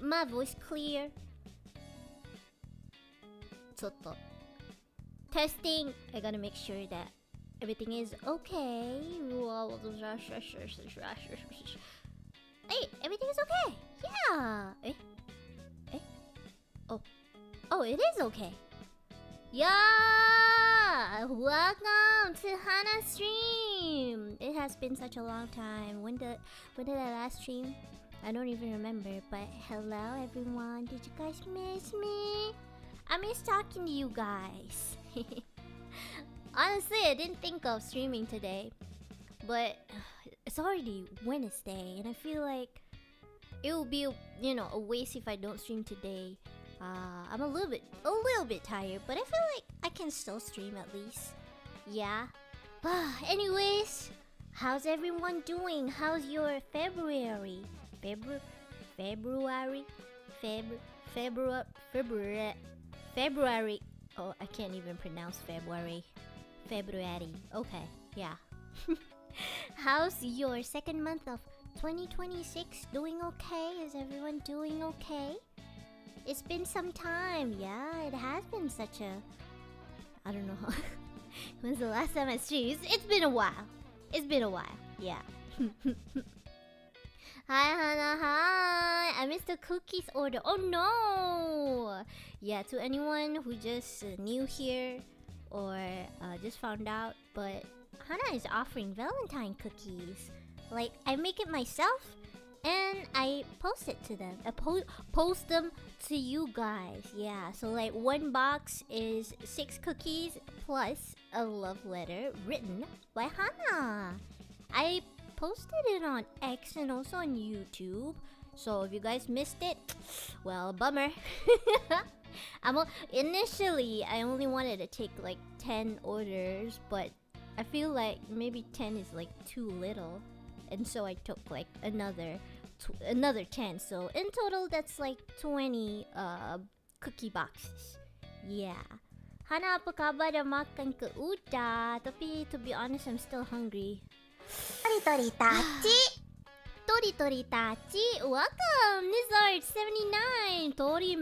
my voice clear? ちょっと testing. I gotta make sure that everything is okay. Hey, everything is okay. Yeah. Oh, it is okay. Yeah. Welcome to Hanna's stream. It has been such a long time. When did I last stream? I don't even remember. But hello, everyone. Did you guys miss me? I miss talking to you guys. Honestly, I didn't think of streaming today, but it's already Wednesday, and I feel like it will be, a waste if I don't stream today. I'm a little bit tired, but I feel like I can still stream at least. Yeah. Anyways, how's everyone doing? How's your February? February. Oh, I can't even pronounce February. Okay, yeah. How's your second month of 2026 doing okay? Is everyone doing okay? It's been some time. Yeah, it has been such a... I don't know. When's the last time I streamed? It's been a while. Yeah. Hi, Hanna. Hi. I missed the cookies order. Oh, no. Yeah, to anyone who just new here or just found out, but Hanna is offering Valentine cookies. Like, I make it myself and I post it to them. I post them to you guys. Yeah, so like one box is 6 cookies plus a love letter written by Hanna. I posted it on X and also on YouTube. So if you guys missed it, well, bummer. Initially, I only wanted to take like 10 orders, but I feel like maybe 10 is like too little. And so I took like another 10. So in total, that's like 20 cookie boxes. Yeah. Hanna, apa khabar? Dah makan ke? Udah. Tapi to be honest, I'm still hungry. Tori Tachi, welcome! Nizard79! Tori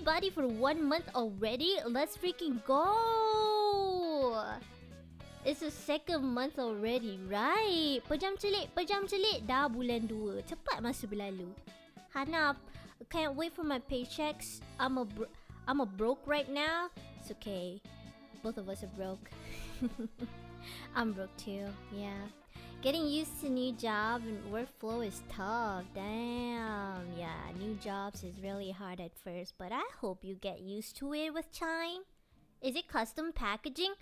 buddy for 1 month already? Let's freaking go! It's the second month already, right? Pejam celik, dah bulan 2. Cepat masa berlalu. Hanna, can't wait for my paychecks. I'm a broke right now. It's okay. Both of us are broke. I'm broke too, yeah. Getting used to new job and workflow is tough. Damn. Yeah, new jobs is really hard at first, but I hope you get used to it with time. Is it custom packaging?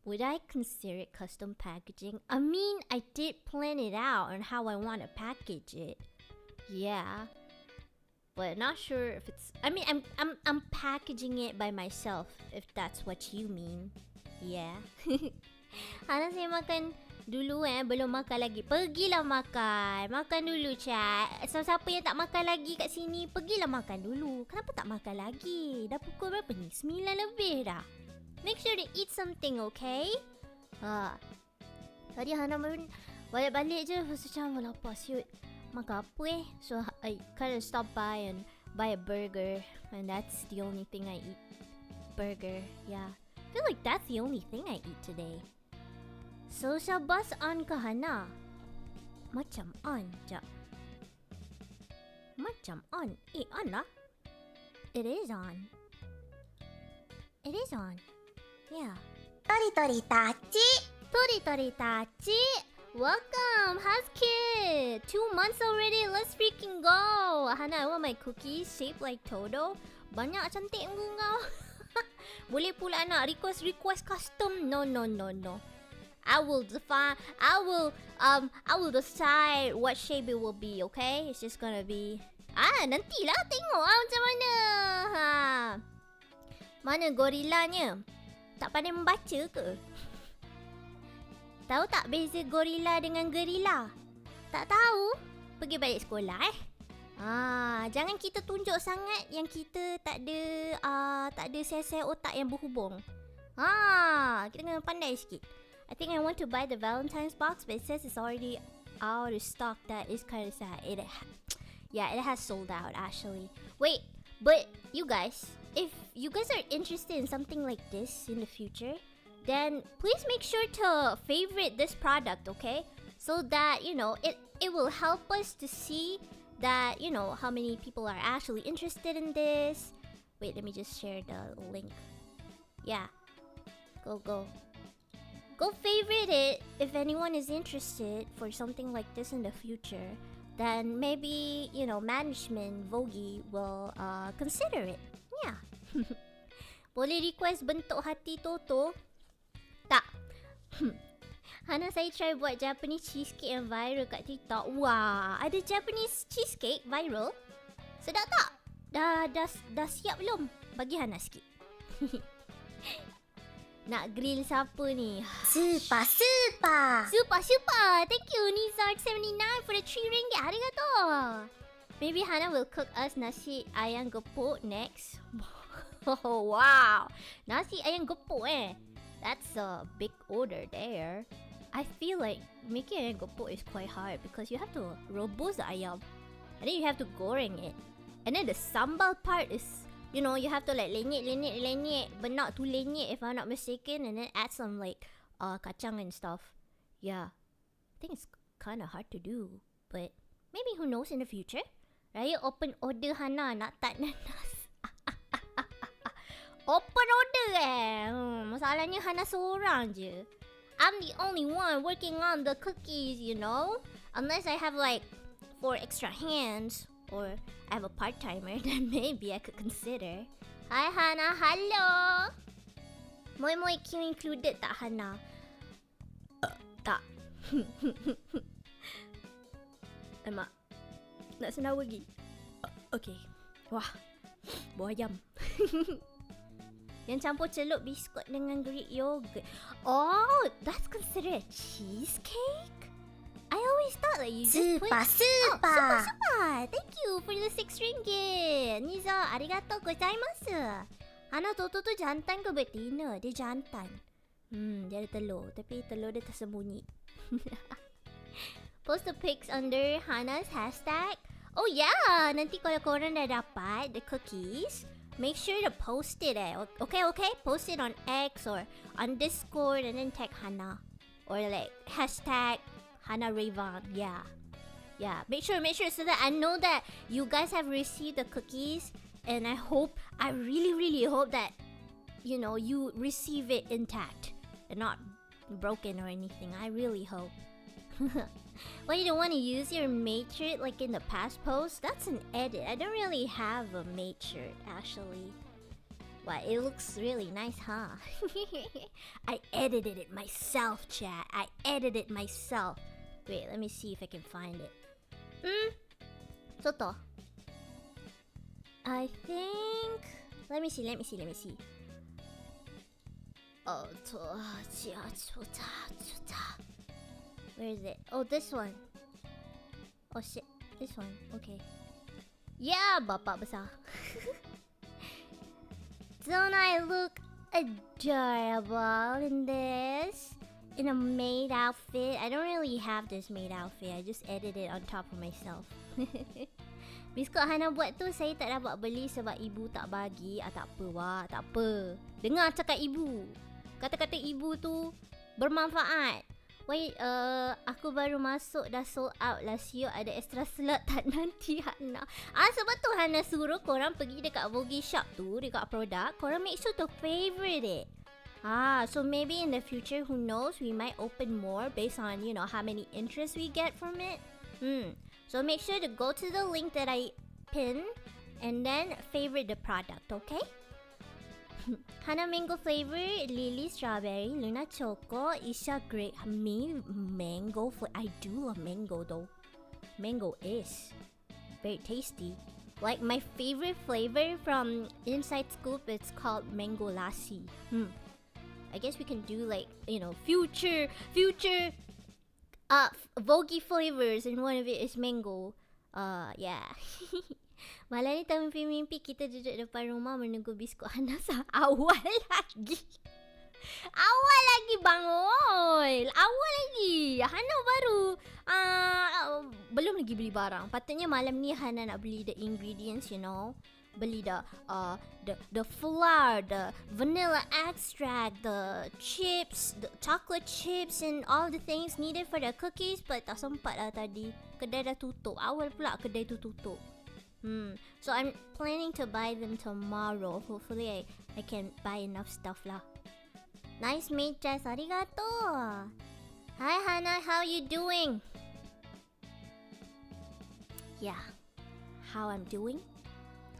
Would I consider it custom packaging? I mean, I did plan it out on how I want to package it. Yeah. But not sure if it's... I mean, I'm packaging it by myself, if that's what you mean. Yeah. Hanna, saya makan dulu belum makan lagi. Pergilah makan. Makan dulu, chat. Siapa yang tak makan lagi kat sini, pergilah makan dulu. Kenapa tak makan lagi? Dah pukul berapa ni? 9 lebih dah. Make sure to eat something, okay? Tadi Hanna balik je. Macam lapar siut. Makan apa So I kind of stopped by and buy a burger. And that's the only thing I eat. Burger, yeah. I feel like that's the only thing I eat today. Socialbuzz on ke Hanna? Macam on. Jap. Macam on. On lah. It is on. It is on. Yeah. Tori Tachi. Welcome. How's kid? 2 months already. Let's freaking go. Hanna, I want my cookies shaped like Toto. Banyak cantik kau. Boleh pula nak request custom. No. I will decide what shape it will be, okay? It's just gonna be... nantilah tengok macam mana. Mana gorillanya? Tak pandai membaca ke? Tahu tak beza gorilla dengan gerilla? Tak tahu? Pergi balik sekolah jangan kita tunjuk sangat yang kita tak ada sel-sel otak yang berhubung. Kita kena pandai sikit. I think I want to buy the Valentine's box, but it says it's already out of stock. That is kind of sad. Yeah, it has sold out actually. Wait, but you guys, if you guys are interested in something like this in the future, then please make sure to favorite this product, okay? So that, you know, it will help us to see that, you know, how many people are actually interested in this. Wait, let me just share the link. Yeah. Go favorite it if anyone is interested for something like this in the future. Then maybe, you know, management, VOGI will consider it. Yeah. Boleh request bentuk hati Toto? Tak. Hanna, saya try buat Japanese cheesecake yang viral kat TikTok. Wah, ada Japanese cheesecake viral? Sedap tak? Dah siap belum? Bagi Hanna sikit. Nak grill siapa ni? Super. Thank you, Nizard79 for the 3 ringgit. Arigato. Maybe Hanna will cook us nasi ayam gepuk next. Oh, wow. Nasi ayam gepuk That's a big order there. I feel like making ayam gepuk is quite hard because you have to rebus the ayam. And then you have to goreng it. And then the sambal part is, you know, you have to like lenyek, but not too lenyek if I'm not mistaken. And then add some like kacang and stuff. Yeah, I think it's kind of hard to do. But maybe who knows in the future? Raya open order Hanna, nak tak nanas. Open order masalahnya Hanna seorang je. I'm the only one working on the cookies, you know. Unless I have like 4 extra hands. Or I have a part-timer, then maybe I could consider. Hi Hanna, hello! Moi Q included tak Hanna? Tak. Mak, nak senawa lagi? Okay. Wah, buah ayam. Yang campur celup biskut dengan Greek yogurt. Oh, that's considered a cheesecake? I always thought that you just put... Super. Thank you for the 6 ringgit. Niza, arigatou gozaimasu. Hanna, Toto tu jantan ke betina? Dia jantan. Dia ada telur. Tapi telur dia tersembunyi. Post the pics under Hanna's hashtag. Oh yeah, nanti kalau korang dah dapat the cookies, make sure to post it Okay? Post it on X or on Discord and then tag Hanna. Or like hashtag Hanna Raevan. Yeah. Make sure so that I know that you guys have received the cookies, and I really hope that, you know, you receive it intact and not broken or anything. I really hope. Well, you don't want to use your mate shirt like in the past post? That's an edit. I don't really have a mate shirt actually. Wow, it looks really nice, huh? I edited it myself, chat. I edited it myself. Wait, let me see if I can find it. Toto. I think... Let me see. Oh, where is it? Oh, this one. Oh shit, this one. Okay. Yeah, bapak besar. Don't I look adorable in this? In a maid outfit? I don't really have this maid outfit. I just edited it on top of myself. Biskut Hanna buat tu saya tak dapat beli sebab ibu tak bagi. Tak apa wah, tak apa. Dengar cakap ibu. Kata-kata ibu tu bermanfaat. Wait, aku baru masuk dah sold out lah. Siok ada extra slot tak nanti Hanna? Sebab tu Hanna suruh korang pergi dekat VOGI shop tu, dekat produk. Korang make sure to favorite it. So maybe in the future, who knows, we might open more based on, you know, how many interest we get from it. So make sure to go to the link that I pinned and then favorite the product, okay? Hanna mango flavor, Lily strawberry, Luna choco, Isha grape, me mango flavor. I do love mango though. Mango is very tasty. Like my favorite flavor from Inside Scoop, it's called mango lassi. I guess we can do like, you know, future VOGI flavors, and one of it is mango. Yeah. Malam ni tak mimpi-mimpi kita duduk depan rumah menunggu biskut Hanna awal lagi. Awal lagi bang, oi. Awal lagi. Hana baru belum lagi beli barang. Patutnya malam ni Hana nak beli the ingredients, you know. Beli the flour, the vanilla extract, the chips, the chocolate chips and all the things needed for the cookies. But tak sempat lah tadi. Kedai dah tutup. Awal pula kedai tu tutup. So I'm planning to buy them tomorrow. Hopefully I can buy enough stuff lah. Nice meet, Jess. Arigato. Hi Hana, how you doing? Yeah. How I'm doing?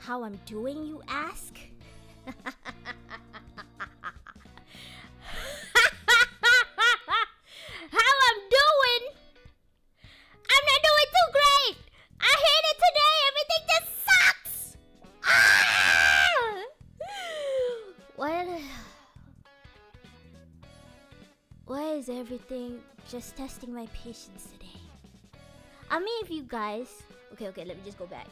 How I'm doing, you ask? How I'm doing? I'm not doing too great. I hate it today. Everything just sucks. Why is everything just testing my patience today? I mean, if you guys... Okay, let me just go back.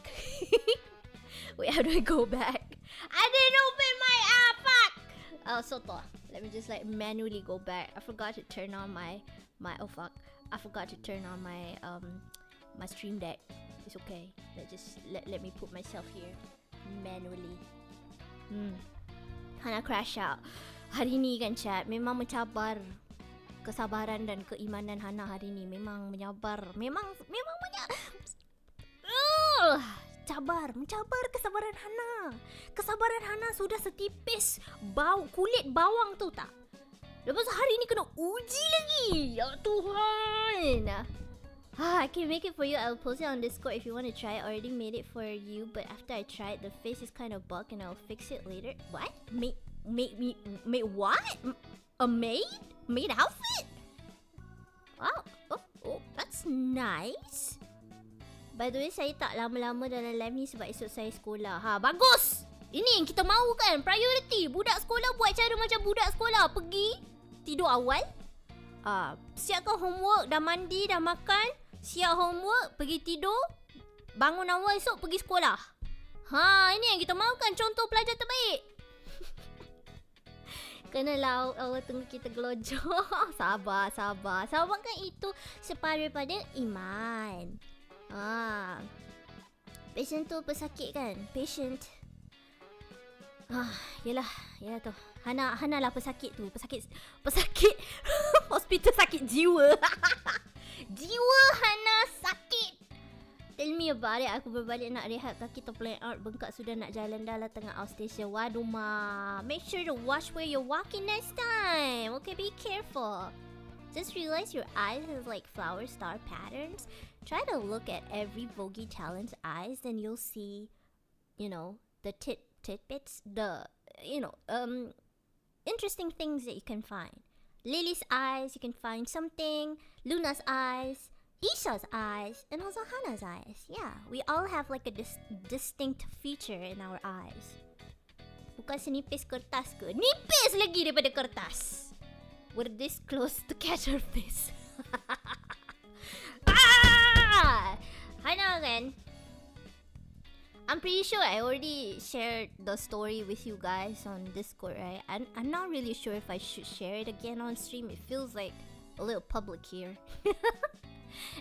Wait, how do I go back? I didn't open my app. Fuck. Soto. Let me just like manually go back. I forgot to turn on my oh fuck. I forgot to turn on my my stream deck. It's okay. Let me put myself here manually. Hana crash out. Hari ni kan chat memang mencabar. Kesabaran dan keimanan Hana hari ni memang menyabar. Memang mencabar kesabaran Hana. Kesabaran Hana sudah setipis kulit bawang tu tak. Lepas hari ni kena uji lagi. Ya Tuhan. I can make it for you. I'll post it on Discord if you want to try. I already made it for you, but after I try it, the face is kind of bugged and I'll fix it later. What? Made what? A maid outfit? Wow. Oh, that's nice. By the way, saya tak lama-lama dalam live ni sebab esok saya sekolah. Bagus! Ini yang kita mahu kan, priority. Budak sekolah buat cara macam budak sekolah. Pergi, tidur awal. Siapkan homework, dah mandi, dah makan. Siap homework, pergi tidur. Bangun awal esok, pergi sekolah. Ini yang kita mahu kan, contoh pelajar terbaik. Kenalah Allah tunggu kita gelojok. Sabar. Kan itu separuh pada iman. Patient tu pesakit kan? Patient. Yelah tu. Hana lah pesakit tu. Pesakit. Hospital sakit jiwa. Jiwa Hana sakit. Tell me about it. Aku berbalik nak rehat kaki terplan out. Bengkak sudah nak jalan dah lah tengah outstation. Waduh ma. Make sure to watch where you're walking next time. Okay, be careful. Just realize your eyes has like flower star patterns. Try to look at every VOGI talent's eyes, then you'll see, the tidbits, interesting things that you can find. Lily's eyes, you can find something. Luna's eyes, Isha's eyes, and also Hana's eyes. Yeah, we all have like a distinct feature in our eyes. Bukan senipis kertas ke? Nipis lagi daripada kertas. We're this close to catch her face. Hana again. I'm pretty sure I already shared the story with you guys on Discord, right? I'm not really sure if I should share it again on stream. It feels like a little public here.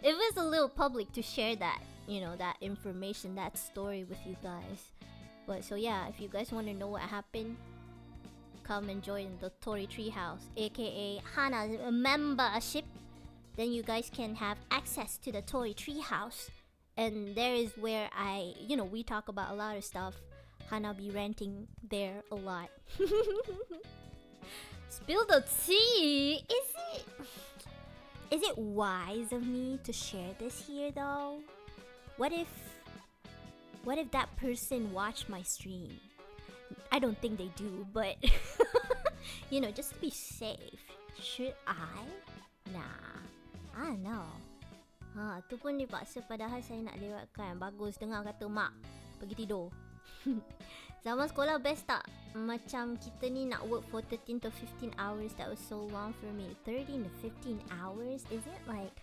It was a little public to share that, that information, that story with you guys. But so yeah, if you guys want to know what happened, come and join the Tori Treehouse, aka Hana's membership. Then you guys can have access to the Tori Treehouse. And there is where we talk about a lot of stuff. Hana be ranting there a lot. Spill the tea. Is it wise of me to share this here though? What if that person watched my stream? I don't think they do, but just to be safe, should I? Nah, I don't know. Tu pun dipaksa padahal saya nak lewatkan. Bagus dengar kata mak. Pergi tidur. Zaman sekolah best tak? Macam kita ni nak work for 13 to 15 hours. That was so long for me. 13 to 15 hours? Is it like,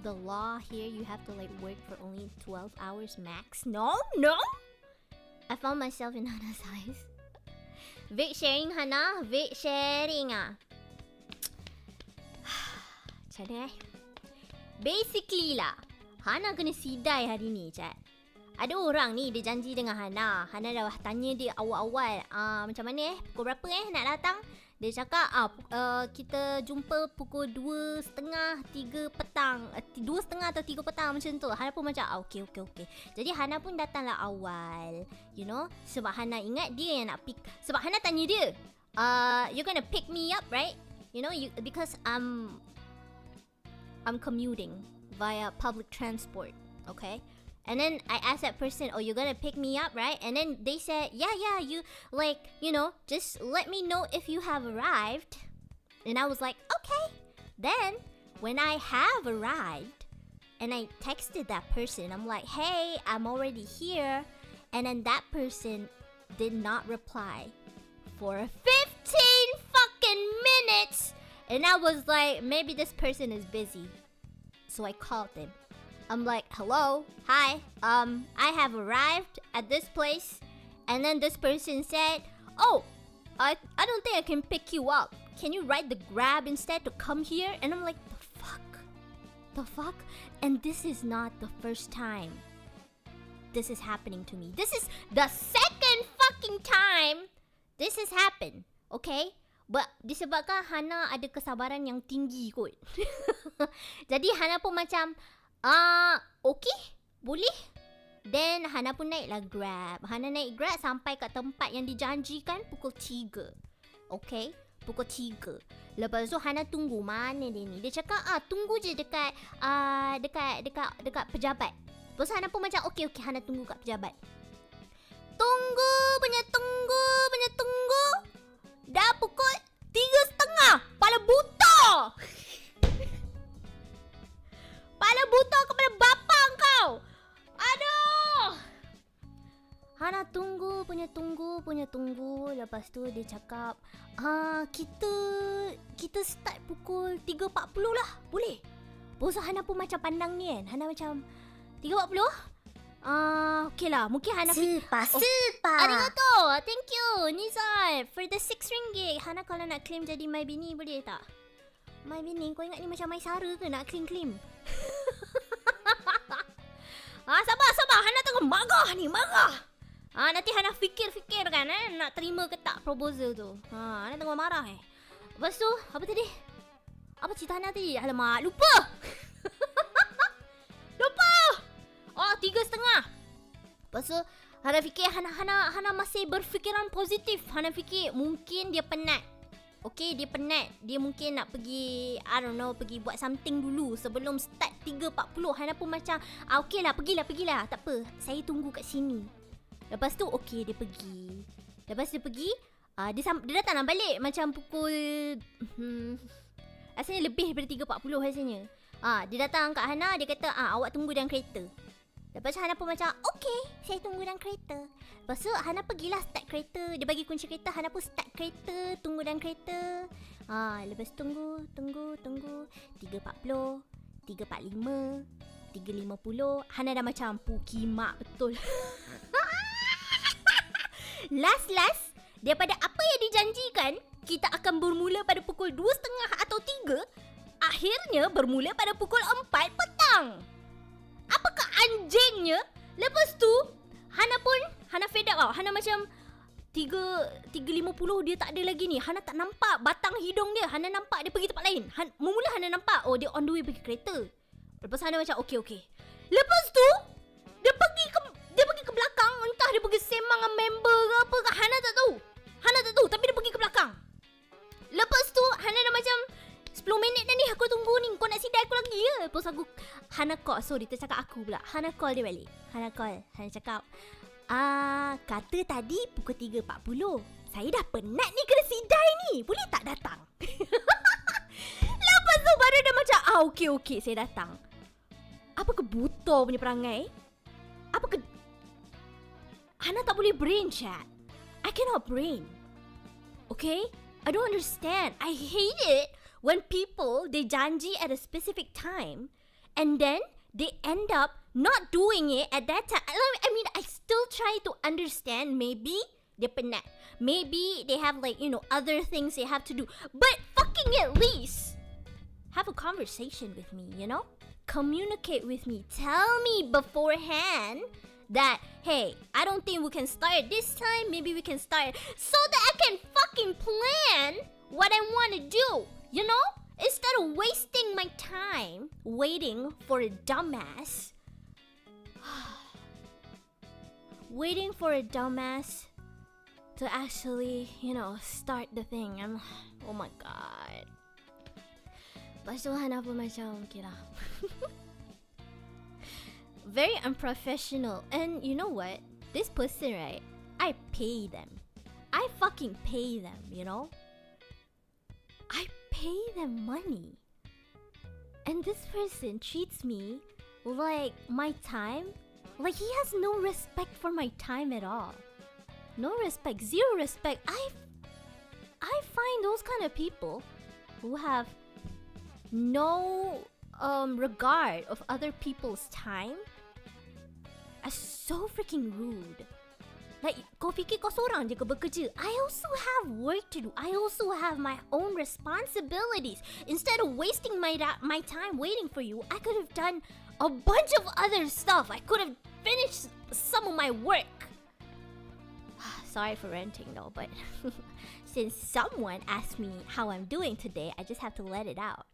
the law here you have to like work for only 12 hours max? No? I found myself in Hana's eyes. Vague sharing Hanna, vague sharing ah. Macam mana Basically lah, Hanna kena sidai hari ni chat. Ada orang ni dia janji dengan Hanna. Hanna dah tanya dia awal-awal, macam mana pukul berapa nak datang. Dia cakap kita jumpa pukul 2.30, 3 petang. 2.30 atau 3 petang macam tu. Hanna pun macam okay. Jadi Hanna pun datanglah awal, you know. Sebab Hanna ingat dia yang nak pick. Sebab Hanna tanya dia, you're gonna pick me up, right? You know, because I'm commuting via public transport, okay? And then I asked that person, oh, you're gonna pick me up, right? And then they said, yeah, you, like, you know, just let me know if you have arrived. And I was like, okay. Then, when I have arrived, and I texted that person, I'm like, hey, I'm already here. And then that person did not reply for 15 fucking minutes. And I was like, maybe this person is busy. So I called them. I'm like, hello, hi, I have arrived at this place. And then this person said, oh, I don't think I can pick you up. Can you ride the Grab instead to come here? And I'm like, the fuck? And this is not the first time this is happening to me. This is the second fucking time this has happened, okay? But disebabkan Hanna ada kesabaran yang tinggi kot. Jadi Hanna pun macam, okay, boleh. Then Hanna pun naiklah Grab. Hanna naik Grab sampai kat tempat yang dijanjikan pukul 3. Okay, pukul 3. Lepas tu Hanna tunggu, mana dia ni. Dia cakap, tunggu je dekat pejabat. Lepas tu Hanna pun macam, okay, Hanna tunggu kat pejabat. Tunggu. Dah pukul 3.30. Kepala buta. Kepala buta kepada bapa kau. Aduh. Hanna tunggu. Lepas tu dia cakap, kita start pukul 3.40 lah. Boleh? Lepas tu Hanna pun macam pandang ni kan. Hanna macam 3.40? Okay lah. Mungkin Hanna Super. Arigato. Thank you Nizar for the 6 ringgit. Hanna kalau nak claim jadi My Bini boleh tak? My Bini, kau ingat ni macam My Sara ke nak claim? Sabar. Hanna tengah marah. Nanti Hanna fikir kan nak terima ke tak proposal tu. Hanna tengah marah Lepas tu, apa tadi? Apa cerita Hanna tadi? Alamak, lupa. 3.30. Lepas tu Hanna fikir Hanna masih berfikiran positif. Hanna fikir mungkin dia penat. Okay, dia penat. Dia mungkin nak pergi, I don't know, pergi buat something dulu sebelum start 3.40. Hanna pun macam, okay lah, pergilah. Tak apa, saya tunggu kat sini. Lepas tu, okay, dia pergi. Dia datang balik macam pukul rasanya lebih daripada 3.40 rasanya. Dia datang kat Hanna, dia kata, awak tunggu dalam kereta. Lepas tu Hanna pun macam, okay, saya tunggu dalam kereta. Lepas tu Hanna pergilah start kereta. Dia bagi kunci kereta, Hanna pun start kereta, tunggu dalam kereta. Lepas tunggu 3.40, 3.45, 3.50. Hanna dah macam pukimak betul. Last daripada apa yang dijanjikan kita akan bermula pada pukul 2.30 atau 3, akhirnya bermula pada pukul 4 petang. Apakah anjingnya? Lepas tu Hanna fed up tau. Hanna macam 3.50 dia tak ada lagi ni. Hanna tak nampak batang hidung dia. Hanna nampak dia pergi tempat lain. Mula Hanna nampak, oh dia on the way pergi kereta. Lepas Hanna macam okay. Lepas tu dia pergi ke belakang. Entah dia pergi sembang dengan member ke apa ke, Hanna tak tahu, tapi dia pergi ke belakang. Lepas tu Hanna dah macam 10 minit dah ni aku tunggu ni. Kau nak sidai aku lagi ke? Lepas Hanna call. Sorry, tercakap aku pula. Hanna call dia balik. Hanna cakap, kata tadi pukul 3.40. Saya dah penat ni kena sidai ni. Boleh tak datang? Lepas tu baru dia macam, okay, saya datang. Apa ke buta punya perangai? Apa ke Hanna tak boleh brain chat. I cannot brain. Okay? I don't understand. I hate it when people, they janji at a specific time and then they end up not doing it at that time. I mean, I still try to understand maybe penat. Maybe they have like, other things they have to do. But fucking at least have a conversation with me, Communicate with me. Tell me beforehand that, hey, I don't think we can start this time. Maybe we can start so that I can fucking plan what I want to do, Instead of wasting my time waiting for a dumbass. Waiting for a dumbass to actually, start the thing. Oh my god. Basuhan ako masyadong kira. Very unprofessional. And you know what? This person, right? I pay them. I fucking pay them, I pay them money. And this person treats me like my time. Like he has no respect for my time at all. No respect. Zero respect. I find those kind of people who have no regard of other people's time as so freaking rude. Like, kau fikir kau seorang je ke bekerja? I also have work to do. I also have my own responsibilities. Instead of wasting my time waiting for you, I could have done a bunch of other stuff. I could have finished some of my work. Sorry for ranting though, but since someone asked me how I'm doing today, I just have to let it out.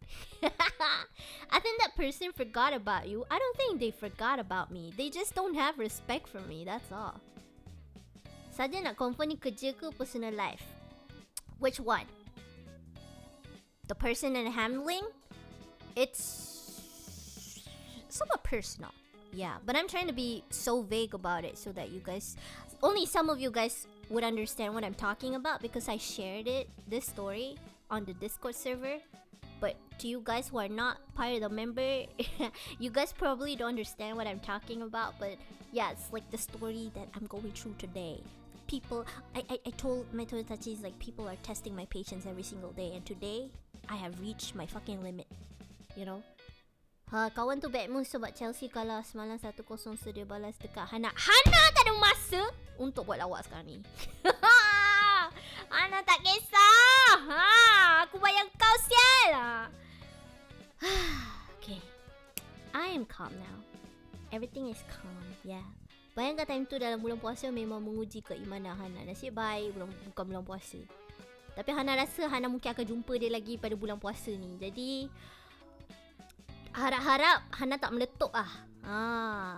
I think that person forgot about you. I don't think they forgot about me. They just don't have respect for me, that's all. Saja nak confirm ni kerja ke personal life? Which one? The person I'm handling? It's somewhat personal. Yeah, but I'm trying to be so vague about it so that you guys, only some of you guys would understand what I'm talking about because I shared this story on the Discord server. But to you guys who are not part of the member, you guys probably don't understand what I'm talking about. But yeah, it's like the story that I'm going through today. People, I told my Toyotachis, like, people are testing my patience every single day. And today, I have reached my fucking limit. Kawan tu bad mood sebab Chelsea kalah semalam 1-0 sedia balas dekat Hanna. Hanna tak ada masa untuk buat lawak sekarang ni. Hanna tak kisah. Aku bayang kau sial. Okay. I am calm now. Everything is calm, yeah. Bayangkan time tu dalam bulan puasa memang menguji keimanan Hanna. Nasib baik bukan bulan puasa. Tapi Hanna rasa Hanna mungkin akan jumpa dia lagi pada bulan puasa ni. Jadi harap-harap Hanna tak meletup lah.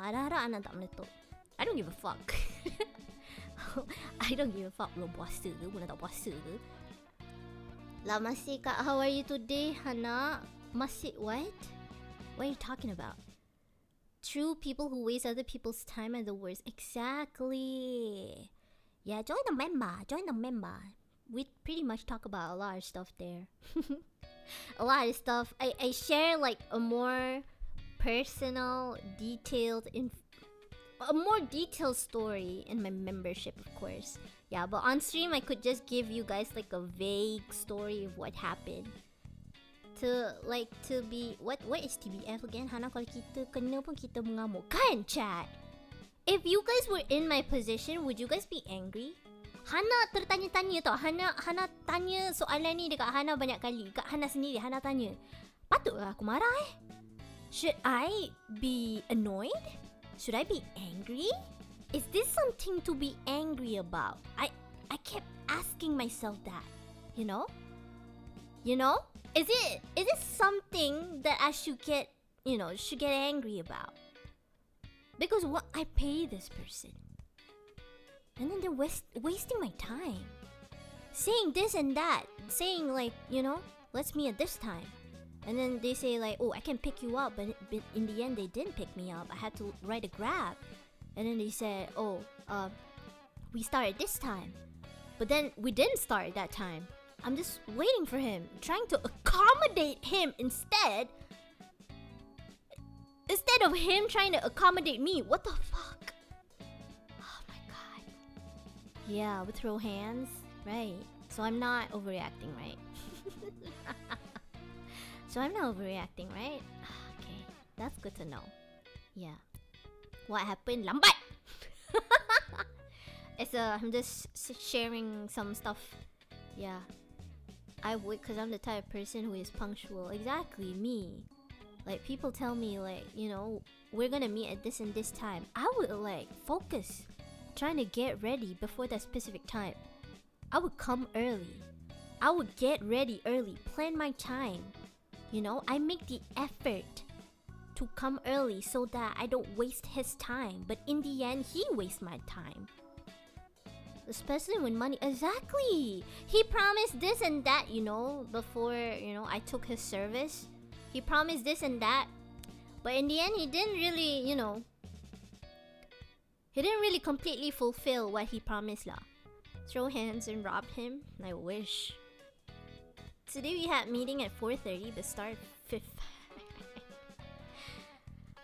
Harap-harap Hanna tak meletup. I don't give a fuck. I don't give a fuck bulan puasa ke, bulan tak puasa ke. Lah masih kat how are you today, Hanna? Masih what? What are you talking about? True, people who waste other people's time are the worst. Exactly. Yeah, join the member. We pretty much talk about a lot of stuff there. A lot of stuff. I share like a more personal, a more detailed story in my membership, of course. Yeah, but on stream I could just give you guys like a vague story of what happened. To be what is TBF again? Hanna, kalau kita kena pun kita mengamuk kan, chat? If you guys were in my position, would you guys be angry? Hanna tertanya-tanya tau. Hanna tanya soalan ni dekat Hanna banyak kali. Dekat Hanna sendiri, Hanna tanya, patutlah aku marah Should I be annoyed? Should I be angry? Is this something to be angry about? I kept asking myself that, You know? Is it something that I should get angry about? Because what I pay this person, and then they're wasting my time, saying this and that, saying like, let's meet at this time, and then they say like, oh, I can pick you up, but in the end they didn't pick me up. I had to ride a Grab, and then they said, oh, we start at this time, but then we didn't start at that time. I'm just waiting for him, trying to accommodate him instead of him trying to accommodate me. What the fuck? Oh my god. Yeah, we throw hands, right? So I'm not overreacting, right? Okay, that's good to know. Yeah. What happened? Lambat! I'm just sharing some stuff. Yeah. I would, because I'm the type of person who is punctual. Exactly, me. Like, people tell me, like, you know, we're gonna meet at this and this time. I would, like, focus, trying to get ready before that specific time. I would come early. I would get ready early, plan my time. You know, I make the effort to come early so that I don't waste his time. But in the end, he wastes my time. Especially when money... Exactly! He promised this and that, you know, before, you know, I took his service. He promised this and that. But in the end, he didn't really, you know... He didn't really completely fulfill what he promised lah. Throw hands and rob him? I wish. Today we had meeting at 4:30 but start 5th.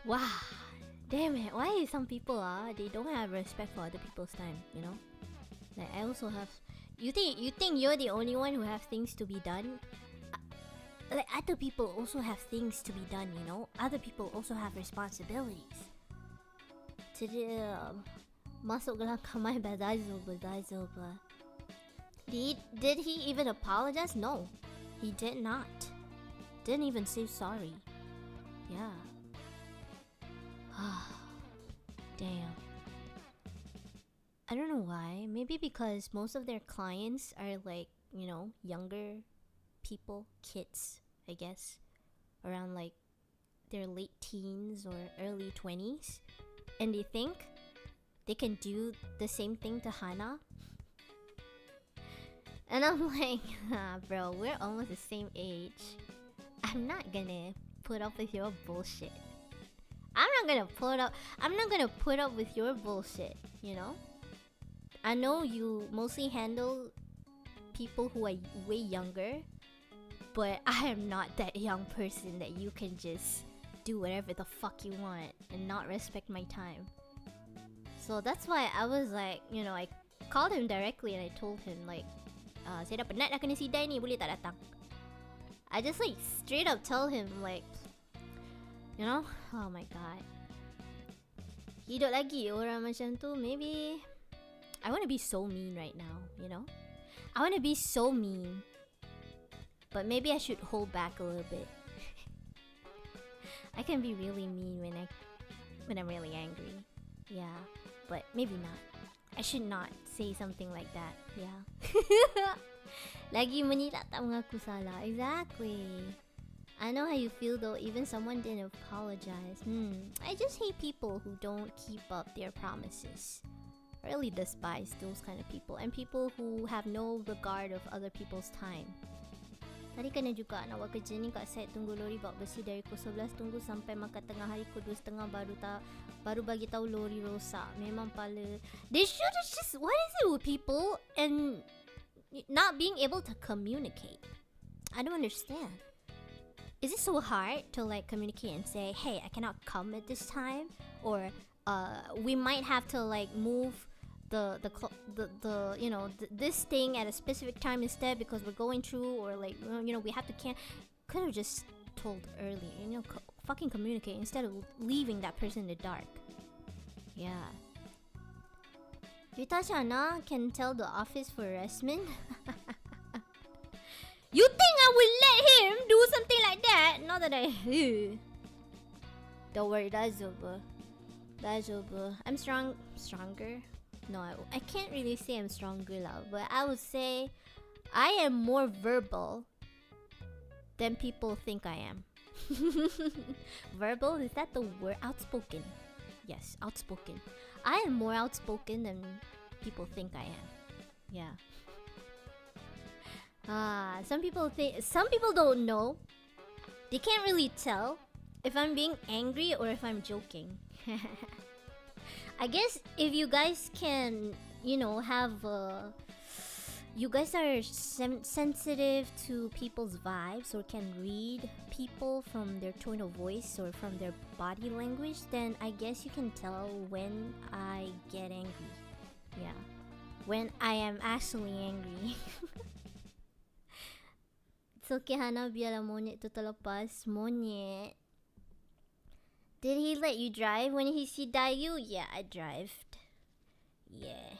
Wow. Damn it. Why some people they don't have respect for other people's time, you know? Like, I also have... You think you're the only one who have things to be done? Like, other people also have things to be done, you know? Other people also have responsibilities. Today, masuk lang kamay ba? Daizoba. Did he even apologize? No. He did not. Didn't even say sorry. Yeah. Damn. I don't know why. Maybe because most of their clients are like, you know, younger people, kids, I guess. Around like their late teens or early 20s. And they think they can do the same thing to Hanna. And I'm like, bro, we're almost the same age. I'm not gonna put up with your bullshit. I'm not gonna put up with your bullshit, you know? I know you mostly handle people who are way younger, but I am not that young person that you can just do whatever the fuck you want and not respect my time. So that's why I was like, you know, I called him directly and I told him like, saya dah penat dah kena sidai ni, boleh tak datang? I just like straight up tell him like, you know, oh my god. Hidup lagi orang macam tu. Maybe I want to be so mean right now, you know? I want to be so mean. But maybe I should hold back a little bit. I can be really mean when I'm really angry. Yeah, but maybe not. I should not say something like that. Yeah. Lagi menilak tak mengaku salah. Exactly. I know how you feel though, even someone didn't apologize. I just hate people who don't keep up their promises. I really despise those kind of people and people who have no regard of other people's time. Tadi kena juga nak buat kerja ni kat set tunggu lori bawa besi dari pukul 11 tunggu sampai makan tengah hari pukul 2:30 baru bagi tahu lori rosak. Memang pala. They should just... What is it with people and not being able to communicate? I don't understand. Is it so hard to like communicate and say, hey, I cannot come at this time? Or we might have to like move the you know this thing at a specific time instead because we're going through, or like, you know, we have to could have just told early, you know, fucking communicate instead of leaving that person in the dark. Yeah. Yutashana can tell the office for harassment. You think I would let him do something like that? Not that I... Don't worry, that's over. I'm stronger? No, I can't really say I'm stronger lah, but I would say I am more verbal than people think I am. Verbal, is that the word? Outspoken. Yes, outspoken. I am more outspoken than people think I am. Yeah. Some people don't know. They can't really tell if I'm being angry or if I'm joking. I guess if you guys can, you know, have you guys are sensitive to people's vibes or can read people from their tone of voice or from their body language, then I guess you can tell when I get angry. Yeah, when I am actually angry. It's okay, Hanna, biarlah monyet tu terlepas. Monyet. Did he let you drive when he sidai you? Yeah, I drived. Yeah.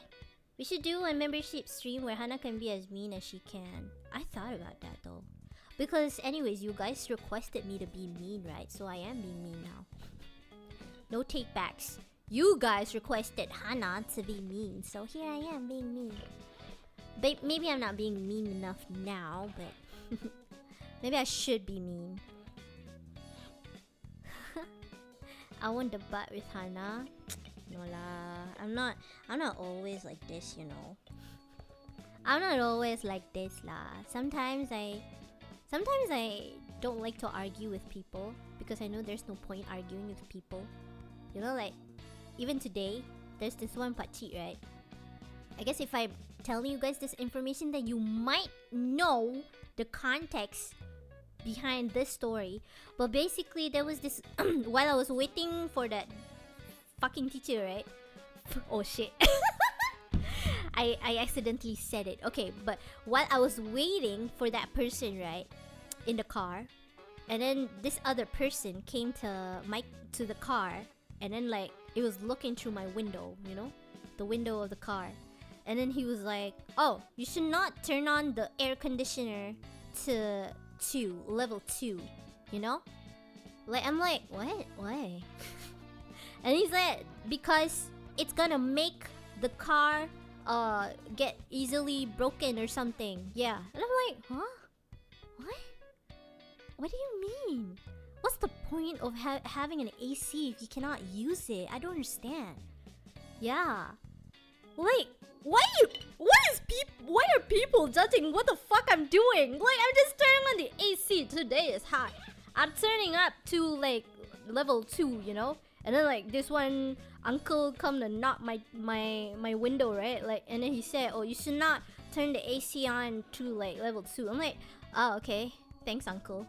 We should do a membership stream where Hannah can be as mean as she can. I thought about that though. Because anyways, you guys requested me to be mean, right? So I am being mean now. No takebacks. You guys requested Hannah to be mean, so here I am being mean. Maybe I'm not being mean enough now, but maybe I should be mean. I want the butt with Hannah. No lah. I'm not always like this, you know. I'm not always like this lah. Sometimes I don't like to argue with people because I know there's no point arguing with people. You know, like even today, there's this one pakcik, right? I guess if I'm telling you guys this information, then you might know the context behind this story. But basically, there was this while I was waiting for that fucking teacher, right? Oh shit. I accidentally said it. Okay, but while I was waiting for that person, right, in the car, and then this other person came to the car, and then like it was looking through my window, you know, the window of the car, and then he was like, "Oh, you should not turn on the air conditioner to level 2, you know?" Like I'm like, what? Why? And he's like, because it's gonna make the car get easily broken or something. Yeah. And I'm like, huh? What? What do you mean? What's the point of having an AC if you cannot use it? I don't understand. Yeah. Like, why are people judging what the fuck I'm doing? Like, I'm just turning on the AC. Today is hot. I'm turning up to like level 2, you know? And then like this one uncle come to knock my window, right? Like, and then he said, "Oh, you should not turn the AC on to like level 2." I'm like, "Oh, okay. Thanks, uncle."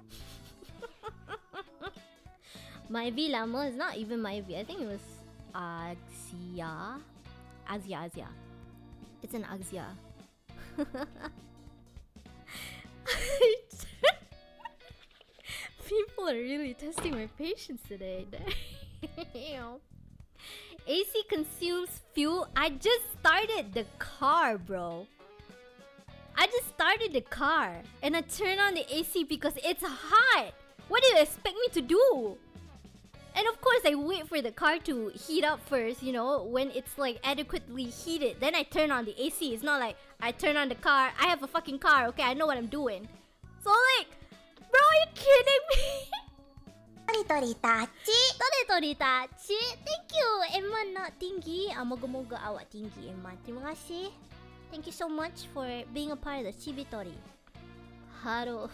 My V Lama is not even my V. I think it was Azia. It's an Azia. People are really testing my patience today. AC consumes fuel. I just started the car, bro. I just started the car and I turn on the AC because it's hot. What do you expect me to do? And of course, I wait for the car to heat up first, you know, when it's like adequately heated. Then I turn on the AC. It's not like I turn on the car. I have a fucking car, okay? I know what I'm doing. So like, bro, are you kidding me? Tori taci. Thank you, Emma not tinggi. Moga-moga awak tinggi, Emma. Terima kasih. Thank you so much for being a part of the Chibitori. Hello.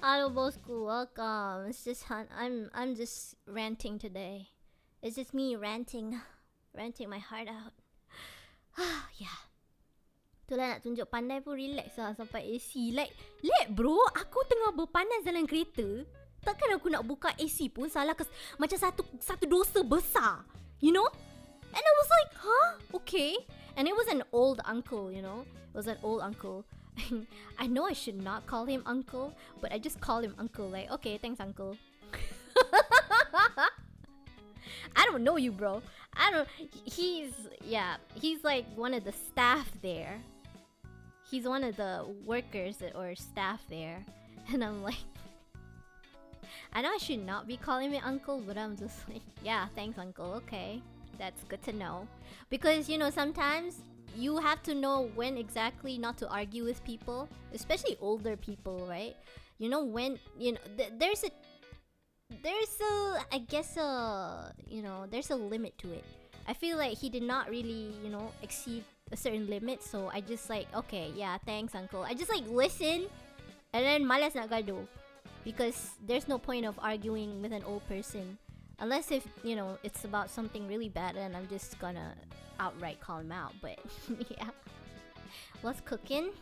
Hello, bosku. Welcome. It's just I'm just ranting today. It's just me ranting my heart out. Yeah. Itulah nak tunjuk pandai pun relax lah sampai AC. Like bro, aku tengah berpanas dalam kereta. Takkan aku nak buka AC pun salah macam satu dosa besar. You know? And I was like, huh? Okay. And it was an old uncle, you know? It was an old uncle. I know I should not call him uncle, but I just call him uncle. Like, okay, thanks, uncle. I don't know you, bro. He's like one of the staff there. He's one of the workers or staff there. And I'm like, I know I should not be calling me uncle, but I'm just like, yeah, thanks, uncle. Okay, that's good to know. Because, you know, sometimes you have to know when exactly not to argue with people, especially older people, right? You know, when, you know, there's a limit to it. I feel like he did not really, you know, exceed a certain limit, so I just like, okay, yeah, thanks, uncle. I just like listen, and then malas nak gaduh. Because there's no point of arguing with an old person. Unless if, you know, it's about something really bad and I'm just gonna outright call him out. But, yeah. What's cooking?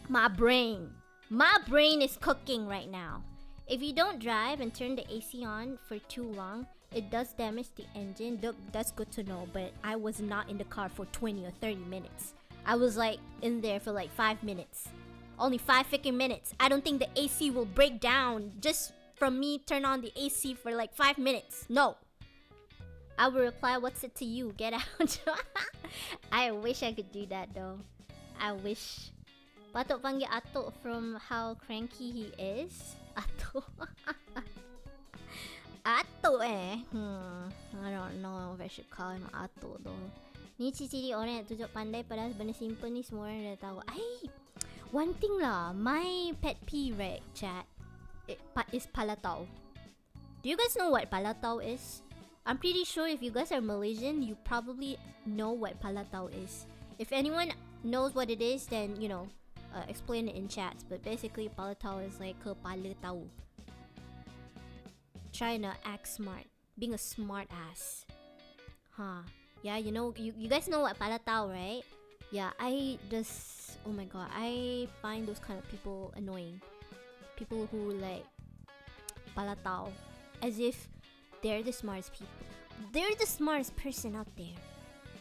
My brain. My brain is cooking right now. If you don't drive and turn the AC on for too long, it does damage the engine. That's good to know. But I was not in the car for 20 or 30 minutes. I was like in there for like 5 minutes. Only 5 freaking minutes. I don't think the AC will break down just from me turn on the AC for like 5 minutes. No. I will reply, what's it to you? Get out. I wish I could do that though. I wish. Patok panggil Atok from how cranky he is. Atok. Atok I don't know if I should call him Atok though. Ni ciri orang yang tunjuk pandai padahal benda simple ni semua orang dah tahu. One thing lah, my pet peeve, right, chat, is palatau. Do you guys know what palatau is? I'm pretty sure if you guys are Malaysian, you probably know what palatau is. If anyone knows what it is, then, you know, explain it in chats. But basically, palatau is like kepala tahu. Trying to act smart. Being a smart ass. Yeah, you know, you guys know what palatau, right? Yeah, oh my god, I find those kind of people annoying. People who like palatau as if they're the smartest people. They're the smartest person out there.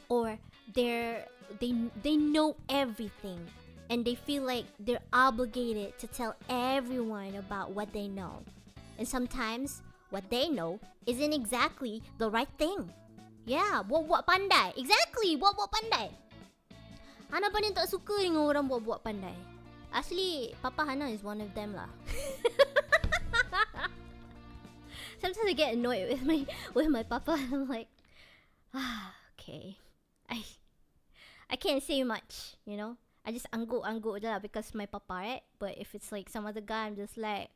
Or they know everything and they feel like they're obligated to tell everyone about what they know. And sometimes what they know isn't exactly the right thing. Yeah, buat-buat pandai. Exactly, buat-buat pandai. Hana paling tak suka dengan orang buat-buat pandai. Actually, Papa Hana is one of them lah. Sometimes I get annoyed with my papa. I'm like, okay, I can't say much, you know. I just angguk je lah because my papa, right? But if it's like some other guy, I'm just like,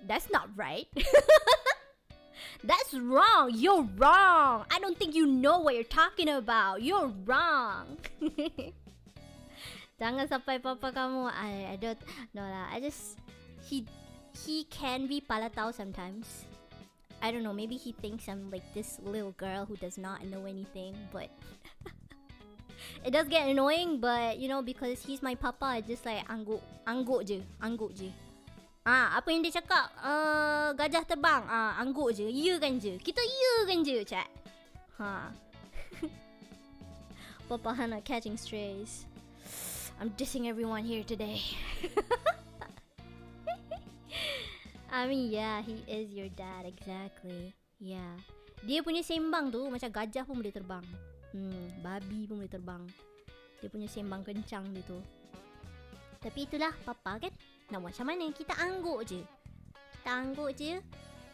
that's not right. That's wrong. You're wrong. I don't think you know what you're talking about. You're wrong. Jangan sampai papa kamu. I don't know lah. He can be palatau sometimes. I don't know. Maybe he thinks I'm like this little girl who does not know anything. But it does get annoying. But you know, because he's my papa, I just like angguk je. Apa yang dia cakap, gajah terbang, angguk je, iyakan je. Kita iyakan je, chat. Papa Hana catching strays. I'm dissing everyone here today. I mean, yeah, he is your dad, exactly. Yeah. Dia punya sembang tu macam gajah pun boleh terbang. Babi pun boleh terbang. Dia punya sembang kencang dia tu. Tapi itulah papa kan. Nak buat macam mana? Kita angguk je.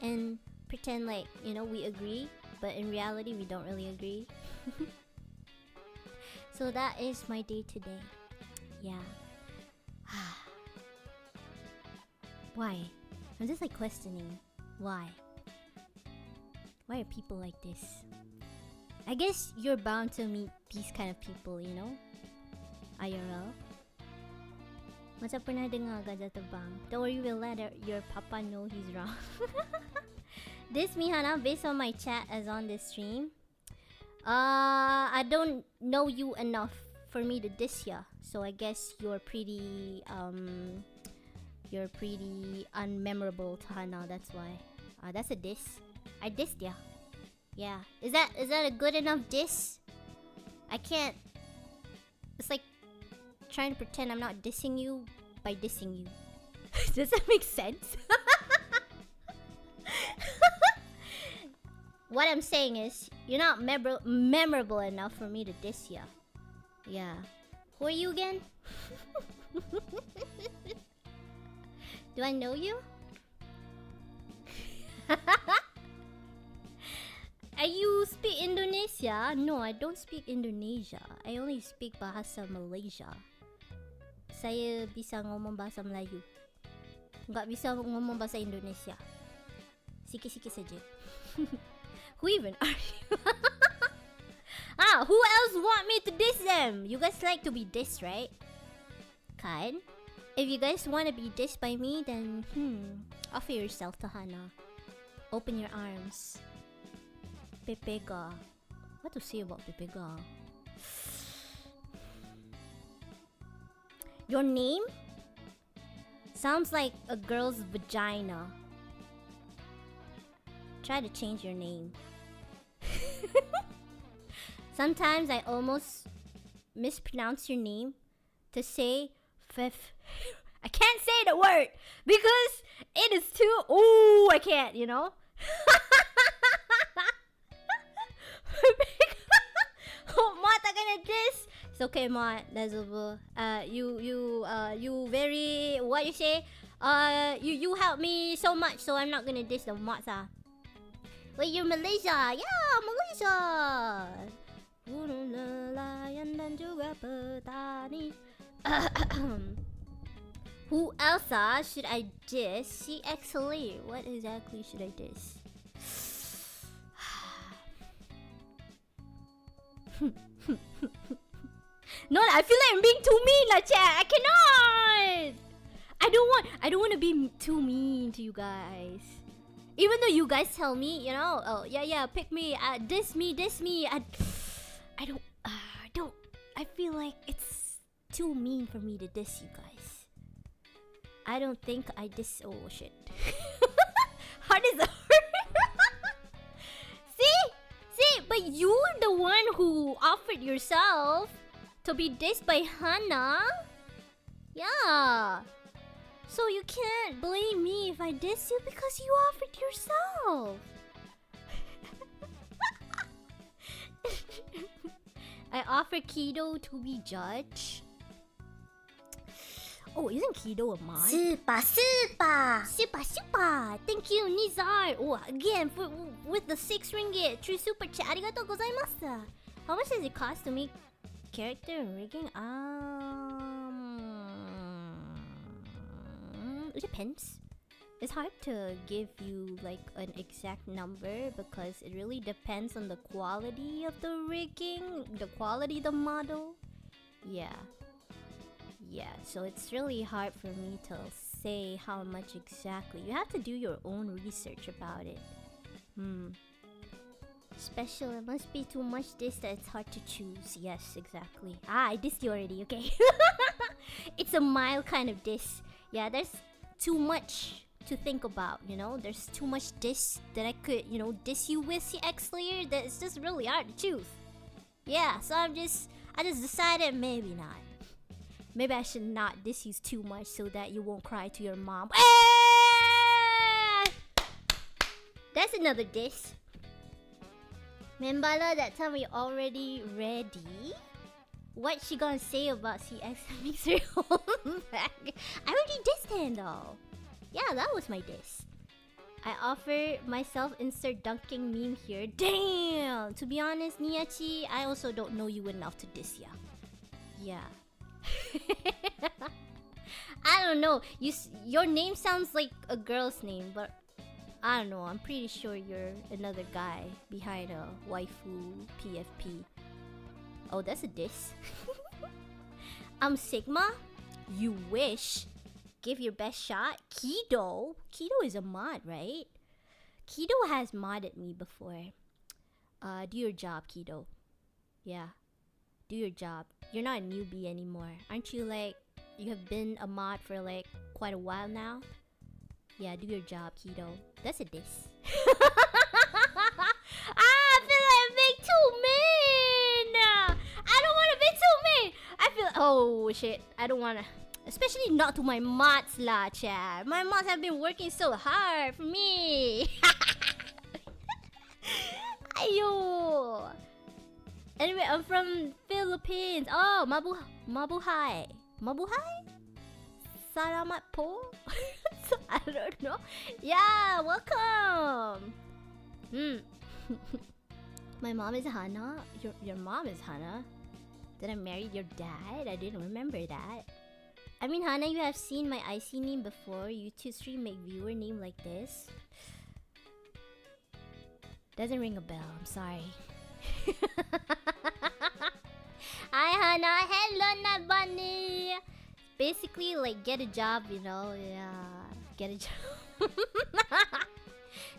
And pretend like, you know, we agree. But in reality, we don't really agree. So that is my day today. Yeah. Why? I'm just like questioning. Why? Why are people like this? I guess you're bound to meet these kind of people, you know? IRL. Macam pernah dengar gajah terbang. Don't worry, we'll let your papa know he's wrong. This me, Hana, based on my chat as on this stream. I don't know you enough for me to diss ya. So I guess you're pretty unmemorable to Hana, that's why. That's a diss. I dissed ya. Yeah. Is that a good enough diss? I can't. It's like trying to pretend I'm not dissing you by dissing you. Does that make sense? What I'm saying is, you're not memorable enough for me to diss ya. Yeah. Who are you again? Do I know you? You speak Indonesia? No, I don't speak Indonesia. I only speak bahasa Malaysia. Saya bisa ngomong bahasa Melayu. Nggak bisa ngomong bahasa Indonesia. Sikit-sikit saja. Who even are you? Who else want me to diss them? You guys like to be dissed, right? Kan? If you guys want to be dissed by me, then offer yourself to Hana. Open your arms. Pepega. What to say about Pepega? Your name sounds like a girl's vagina. Try to change your name. Sometimes I almost mispronounce your name to say I can't say the word because it is too. Ooh, I can't, you know? okay, Ma. You very what you say? You help me so much, so I'm not gonna diss the mods. Wait, you're Malaysia? Yeah, Malaysia. Who else should I diss? Atelier. What exactly should I diss? No, I feel like I'm being too mean, lah, chat. I cannot. I don't want to be too mean to you guys. Even though you guys tell me, you know, oh yeah, pick me, diss me. I don't. I feel like it's too mean for me to diss you guys. I don't think I diss. Oh shit. How does that hurt? See, but you're the one who offered yourself to be dissed by Hanna. Yeah. So you can't blame me if I diss you because you offered yourself. I offer Kido to be judge. Oh, isn't Kido a mod? Super. Thank you, Nizar. Oh, again, with the 6 ringgit. True super chat. Arigatou gozaimasu. How much does it cost to make character and rigging? It depends. It's hard to give you like an exact number because it really depends on the quality of the rigging, the quality of the model. Yeah, so it's really hard for me to say how much exactly. You have to do your own research about it. Special, it must be too much diss that it's hard to choose. Yes, exactly. I dissed you already, okay? It's a mild kind of diss. Yeah, there's too much to think about, you know? There's too much diss that I could, you know, diss you with Atelier that it's just really hard to choose. Yeah, so I just decided maybe not. Maybe I should not diss you too much so that you won't cry to your mom. That's another diss. Membala, that time we already ready. What she gonna say about CX makes her home back? I already dissed him though. Yeah, that was my diss. I offer myself insert dunking meme here. Damn! To be honest, Niachi, I also don't know you enough to diss ya. Yeah. I don't know. Your name sounds like a girl's name, but I don't know. I'm pretty sure you're another guy behind a waifu PFP. Oh, that's a diss. I'm Sigma. You wish. Give your best shot. Kido is a mod, right? Kido has modded me before. Do your job, Kido. Yeah. Do your job. You're not a newbie anymore. Aren't you like, you have been a mod for like quite a while now? Yeah, do your job, Kido. That's a diss. I feel like I'm being too mean. I don't want to be too mean. I feel, oh shit. I don't want to. Especially not to my mods lah, chat. My mods have been working so hard for me. Ayo. Anyway, I'm from Philippines. Oh, mabuhay. Mabuhay? Salamat po? I don't know. Yeah, welcome. My mom is Hanna. Your mom is Hanna. Did I marry your dad? I didn't remember that. I mean, Hanna, you have seen my IC name before. YouTube stream make viewer name like this. Doesn't ring a bell. I'm sorry. Hi, Hanna. Hello, Nabani. Basically, like, get a job, you know. Yeah, get a job.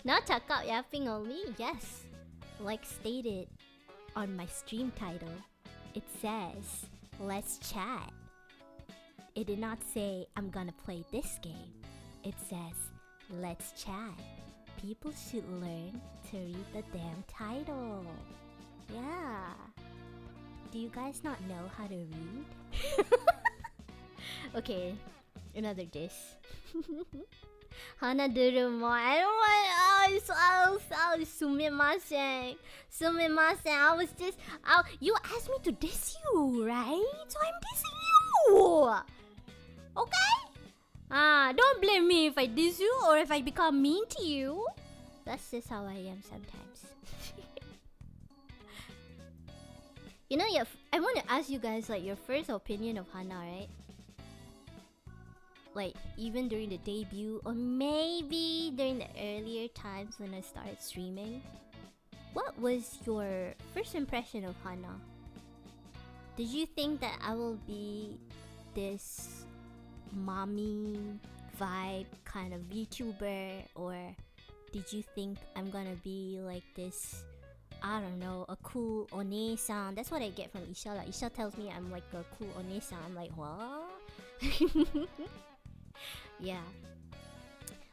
Not talk out yapping only. Yes, like stated on my stream title, it says, let's chat. It did not say, I'm gonna play this game. It says, let's chat. People should learn to read the damn title. Yeah. Do you guys not know how to read? Okay, another diss. Hanna Durumo. I don't want. Oh, sumimasen. I was just, you asked me to diss you, right? So I'm dissing you. Okay? Don't blame me if I diss you or if I become mean to you. That's just how I am sometimes. You know, I want to ask you guys like your first opinion of Hanna, right? Like even during the debut or maybe during the earlier times when I started streaming. What was your first impression of Hanna? Did you think that I will be this mommy vibe kind of VTuber, or did you think I'm gonna be like this, I don't know, a cool one-san? That's what I get from Isha. Like, Isha tells me I'm like a cool one-san. I'm like, what? Yeah.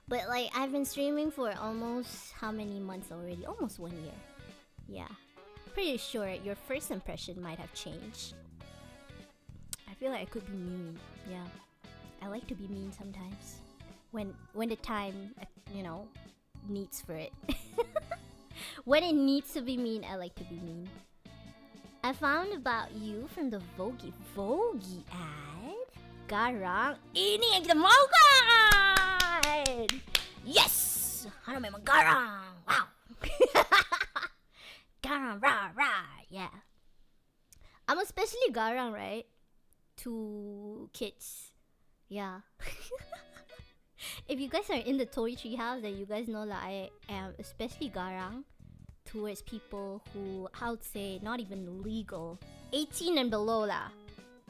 But like I've been streaming for almost how many months already? Almost 1 year. Yeah. Pretty sure your first impression might have changed. I feel like I could be mean. Yeah. I like to be mean sometimes. When the time, you know, needs for it. When it needs to be mean, I like to be mean. I found about you from the VOGI ad. Garang, ini yang kita mau kan? Yes! Hanna memang garang. Wow. Garang, rah. Yeah. I'm especially garang, right? To kids. Yeah. If you guys are in the Toy Tree house, then you guys know that I am especially garang towards people who, I would say, not even legal. 18 and below lah.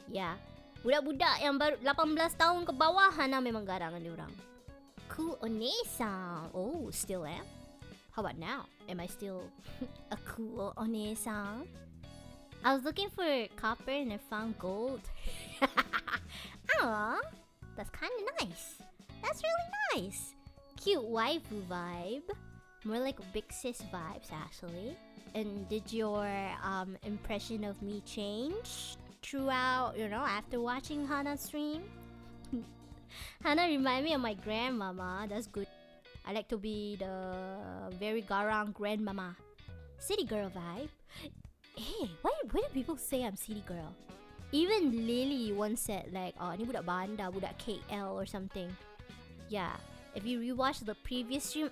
Yeah. Budak-budak yang baru 18 tahun ke bawah, Hanna memang garangan diorang. Cool one-san. Oh, still am? How about now? Am I still a cool one-san? I was looking for copper and I found gold. Aw, that's kind of nice. That's really nice. Cute waifu vibe. More like big sis vibes, actually. And did your impression of me change throughout, you know, after watching Hanna stream? Hanna remind me of my grandmama. That's good. I like to be the very garang grandmama. City girl vibe. Hey, why do people say I'm city girl? Even Lily once said like, oh, ni budak Banda, budak KL or something. Yeah, if you rewatch the previous stream,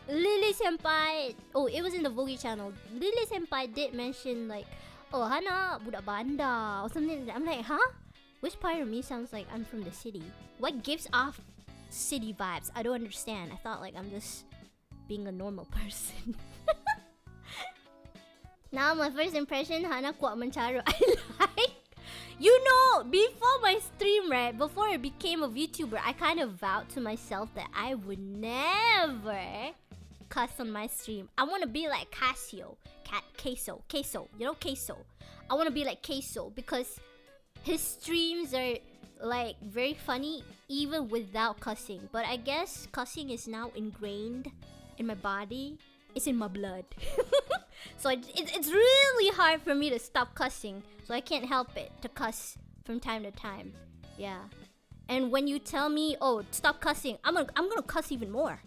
Lily senpai, oh, it was in the VOGI channel. Lily senpai did mention like, oh, Hanna budak Banda or something. I'm like, huh? Which part of me sounds like I'm from the city? What gives off city vibes? I don't understand. I thought like I'm just being a normal person. Now my first impression, Hanna kuat mencaro. I like. You know, before my stream, right, before I became a VTuber, I kind of vowed to myself that I would never cuss on my stream. I want to be like Queso, you know, Queso. I want to be like Queso because his streams are like very funny even without cussing. But I guess cussing is now ingrained in my body. It's in my blood. So it's really hard for me to stop cussing. So I can't help it to cuss from time to time. Yeah. And when you tell me, oh, stop cussing, I'm gonna cuss even more.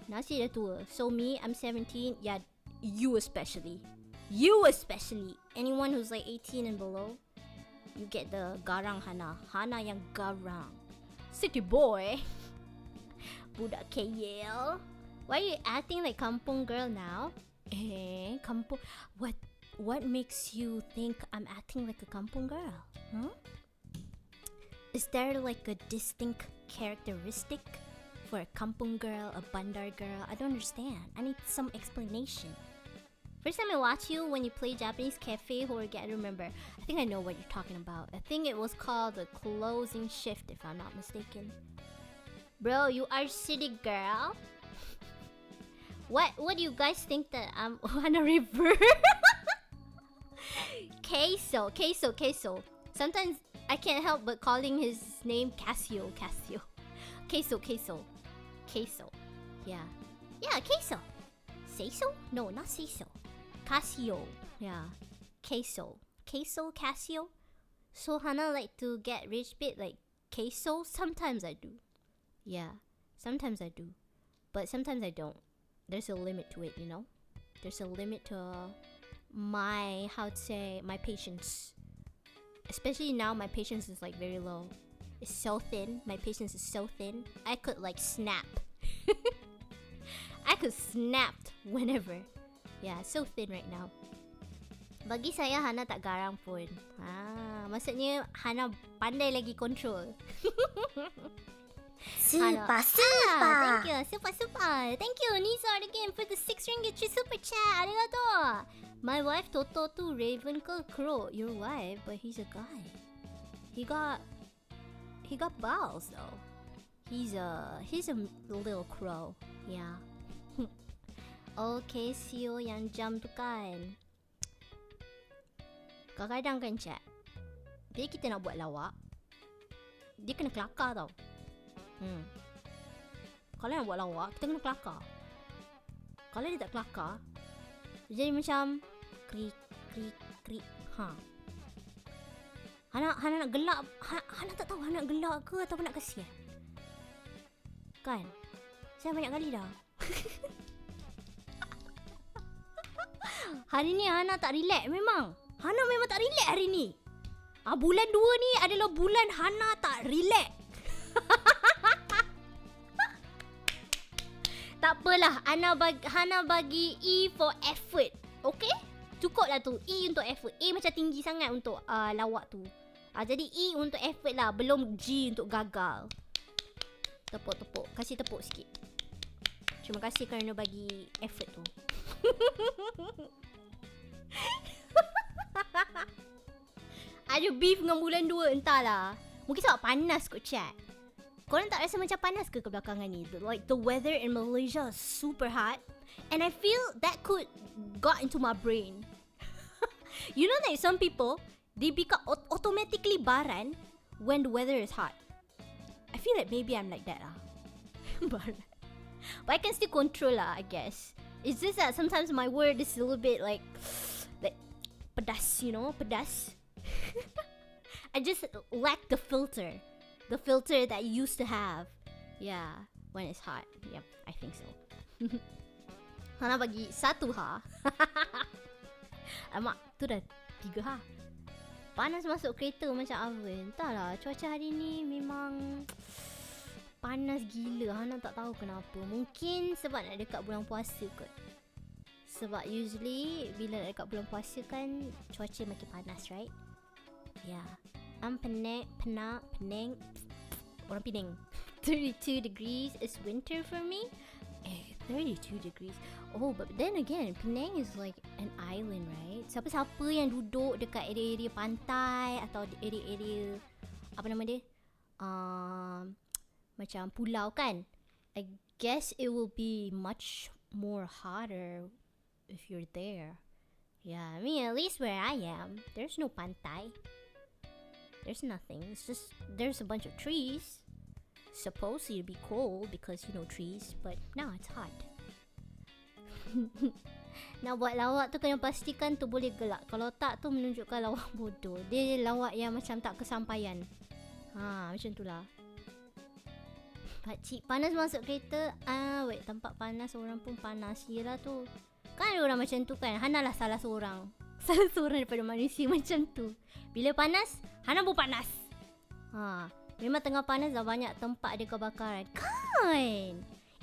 Nasi dah tua. So me, I'm 17. Yeah, you especially. Anyone who's like 18 and below, you get the garang Hanna. Hanna yang garang. City boy. Budak KL. Why are you acting like kampung girl now? Kampung. What makes you think I'm acting like a kampung girl? Huh? Is there like a distinct characteristic for a kampung girl, a bandar girl? I don't understand. I need some explanation. First time I watched you when you play Japanese cafe horror game, I remember. I think I know what you're talking about. I think it was called the closing shift, if I'm not mistaken. Bro, you are city girl. What do you guys think that I'm Hanna Raevan? Queso. Sometimes I can't help but calling his name Casio. Queso. Yeah, queso. Say so? No, not say so. Casio. Yeah. Queso, Casio. So Hanna like to get rich bit like queso? Sometimes I do. Yeah, sometimes I do. But sometimes I don't. There's a limit to it, you know? There's a limit to my patience. Especially now, my patience is like very low. It's so thin. My patience is so thin. I could like snap. I could snap whenever. Yeah, so thin right now. Bagi saya, Hanna tak garang pun. Maksudnya Hanna pandai lagi control. Super. Thank you. Super. Thank you, Nizar, again for the 6 ringgit super chat. Arigato. My wife Toto to Raven ke Crow. Your wife, but he's a guy. He got balls though. He's a little crow. Yeah. Okay, Sio yang jam tu kan. Kadang-kadang kan chat, bila kita nak buat lawak, dia kena kelakar tau. Kalau nak buat lawak, kita kena kelakar. Kalau dia tak kelakar, dia jadi macam krik. Hana nak gelak. Hana tak tahu Hana nak gelak ke ataupun nak kasihan. Kan? Saya banyak kali dah. Hari ni Hana tak relax memang. Hana memang tak relax hari ni. Bulan 2 ni adalah bulan Hana tak relax. Tak apalah, Hana bagi E for effort. Okay? Cukup lah tu. E untuk effort. A macam tinggi sangat untuk lawak tu. Jadi E untuk effort lah. Belum G untuk gagal. Tepuk. Kasih tepuk sikit. Terima kasih kerana bagi effort tu. Ada beef dengan bulan 2, entahlah. Mungkin sebab panas kot chat. Korang tak rasa macam panas ke belakangan ni? Like the weather in Malaysia is super hot. And I feel that could got into my brain. You know that some people, they become automatically baran when the weather is hot. I feel like maybe I'm like that lah. Baran. But I can still control lah, I guess. It's just that sometimes my word is a little bit like pedas, you know, pedas. I just lack the filter that I used to have. Yeah, when it's hot. Yep, I think so. Hana bagi 1 ha. Alamak, tu dah 3 ha. Panas masuk kereta macam oven. Entahlah, cuaca hari ni memang panas gila. Hana tak tahu kenapa. Mungkin sebab nak dekat bulan puasa kot. Sebab usually bila nak dekat bulan puasa kan cuaca makin panas, right? Yeah. Penang. Orang Penang. 32 degrees is winter for me. 32 degrees. Oh, but then again, Penang is like an island, right? Siapa-siapa yang duduk dekat area-area pantai atau area-area apa nama dia? Macam pulau kan? I guess it will be much more hotter if you're there. Yeah, I mean at least where I am, there's no pantai. There's nothing. It's just there's a bunch of trees. Supposedly to be cold because you know trees, but now it's hot. Nak buat lawak tu kena pastikan tu boleh gelak. Kalau tak tu menunjukkan lawak bodoh. Dia lawak yang macam tak kesampaian. Macam tu lah. Pakcik panas masuk kereta. Wait, tempat panas orang pun panas. Yelah tu. Kan ada orang macam tu kan. Hana lah salah seorang. Salah seorang daripada manusia macam tu. Bila panas, Hana pun panas. Memang tengah panas dah banyak tempat ada kebakaran. Kan?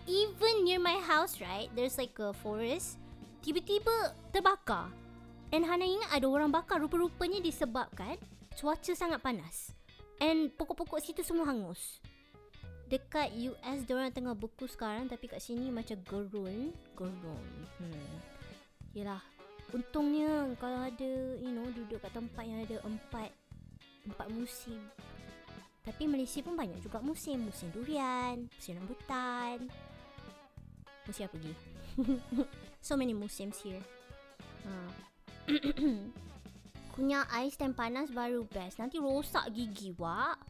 Even near my house, right? There's like a forest. Tiba-tiba terbakar. And Hana ingat ada orang bakar. Rupa-rupanya disebabkan cuaca sangat panas. And pokok-pokok situ semua hangus. Dekat US diorang tengah beku sekarang. Tapi kat sini macam gerun. Yelah. Untungnya kalau ada, you know, duduk kat tempat yang ada empat musim. Tapi Malaysia pun banyak juga musim. Musim durian, musim rambutan. Musim apa lagi? So many musems here. Kunyah ais dan panas baru best. Nanti rosak gigi, Wak.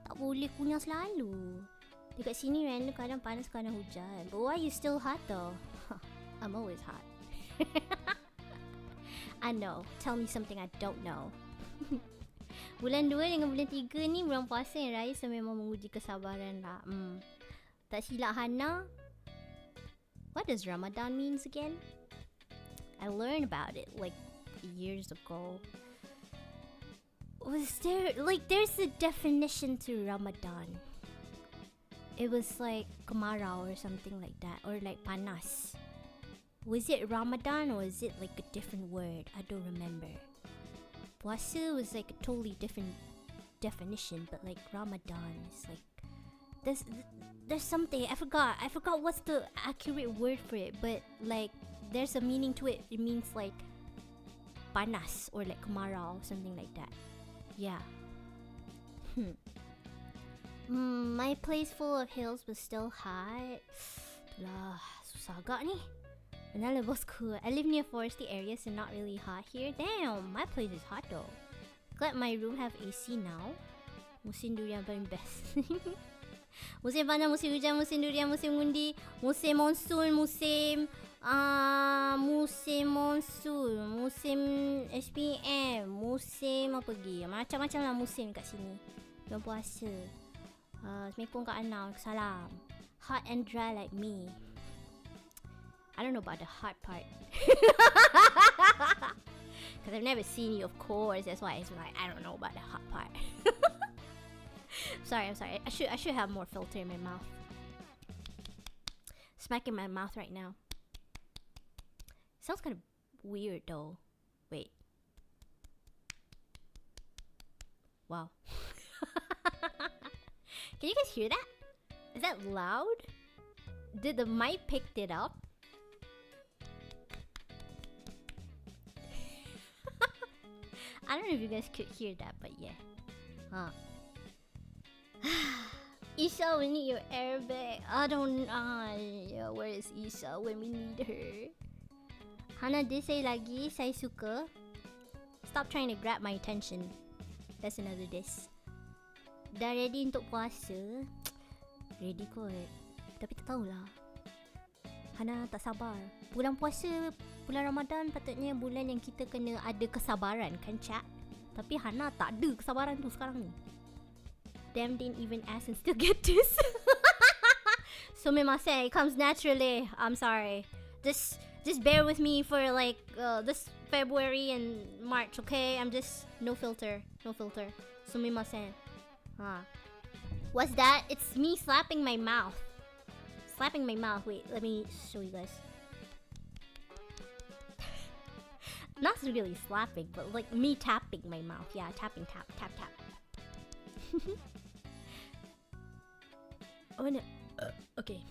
Tak boleh kunyah selalu. Dekat sini random kadang panas kadang hujan. But why you still hot though? I'm always hot. I know. Tell me something I don't know. Bulan 2 dengan bulan 3 ni bulan puasa yang raya, so memang menguji kesabaran lah. Tak silap Hana, what does Ramadan means again? I learned about it like years ago. Was there like there's a definition to Ramadan? It was like kemarau or something like that, or like panas. Was it Ramadan or is it like a different word? I don't remember. Puasa was like a totally different definition, but like Ramadan is like there's something I forgot what's the accurate word for it, but like there's a meaning to it. It means like panas or like kemarau, something like that. Yeah. My place full of hills was still hot. Itulah, susah agak ni. Benar lah bosku. I live near foresty areas and not really hot here. Damn, my place is hot though. Glad my room have AC now. Musim durian paling best. Musim panas, musim hujan, musim durian, musim undi, musim monsoon, musim SPM, musim apa lagi? Macam-macam lah musim kat sini. Bulan puasa. Assalamualaikum Kak Ana, salam. Hot and dry like me. I don't know about the hot part. Because I've never seen you, of course. That's why it's like I don't know about the hot part. I'm sorry. I should have more filter in my mouth. Smacking my mouth right now. Sounds kind of weird though. Wait. Wow. Can you guys hear that? Is that loud? Did the mic pick it up? I don't know if you guys could hear that, but yeah. Isha, we need your airbag. I don't know. Where is Isha when we need her? Hana did say lagi, saya suka. Stop trying to grab my attention. That's another diss. Dah ready untuk puasa? Ready kot. Tapi tak tahulah. Hana tak sabar. Bulan puasa, bulan Ramadan patutnya bulan yang kita kena ada kesabaran kan, cak? Tapi Hana tak ada kesabaran tu sekarang ni. Damn, didn't even ask and still get this. Sumimasen, it comes naturally. I'm sorry. Just bear with me for like this February and March, okay? I'm just no filter. Sumimasen. What's that? It's me slapping my mouth. Wait, let me show you guys. Not really slapping, but like me tapping my mouth. Yeah, tapping, tap. Oh no. Okay.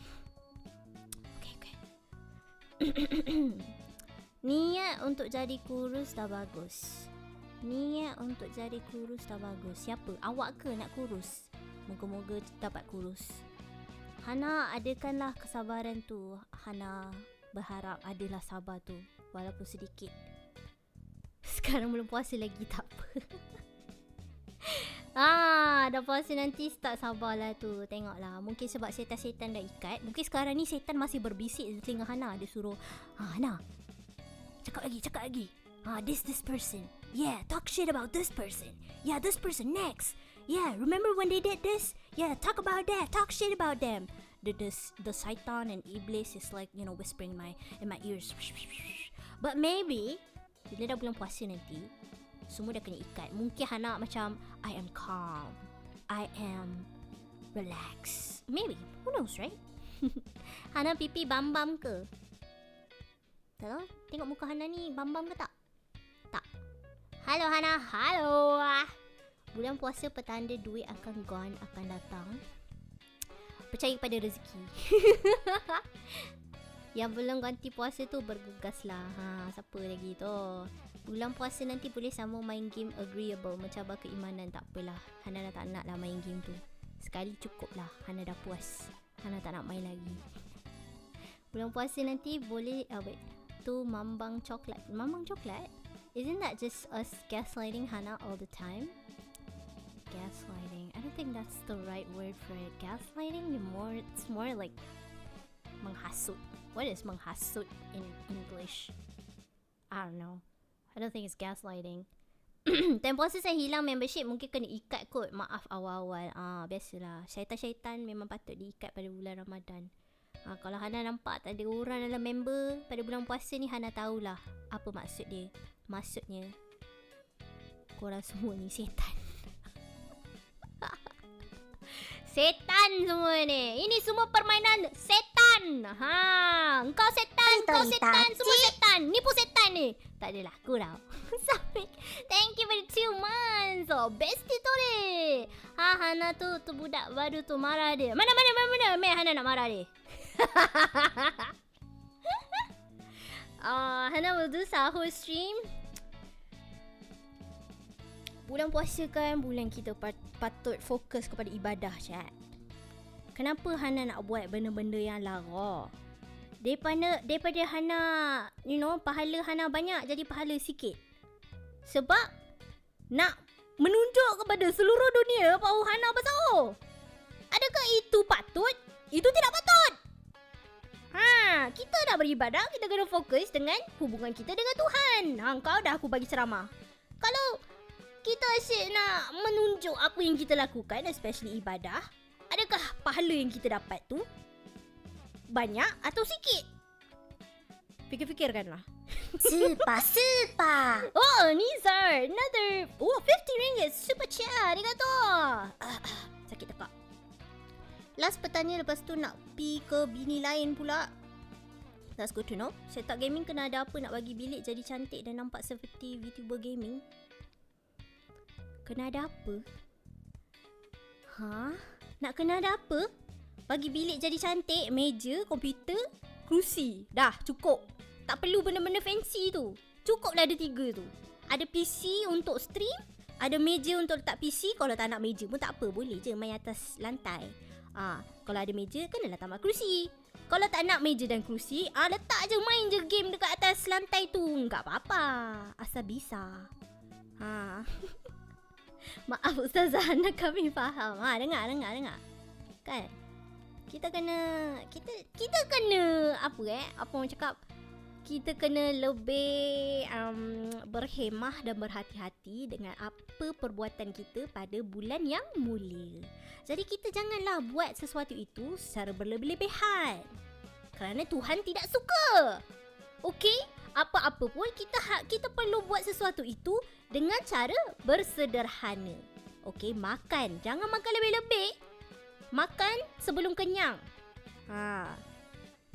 Niat untuk jadi kurus dah bagus. Siapa? Awak ke nak kurus? Moga-moga dapat kurus. Hana, adakanlah kesabaran tu. Hana berharap adalah sabar tu, walaupun sedikit. Sekarang belum puasa lagi, tak apa. Dah puasa nanti tak sabarlah tu. Tengoklah, mungkin sebab setan-setan dah ikat. Mungkin sekarang ni setan masih berbisik di telinga Hana. Dia suruh, Hana, cakap lagi. This person. Yeah, talk shit about this person. Yeah, this person next. Yeah, remember when they did this? Yeah, talk about that. Talk shit about them. The Satan and Iblis is like, you know, whispering in my ears. But maybe bila dah bulan puasa nanti, semua dah kena ikat. Mungkin Hana macam, I am calm, I am relaxed. Maybe, who knows, right? Hana pipi bam-bam ke? Tak tahu, tengok muka Hana ni bam-bam ke tak? Tak. Halo Hana, halo. Bulan puasa petanda duit akan gone, akan datang. Percaya pada rezeki. Yang belum ganti puasa tu bergegas lah. Siapa lagi tu? Bulan puasa nanti boleh sama main game agreeable, mencabar keimanan. Tak apalah, Hana dah tak nak lah main game tu. Sekali cukup lah, Hana dah puas. Hana tak nak main lagi. Bulan puasa nanti boleh tu mambang coklat. Mambang coklat? Isn't that just us gaslighting Hana all the time? Gaslighting. I don't think that's the right word for it. Gaslighting, it's more like menghasut. What is menghasut in English? I don't know. I don't think it's gaslighting. Time puasa saya hilang membership, mungkin kena ikat kot. Maaf awal-awal. Biasalah. Syaitan-syaitan memang patut diikat pada bulan Ramadan. Kalau Hanna nampak tak ada orang dalam member pada bulan puasa ni, Hanna tahulah apa maksud dia. Maksudnya korang semua ni setan. Setan semua ni. Ini semua permainan setan. Engkau setan, kau setan, semua setan. Ni pun setan ni. Tak adalah, kurang. Thank you for the 2 months. Bestie tu ni. Hanna tu budak baru tu marah dia. Mana. Meh Hanna nak marah dia. Hanna will do sahur stream. Bulan puasa kan bulan kita patut fokus kepada ibadah, chat. Kenapa Hanna nak buat benda-benda yang lara? Daripada Hanna, pahala Hanna banyak jadi pahala sikit. Sebab nak menunjuk kepada seluruh dunia bahawa Hanna bersahur. Adakah itu patut? Itu tidak patut. Kita nak beribadah, kita kena fokus dengan hubungan kita dengan Tuhan. Kau dah aku bagi ceramah. Kalau kita asyik nak menunjuk apa yang kita lakukan, especially ibadah, adakah pahala yang kita dapat tu banyak atau sikit? Fikir-fikirkanlah. Super. Nizar, another 50 ringgit super chat. Arigato. Sakit tekak. Last petanya, lepas tu nak pi ke bini lain pula. That's good to know. Setup gaming kena ada apa nak bagi bilik jadi cantik dan nampak seperti VTuber gaming? Kena ada apa? Nak kena ada apa? Bagi bilik jadi cantik, meja, komputer, kerusi. Dah, cukup. Tak perlu benda-benda fancy tu. Cukuplah ada 3 tu. Ada PC untuk stream, ada meja untuk letak PC. Kalau tak nak meja pun tak apa, boleh je main atas lantai. Kalau ada meja, kenalah tambah kerusi. Kalau tak nak meja dan kerusi, letak je, main je game dekat atas lantai tu. Tak apa-apa, asal bisa. Maaf Ustazah Hanna, kami faham. Dengar. Kan? Kita kena apa orang cakap? Kita kena lebih berhemah dan berhati-hati dengan apa perbuatan kita pada bulan yang mulia. Jadi kita janganlah buat sesuatu itu secara berlebih-lebihan. Kerana Tuhan tidak suka. Okey? Apa-apa pun kita perlu buat sesuatu itu dengan cara bersederhana. Okey, makan. Jangan makan lebih-lebih. Makan sebelum kenyang.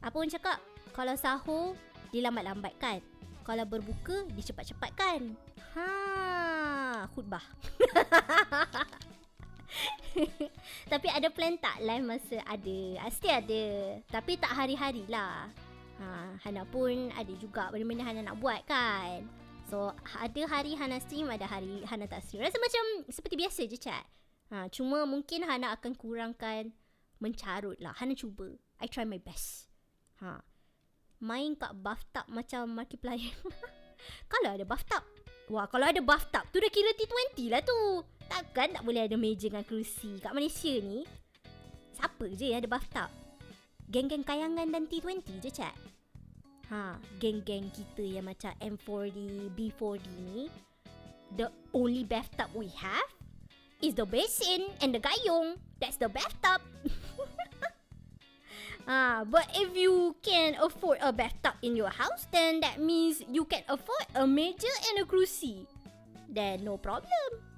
Apa orang cakap? Kalau sahur, dilambat-lambatkan. Kalau berbuka, dicepat-cepatkan. Khutbah. Tapi ada plan tak live masa ada? Pasti ada. Tapi tak hari-hari lah. Hanna pun ada juga benda-benda Hanna nak buat kan. So ada hari Hanna stream, ada hari Hanna tak stream. Rasa macam seperti biasa je, chat. Cuma mungkin Hanna akan kurangkan mencarut lah. Hanna cuba. I try my best. Main kat bathtub macam Markiplier. Kalau ada bathtub. Kalau ada bathtub tu dah kira T20 lah tu. Takkan tak boleh ada meja dengan kerusi. Kat Malaysia ni, siapa je yang ada bathtub? Geng-geng kayangan dan T20 je, chat. Geng-geng kita yang macam M40, B40 ni, the only bathtub we have is the basin and the gayung. That's the bathtub. But if you can afford a bathtub in your house, then that means you can afford a meja and a kerusi. Then no problem.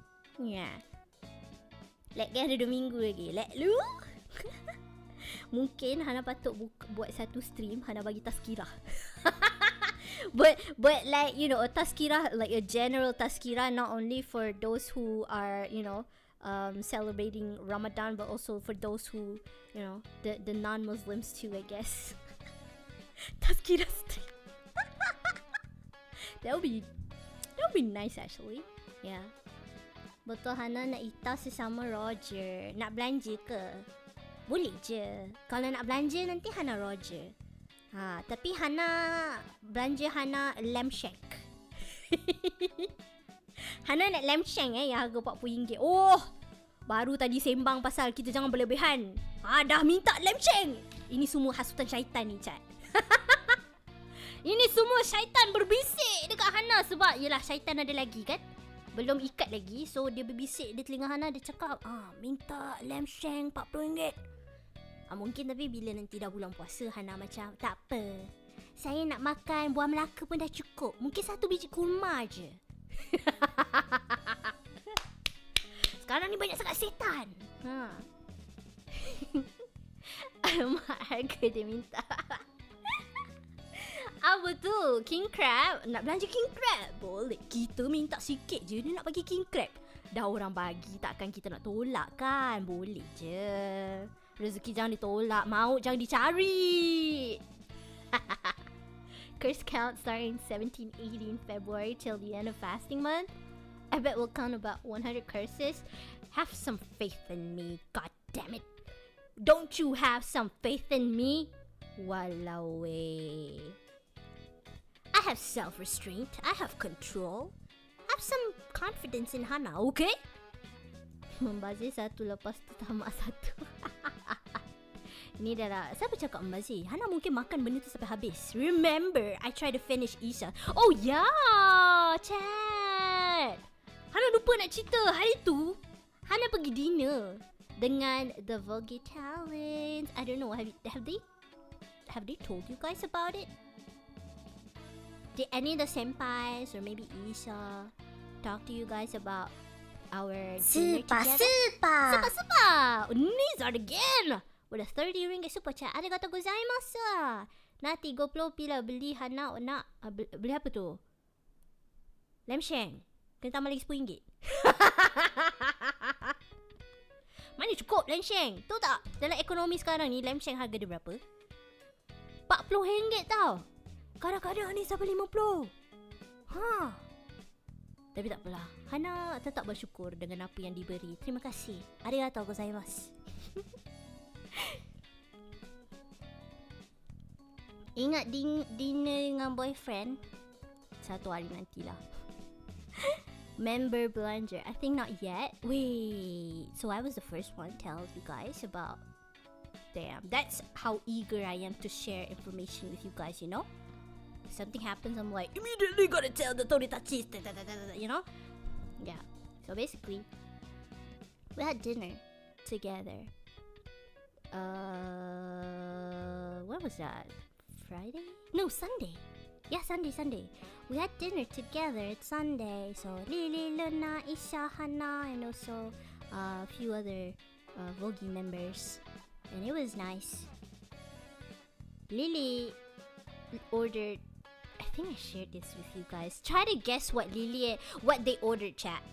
Let kan ada 2 minggu lagi. Let lu. Mungkin Hanna patut buat satu stream Hanna bagi tazkirah. But like, a tazkirah, like a general tazkirah, not only for those who are, celebrating Ramadan, but also for those who, the non-Muslims too, I guess. Tazkirah stream. That would be nice actually. Yeah. Betul, Hanna nak itas sesama Roger. Nak belanja ke? Boleh je. Kalau nak belanja nanti Hanna Roger. Tapi belanja Hanna lamb shank. Hanna nak lamb shank yang harga RM40. Baru tadi sembang pasal kita jangan berlebihan. Dah minta lamb shank. Ini semua hasutan syaitan ni, chat. Ini semua syaitan berbisik dekat Hanna. Sebab yelah, syaitan ada lagi kan, belum ikat lagi. So dia berbisik di telinga Hanna. Dia cakap minta lamb shank RM40. Mungkin tapi bila nanti dah bulan puasa, Hanna macam tak apa, saya nak makan buah Melaka pun dah cukup. Mungkin 1 biji kurma je. Sekarang ni banyak sangat setan. Alamak, harga dia minta. Apa tu? King crab? Nak belanja king crab? Boleh. Kita minta sikit je, dia nak bagi king crab. Dah orang bagi, takkan kita nak tolak kan? Boleh je. Rezeki jangan ditolak, maut jangan dicari. Curse count starting 17-18 February till the end of fasting month. I bet we'll count about 100 curses. Have some faith in me, god damn it. Don't you have some faith in me? Walao eh. I have self-restraint, I have control. Have some confidence in Hanna, okay? Membazir satu lepas tu tamak satu. Ni dah lah. Siapa cakap membazir? Hanna mungkin makan benda tu sampai habis. Remember, I try to finish Eisya. Oh yeah, chat. Hanna lupa nak cerita. Hari tu, Hanna pergi dinner dengan the VOGI talents. I don't know, have they told you guys about it? Did any of the senpais or maybe Eisya talk to you guys about our dinner together? Super! Nizar again! With a 30 ringgit super chat. Arigatou gozaimasu. Nah 30 pila beli Hanna nak beli apa tu? Lam sheng. Kena tambah lagi RM10. Mana cukup lam sheng? Tahu tak? Dalam ekonomi sekarang ni lam sheng harga dia berapa? RM40 tau. Kadang-kadang ni sampai RM50. Tapi tak apalah. Hanna tetap bersyukur dengan apa yang diberi. Terima kasih. Arigatou gozaimasu. Ingat dinner dengan boyfriend? Satu hari nantilah. Member belanja. I think not yet. Wait. So I was the first one to tell you guys about. Damn. That's how eager I am to share information with you guys, you know? Something happens, I'm like, immediately gotta tell the Toritachi, you know? Yeah. So basically, we had dinner together. What was that? Friday? No, Sunday. Yeah, Sunday. We had dinner together. It's Sunday. So Lily, Luna, Eisya, Hanna, and also a few other VOGI members. And it was nice. Lily ordered, I think I shared this with you guys. Try to guess what they ordered, chat.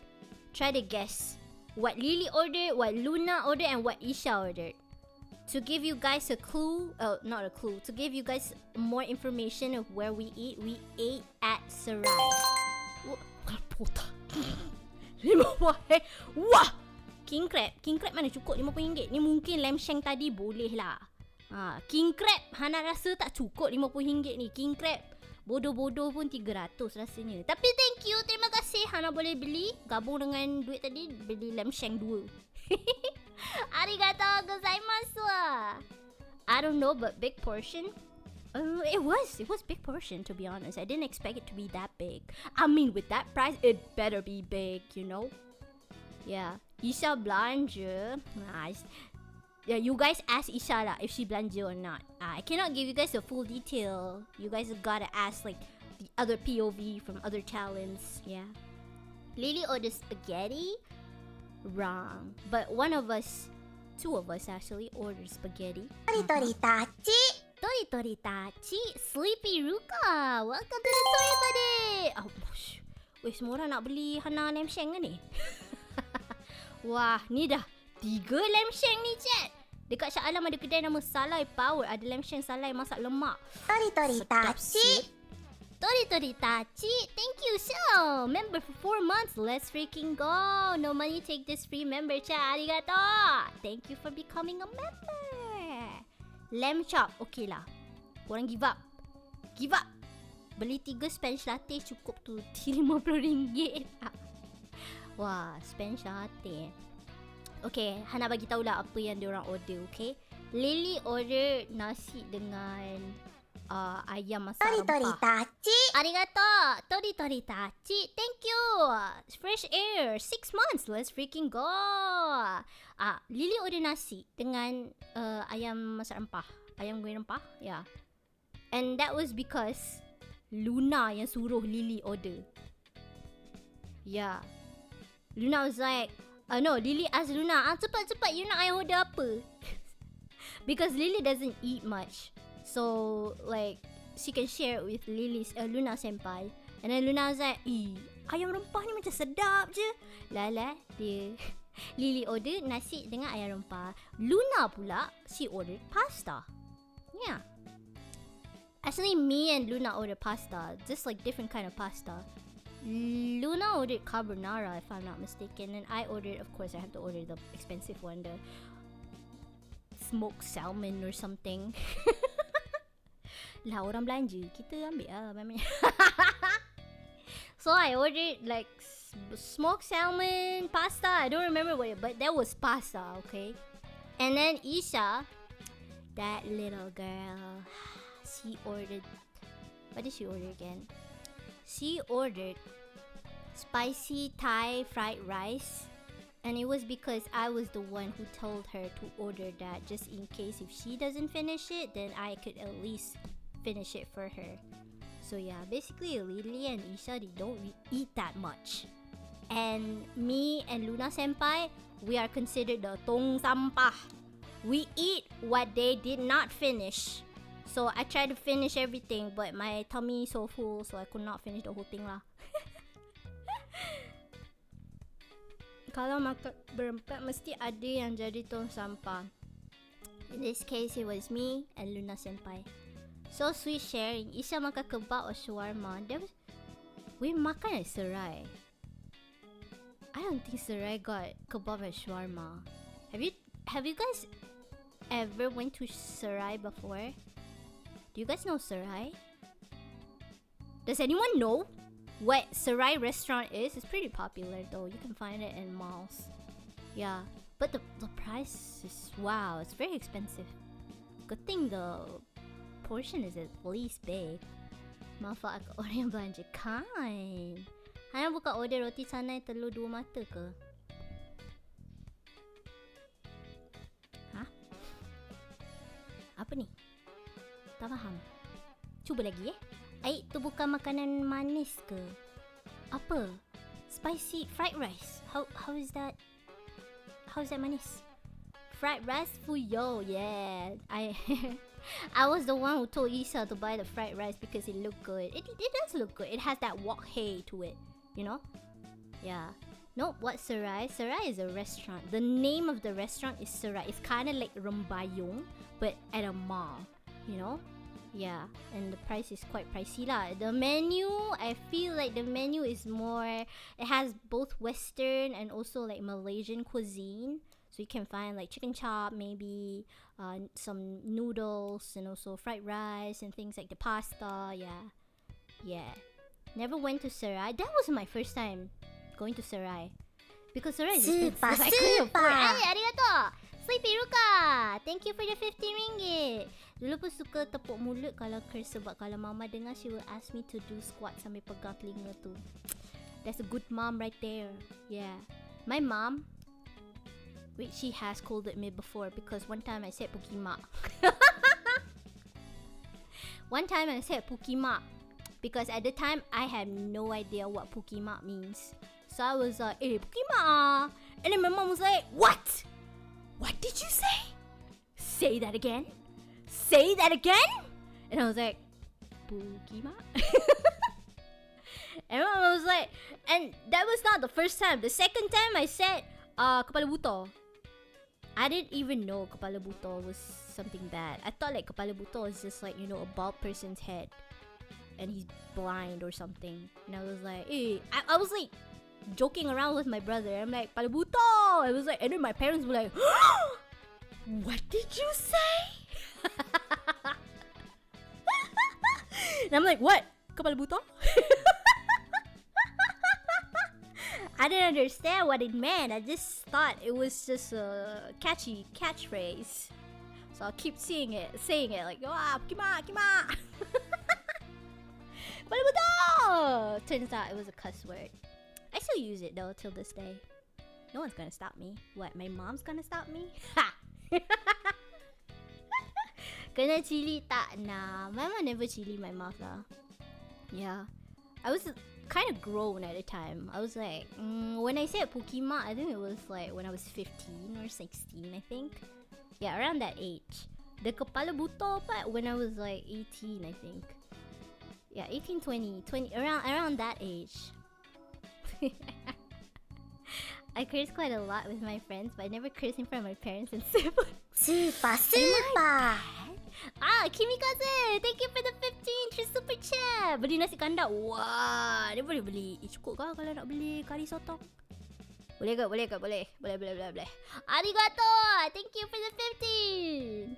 Try to guess what Lily ordered, what Luna ordered, and what Eisya ordered. To give you guys a clue, not a clue, to give you guys more information of where we ate at Sarai. Wah! King crab mana cukup RM50? Ni mungkin lamb shank tadi boleh lah. King crab, Hanna rasa tak cukup RM50 ni. King crab, bodoh-bodoh pun 300 rasanya. Tapi thank you, terima kasih. Hanna boleh beli, gabung dengan duit tadi, beli lamb shank 2. Arigatou gozaimasu. I don't know, but big portion. It was big portion, to be honest. I didn't expect it to be that big. I mean, with that price, it better be big, you know? Yeah. Eisya belanja. Nice. Yeah, you guys ask Eisya lah if she belanja or not. I cannot give you guys the full detail. You guys have gotta ask like the other POV from other talents. Yeah. Lily ordered spaghetti. Wrong. But two of us actually ordered spaghetti. Tori tachi. Sleepy Ruka. Welcome to the Story Buddy. Weh, semua orang nak beli Hanna lamb shank kan ni? Wah, ni dah 3 lamb shank ni, chat. Dekat Shah Alam ada kedai nama Salai Power. Ada lamb shank salai masak lemak. Tori tachi. Thank you, so. Member for 4 months. Let's freaking go. No money, take this free member, chat. Arigato. Thank you for becoming a member. Lamb chop. Okay lah. Korang give up. Beli 3 Spanish latte cukup tu RM50. Wah, Spanish latte. Okay, Hanna bagi tahulah apa yang diorang order, okay? Lily order nasi dengan ayam masak rempah. Arigato! Tori tachi! Thank you! Fresh air! 6 months! Let's freaking go! Lily order nasi dengan ayam masak rempah. Ayam goreng rempah? Yeah. And that was because Luna yang suruh Lily order. Yeah. Luna was like, no, Lily asked Luna, cepat, you nak I order apa? Because Lily doesn't eat much. So, like, she can share it with Luna senpai. And then Luna was like, ayam rempah ni macam sedap je. Lala, dia Lily order nasi dengan ayam rempah. Luna pula, she ordered pasta. Yeah. Actually, me and Luna ordered pasta. Just like different kind of pasta. Luna ordered carbonara, if I'm not mistaken. And I ordered, of course, I have to order the expensive one. The smoked salmon or something. Lah orang belanja, kita ambil lah banyak. So I ordered like smoked salmon, pasta. I don't remember what it, but that was pasta, okay? And then Isha, that little girl, she ordered, what did she order again? She ordered spicy Thai fried rice. And it was because I was the one who told her to order that, just in case if she doesn't finish it, then I could at least finish it for her. So yeah, basically Lily and Isha, they don't eat that much. And me and Luna senpai, we are considered the tong sampah. We eat what they did not finish. So I tried to finish everything, but my tummy is so full, so I could not finish the whole thing lah. Kalau makan berempat, mesti ada yang jadi tong sampah. In this case, it was me and Luna senpai. So sweet sharing. Isha makan kebab or shawarma. We makan at Serai. I don't think Serai got kebab and shawarma. Have you guys ever went to Serai before? Do you guys know Serai? Does anyone know what Serai restaurant is? It's pretty popular though. You can find it in malls. Yeah. But the price is, wow, it's very expensive. Good thing the portion is at least big. Maaf aku orang yang belanja kind. Hana buka order roti canai telur 2 mata ke? Hah? Apa ni? Tak faham. Cuba lagi tu bukan makanan manis ke? Apa? Spicy fried rice. How is that? How is that manis? Fried rice fuyo, yeah. I was the one who told Isa to buy the fried rice because it looked good. It does look good. It has that wok hei to it, you know? Yeah. No, what Serai? Serai is a restaurant. The name of the restaurant is Serai. It's kind of like Rembayung, but at a mall, you know? Yeah, and the price is quite pricey lah. The menu, I feel like the menu is more, it has both Western and also like Malaysian cuisine. So you can find like chicken chop, maybe some noodles, and also fried rice and things like the pasta. Yeah. Never went to Serai. That was my first time going to Serai, because Serai is expensive. I couldn't afford. Hey, arigato! Sleepy Ruka! Thank you for the 50 ringgit. Dulu pun suka tepuk mulut kalau curse, sebab kalau mama dengar, she will ask me to do squat sambil pegang telinga tu. That's a good mom right there. Yeah. My mom, which she has scolded me before because one time I said Pukimak. One time I said Pukimak because at the time I had no idea what Pukimak means. So I was like, Pukimak. And then my mom was like, what? What did you say? Say that again? Say that again? And I was like, Pukimak? And my mom was like, and that was not the first time. The second time I said, Kepala Buto. I didn't even know Kepala Buto was something bad. I thought like Kepala Buto is just like, you know, a bald person's head. And he's blind or something. And I was like, I was like joking around with my brother. I'm like, Kepala Buto! I was like, and then my parents were like, what did you say? And I'm like, what? Kepala Buto? I didn't understand what it meant. I just thought it was just a catchy catchphrase. So I'll keep saying it like, Kima. Palabuto! Turns out it was a cuss word. I still use it though till this day. No one's gonna stop me. What? My mom's gonna stop me? Ha! Gonna chili ta? Nah, my mom never chili my mouth lah. Yeah, I was kind of grown at the time. I was like, when I said Pokemon, I think it was like when I was 15 or 16, I think. Yeah, around that age. The kepala buto part when I was like 18, I think. Yeah, 18, 20, around that age. I curse quite a lot with my friends, but I never curse in front of my parents and siblings. Super! Ah, Kimikaze! Thank you for the 15 through super chat! Beli nasi kandar. Wah, dia boleh beli. Cukup kah kalau nak beli kari sotong? Boleh ke? Boleh. Arigato! Thank you for the 15!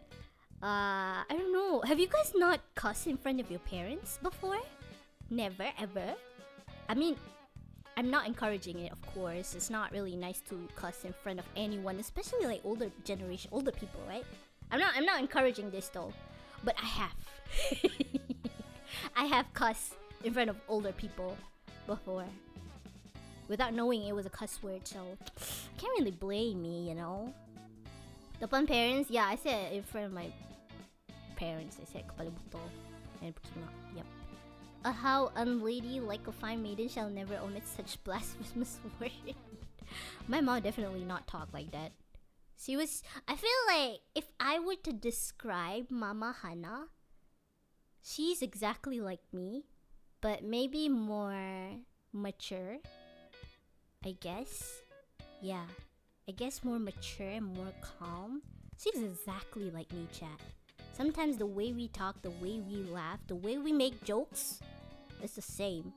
I don't know. Have you guys not cussed in front of your parents before? Never, ever? I mean, I'm not encouraging it, of course. It's not really nice to cuss in front of anyone, especially like older generation, older people, right? I'm not encouraging this though, but I have. I have cussed in front of older people before, without knowing it was a cuss word, so can't really blame me, you know. The fun parents, yeah, I said it in front of my parents. I said kepala buto and Pokemon. Yep. How unlady like a fine maiden shall never omit such blasphemous word. My mom definitely not talk like that. She was. I feel like if I were to describe Mama Hanna, she's exactly like me, but maybe more mature. I guess. Yeah. I guess more mature and more calm. She's exactly like me, chat. Sometimes the way we talk, the way we laugh, the way we make jokes, it's the same.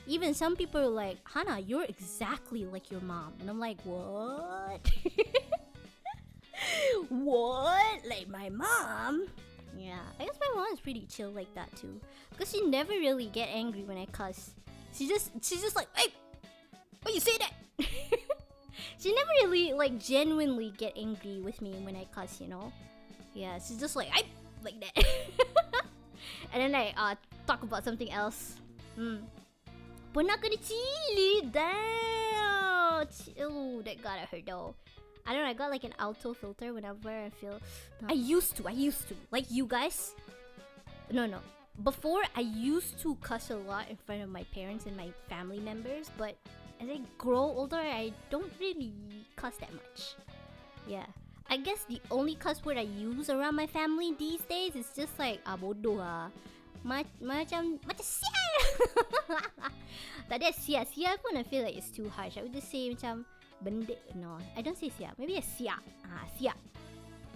Even some people are like, Hannah, you're exactly like your mom. And I'm like, what? What? Like my mom? Yeah, I guess my mom is pretty chill like that too. Because she never really get angry when I cuss. She's just like, hey, why you say that? She never really like genuinely get angry with me when I cuss, you know? Yeah, she's just like, I like that. And then I talk about something else. Pernah kena chili, damn. Oh, that got hurt though. I don't know, I got like an auto filter whenever I feel. I used to. Like you guys. No. Before, I used to cuss a lot in front of my parents and my family members, but as I grow older, I don't really cuss that much. Yeah. I guess the only cuss word I use around my family these days is just like bodoh ah. Macam sial. Tak ada sial. Sial pun I feel like it's too harsh. I would just say macam benda. No, I don't say sial. Maybe a siak. Siak.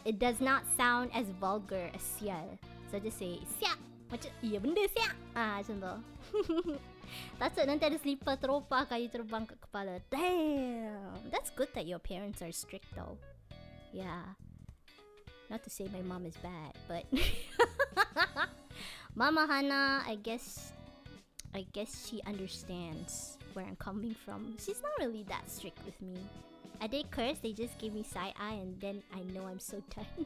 It does not sound as vulgar as sial. So I just say siak. Macam iya benda siak. Macam tu. Takut nanti ada slipper teropah kayu terbang ke kepala. Damn. That's good that your parents are strict though. Yeah. Not to say my mom is bad, but Mama Hanna, I guess she understands where I'm coming from. She's not really that strict with me. I did curse, they just gave me side eye and then I know I'm so done.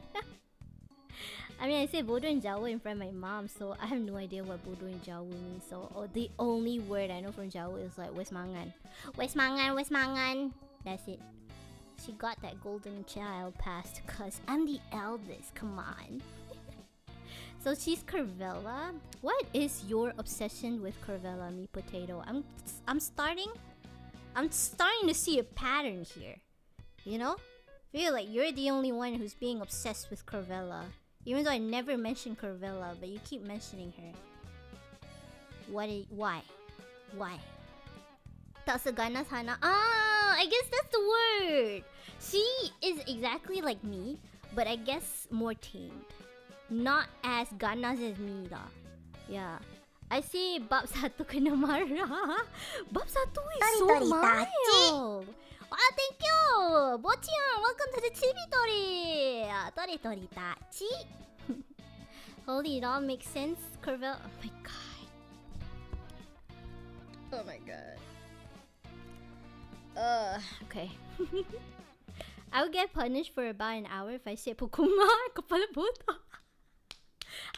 I mean, I say bodoh in Jawa in front of my mom, so I have no idea what bodoh in Jawa means. So the only word I know from Jawa is like wes mangan. Wes mangan. That's it. She got that golden child pass cause I'm the eldest, come on. So she's Curvella. What is your obsession with Curvella, me potato? I'm starting to see a pattern here. You know? Feel like you're the only one who's being obsessed with Curvella. Even though I never mentioned Curvella, but you keep mentioning her. Why? Tak seganas Hana. I guess that's the word. She is exactly like me, but I guess more tamed. Not as ganas as me lah. Yeah. I see bab satu kena marah. Bab satu is so mild. Thank you! Bochian, welcome to the Chibi Tori! Tori Tachi. Holy, it all makes sense. Curvella. Oh my god. Oh my god. Okay. I would get punished for about an hour if I say Pokemon. Kepala botak.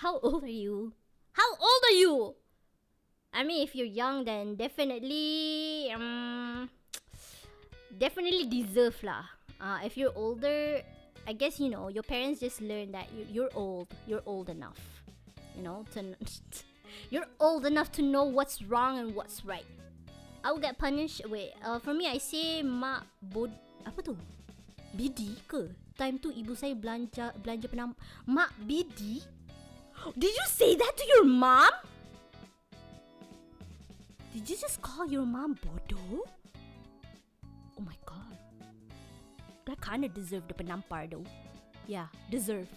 How old are you? I mean, if you're young, then definitely deserve lah. If you're older, I guess, you know, your parents just learn that you're old enough, you know, you're old enough to know what's wrong and what's right. I will get punished. Wait, for me, I say apa tu? Bidi ke? Time tu ibu saya belanja mak bidi. Did you say that to your mom? Did you just call your mom bodoh? Oh my god. That kind of deserved the penampar though. Yeah, deserve.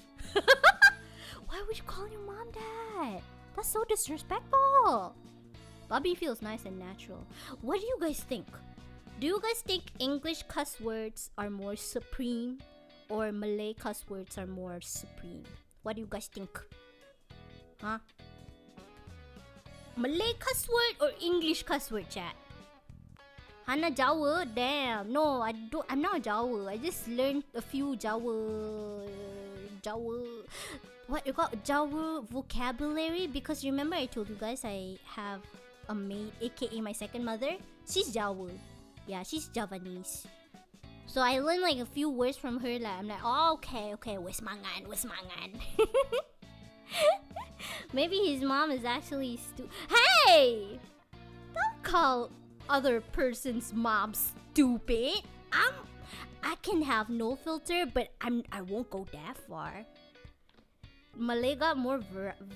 Why would you call your mom that? That's so disrespectful. Bobby feels nice and natural. What do you guys think? Do you guys think English cuss words are more supreme or Malay cuss words are more supreme? What do you guys think? Huh? Malay cuss word or English cuss word, chat? Hanna Jawa? Damn. No, I'm not Jawa. I just learned a few Jawa. What you call Jawa vocabulary? Because remember I told you guys I have a maid, aka my second mother. She's Jawa. Yeah, she's Javanese. So I learned like a few words from her. Like I'm like, oh, okay, wis mangan. Maybe his mom is actually Hey! Don't call other person's mom stupid. I can have no filter, but I won't go that far. Malay got more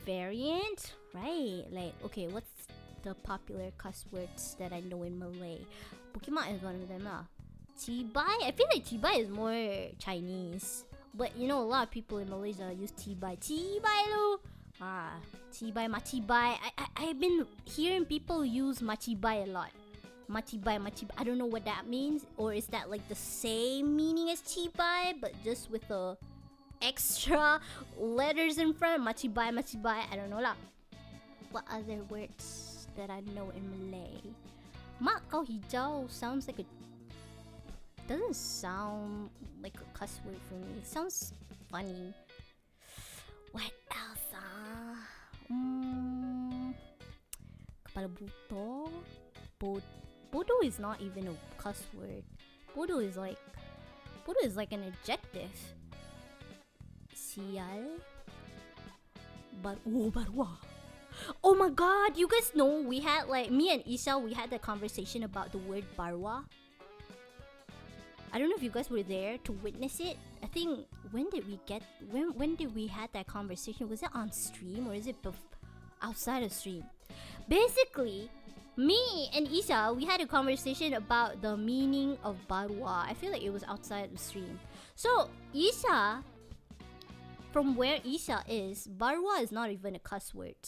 variant, right? Like, okay, what's the popular cuss words that I know in Malay? Pokemon is one of them lah. Cibai? I feel like Cibai is more Chinese. But you know, a lot of people in Malaysia use Cibai. Cibai lo! Cibai, macibai. I've been hearing people use macibai a lot. Macibai. I don't know what that means. Or is that like the same meaning as cibai, but just with the extra letters in front? Macibai. I don't know lah. What other words that I know in Malay? Mak kau hijau sounds like doesn't sound like a cuss word for me. It sounds funny. What else? Kepala buto? Bodoh is not even a cuss word. Bodoh is like an adjective. Sial. Barwa. Oh my god, you guys know we had like me and Isha, we had that conversation about the word barwa. I don't know if you guys were there to witness it. I think when did we had that conversation? Was it on stream or is it outside of stream? Basically, me and Isha, we had a conversation about the meaning of barwa. I feel like it was outside the stream. So Isha, from where Isha is, barwa is not even a cuss word.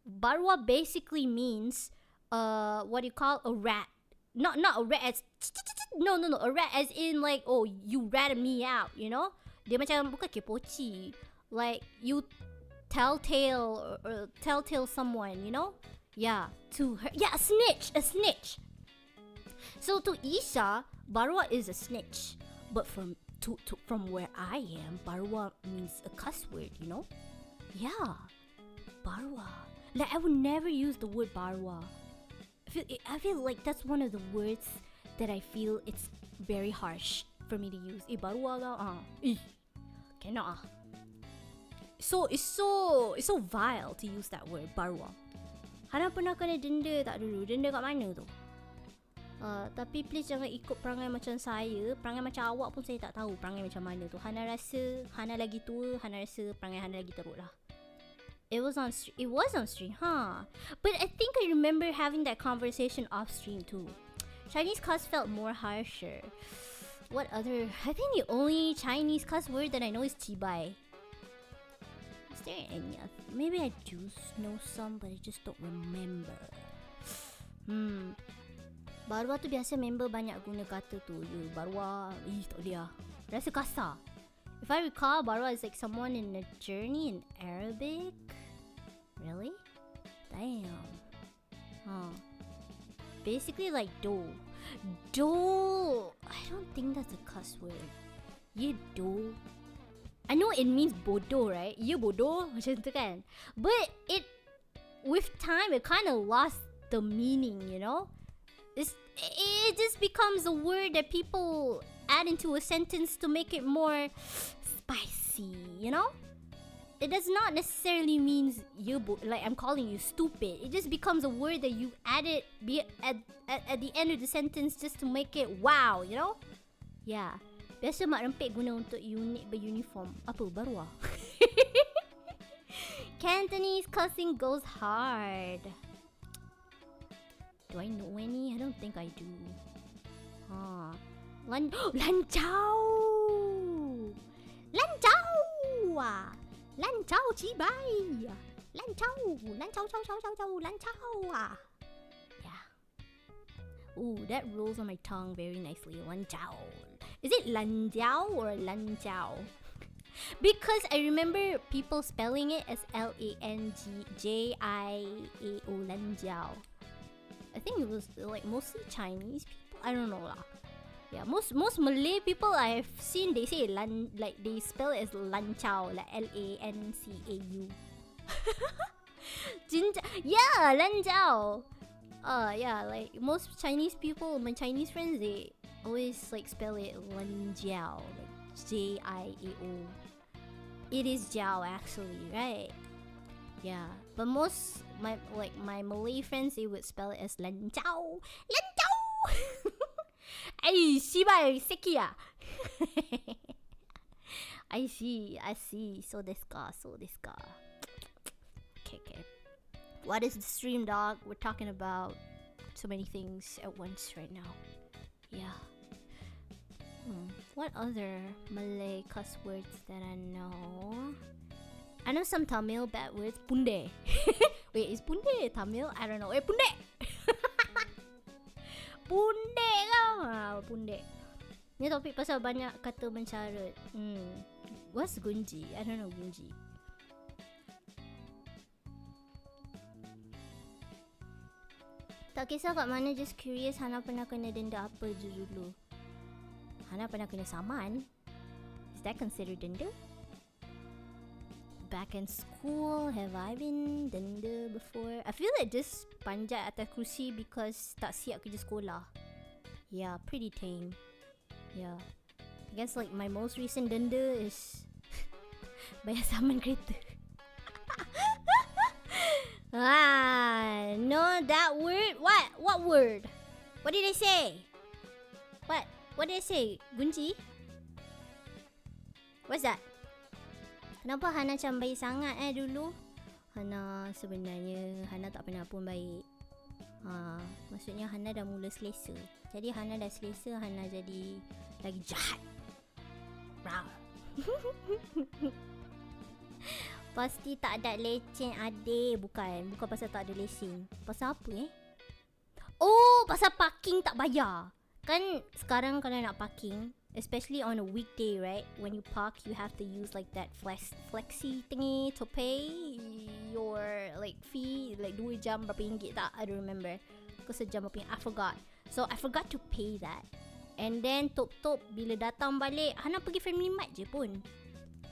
Barwa basically means what do you call a rat? Not a rat as no, a rat as in like, oh, you ratted me out, you know? Dia macam bukan kepoci. Like you telltale someone, you know? Yeah, to her. Yeah, a snitch. So to Isha, barwa is a snitch. But from where I am, barwa means a cuss word, you know? Yeah. Barwa. Like I would never use the word barwa. I feel like that's one of the words that I feel it's very harsh for me to use. Barwa ka cannot. So it's so vile to use that word barwa. Hana pernah kena denda tak dulu? Denda kat mana tu? Tapi please jangan ikut perangai macam saya. Perangai macam awak pun saya tak tahu perangai macam mana tu. Hana rasa Hana lagi tua, Hana rasa perangai Hana lagi teruk lah. It was on stream, huh? But I think I remember having that conversation off stream too. Chinese cuss felt more harsher. What other? I think the only Chinese cuss word that I know is cibai. Is there any other? Maybe I do know some, but I just don't remember. Barwa tu biasa member banyak guna kata tu. Barwa, tak boleh lah. Rasa kasar. If I recall, barwa is like someone in a journey in Arabic. Really? Damn. Huh. Basically like do. I don't think that's a cuss word. You do. I know it means bodoh, right? You bodoh macam tu kan. But with time it kind of lost the meaning, you know? It just becomes a word that people add into a sentence to make it more spicy, you know? It does not necessarily mean like I'm calling you stupid. It just becomes a word that you added at the end of the sentence just to make it wow, you know? Yeah. Biasa mak rempit guna untuk unit beruniform. Apa baru ah? Cantonese cussing goes hard. Do I know any? I don't think I do. Lan chao. Lan chao. Lan chao chi bai. Lan chao. Lan chao chao chao chao chao. Lan chao. Yeah. Ooh, that rolls on my tongue very nicely. Lan chao. Is it lan jiao or lan chao? Because I remember people spelling it as Langjio, lan jiao. I think it was like mostly Chinese people. I don't know lah. Yeah, most Malay people I've seen, they say lan, like they spell it as lancau, like Lancau. Yeah, lancau. Yeah, like most Chinese people, my Chinese friends, they always like spell it lanjiao, like Jiao. It is jiao actually, right? Yeah, but most my Malay friends, they would spell it as lancau. Lancau. Ay, shibai sekiya. I see. So desu ka. Okay. What is the stream, dog? We're talking about so many things at once right now. Yeah. What other Malay cuss words that I know? I know some Tamil bad words. Punde. Wait, is punde Tamil? I don't know. Wait, punde. Punde kau. Punde. Ni topik pasal banyak kata mencarut. What's gunji? I don't know gunji. Tak kisah kat mana, just curious Hana pernah kena denda apa je dulu. Hana pernah kena saman. Is that considered denda? Back in school, have I been denda before? I feel like just panjat atas kerusi because tak siap kerja sekolah. Yeah, pretty tame. Yeah. I guess like my most recent denda is bayar saman kereta. No, that word? What word? What did I say? What did I say? Gunji? What's that? Kenapa Hana macam baik sangat dulu? Hana sebenarnya Hana tak pernah pun baik. Maksudnya Hana dah mula selesa. Jadi Hana dah selesa, Hana jadi lagi jahat. Rawr. Pasti tak ada leceh adik. Bukan pasal tak ada lesen. Pasal apa Oh, pasal parking tak bayar. Kan sekarang kalau nak parking, especially on a weekday, right? When you park, you have to use like that flexi thingy to pay your like fee, like 2 jam berapa ringgit tak? I don't remember. Ke sejam berapa ringgit? I forgot. So I forgot to pay that. And then top bila datang balik, Hana pergi Family Mart je pun.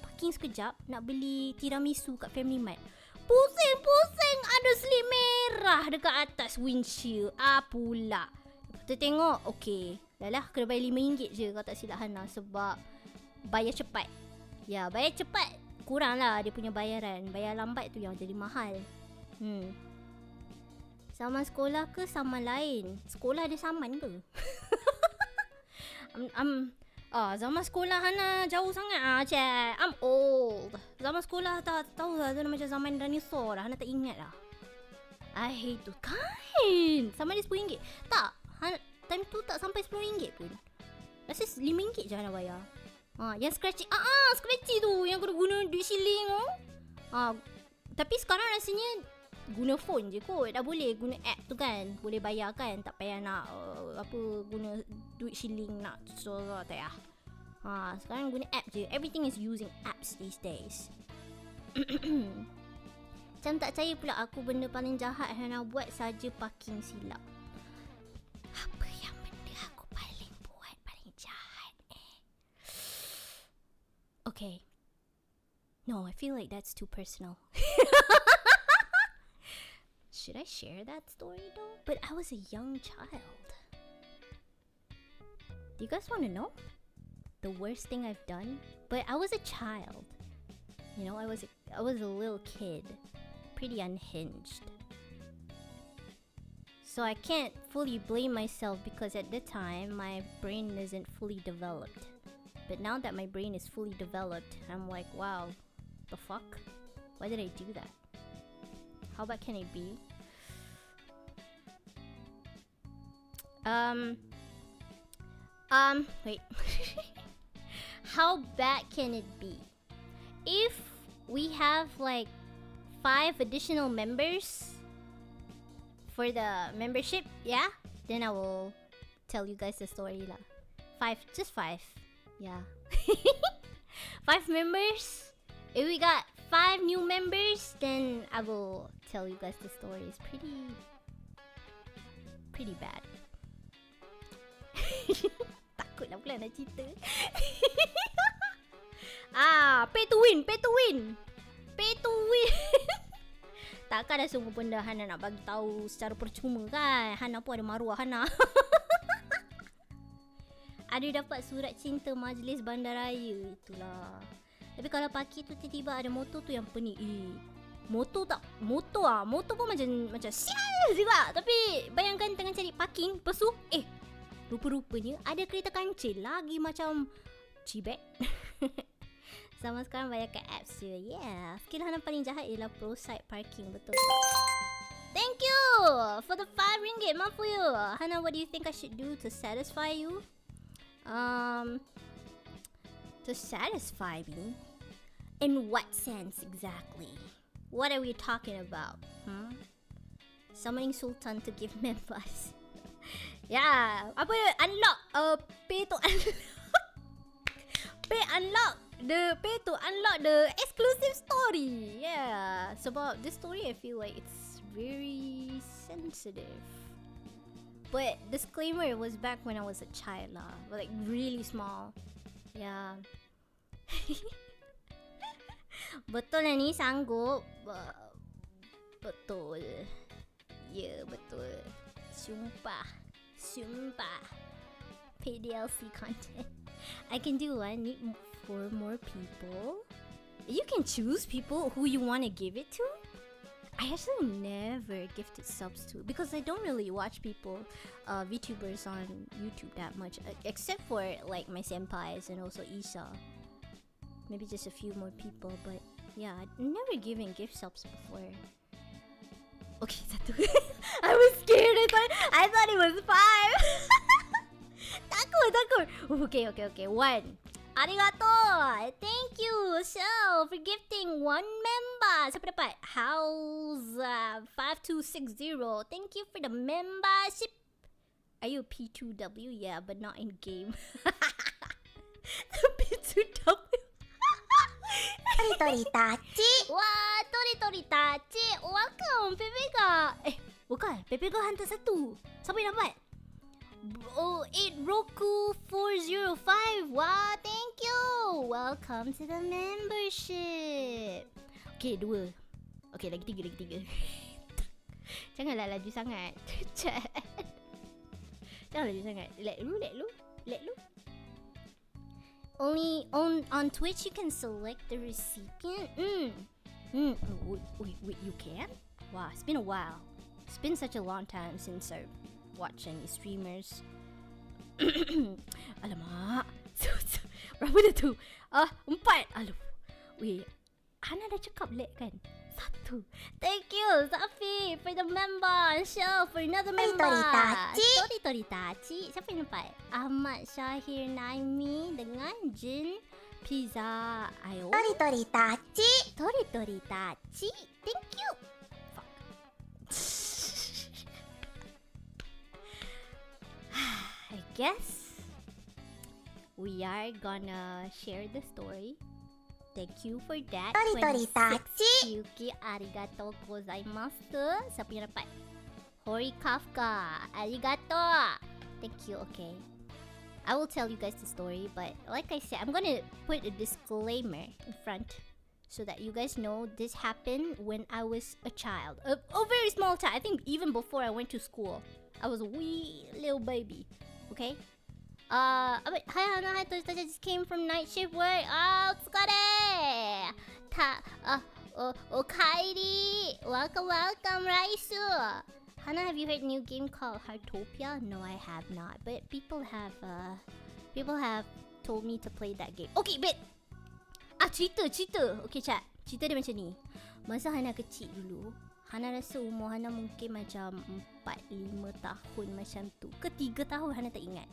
Parking sekejap nak beli tiramisu kat Family Mart. Pusing ada slip merah dekat atas windshield. Pula. Lepas tu tengok, okay. Dah kena bayar RM5 je kalau tak silap Hana sebab bayar cepat. Ya, bayar cepat kurang lah dia punya bayaran. Bayar lambat tu yang jadi mahal. Saman sekolah ke saman lain? Sekolah ada saman ke? Zaman sekolah Hana jauh sangat cik. I'm old. Zaman sekolah tak tahu lah tu macam zaman dinosaur dah. Hana tak ingat lah. I hate tu. Kan? Sama dia RM10. Tak. Time tu tak sampai RM10 pun. Rasa RM5 je Hana bayar. Yang scratchy. Scratchy tu. Yang kena guna duit shilling tu. Tapi sekarang rasanya guna phone je kot. Dah boleh guna app tu kan. Boleh bayar kan. Tak payah nak guna duit shilling nak. So tak payah. Sekarang guna app je. Everything is using apps these days. Macam tak percaya pula aku benda paling jahat Hana buat saja parking silap. Apa yang benda aku paling buat paling jahat Okay. No, I feel like that's too personal. should I share that story though? But I was a young child. Do you guys want to know the worst thing I've done? But I was a child. You know, I was a little kid, pretty unhinged. So I can't fully blame myself because at the time my brain isn't fully developed. But now that my brain is fully developed, I'm like, wow, the fuck? Why did I do that? How bad can it be? Wait. How bad can it be? If we have like 5 additional members for the membership, yeah, then I will tell you guys the story lah. 5, just 5. Yeah. 5 members. If we got 5 new members, then I will tell you guys the story. It's pretty bad. Takut lah pula nak cerita. Pay to win. Takkan dah semua benda Hanna nak bagi tahu secara percuma kan. Hanna pun ada maruah Hanna. Ada dapat surat cinta majlis bandaraya, itulah. Tapi kalau parking tu tiba-tiba ada motor tu yang pening. Motor pun macam sial juga. Tapi bayangkan tengah cari parking, lepas tu rupa-rupanya ada kereta kancil lagi macam cibet. Sama sekarang bayar kat apps je. Yeah, skill Hanna paling jahat ialah pro side parking, betul. Thank you for the 5 ringgit, maaf for you. Hanna, what do you think I should do to satisfy you? To satisfy me? In what sense exactly? What are we talking about? Summoning Sultan to give members. Yeah, apa unlock? Pay to unlock the exclusive story. Yeah, sebab this story I feel like it's very sensitive. But disclaimer, it was back when I was a child lah, like really small. Yeah. Betul lah ni sanggup. Betul. Ya, betul. Sumpah. PDLC content. I can do one. Need 4 more people. You can choose people who you want to give it to. I actually never gifted subs to because I don't really watch people, VTubers on YouTube that much, except for like my senpais and also Isa. Maybe just a few more people, but yeah, I've never given gift subs before. Okay, satu. I was scared. I thought it was 5. Takut. Okay. 1. Arigato! Thank you, Shell, for gifting 1 member. Siapa dapat? House 5260. Thank you for the membership. Are you a P2W? Yeah, but not in game. P2W. Tori-tori-tachi. Wah, tori-tori-tachi. Welcome, Pepega. Bukan. Pepega hantar 1. Siapa yang dapat? 8 Roku 405. Wow, thank you. Welcome to the membership. Okay, 2. Okay, lagi 3. Janganlah laju sangat. Jangan laju sangat. Let lu. Only on Twitch you can select the recipient. Wait, you can? Wow, it's been a while. It's been such a long time since I watch any streamers. Alamak. Berapa dah tu? 4. Aduh. Wait. Hanna dah cakap let kan? 1. Thank you Safi for the member. Shell for another member. Tori-tori-tachi. Siapa yang dapat? Ahmad Syahir Naimi dengan Jin Pizza Ayo. Tori-tori-tachi. Thank you. Fuck. I guess we are gonna share the story. Thank you for that. Tori-tori-tachi. Yuki, arigatou gozaimasu. Siapa yang dapat? Hori Kafka. Arigato. Thank you, okay. I will tell you guys the story, but like I said, I'm gonna put a disclaimer in front so that you guys know, this happened when I was a child, a very small child. I think even before I went to school, I was a wee little baby. Okay. Hi Hannah, hi Toshita, just came from night shift work. Otsukare. Okaeri. Welcome, Raisu. Hannah, have you heard a new game called Heartopia? No, I have not. But people have told me to play that game. Okay, but cerita. Okay, chat. Cerita dia macam ni. Masa Hannah kecil dulu, Hannah rasa umur Hannah mungkin macam 4-5 tahun macam tu. Ke 3 tahun, Hannah tak ingat.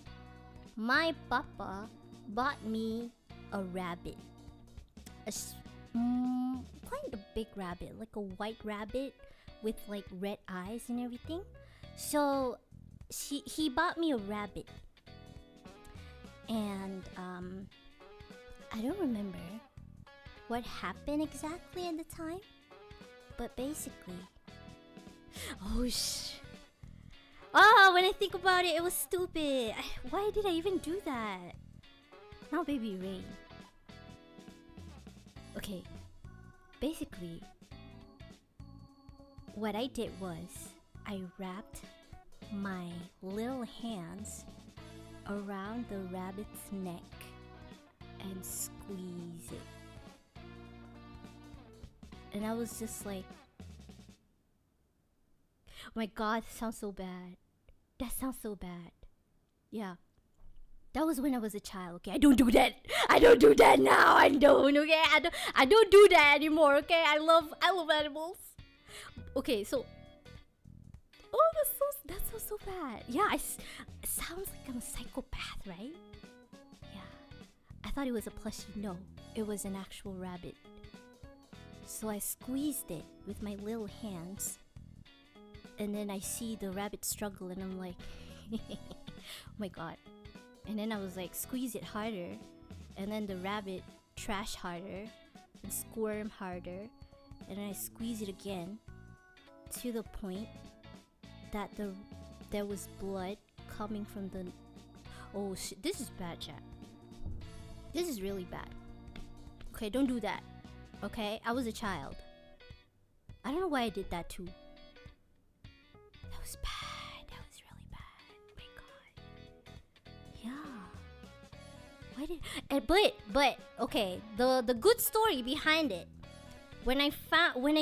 My papa bought me a rabbit. Quite a big rabbit, like a white rabbit with like red eyes and everything. So he bought me a rabbit. And I don't remember what happened exactly at the time, but basically, when I think about it, it was stupid. Why did I even do that? Now baby rain. Okay, basically, what I did was I wrapped my little hands around the rabbit's neck and squeeze it. And I was just like, oh my god, that sounds so bad. That sounds so bad. Yeah. That was when I was a child, okay? I don't do that. I don't do that now. I don't, okay? I don't do that anymore, okay? I love animals. Okay, so that sounds so bad. Yeah, it sounds like I'm a psychopath, right? Yeah. I thought it was a plushie. No, it was an actual rabbit. So I squeezed it with my little hands. And then I see the rabbit struggle and I'm like, oh my god. And then I was like, squeeze it harder. And then the rabbit trash harder and squirm harder. And then I squeeze it again to the point that there was blood coming from the... Oh shit, this is bad, chat. This is really bad. Okay, don't do that. Okay, I was a child. I don't know why I did that too. That was bad. That was really bad. Oh my god. Yeah. Why did... But okay, the good story behind it. When I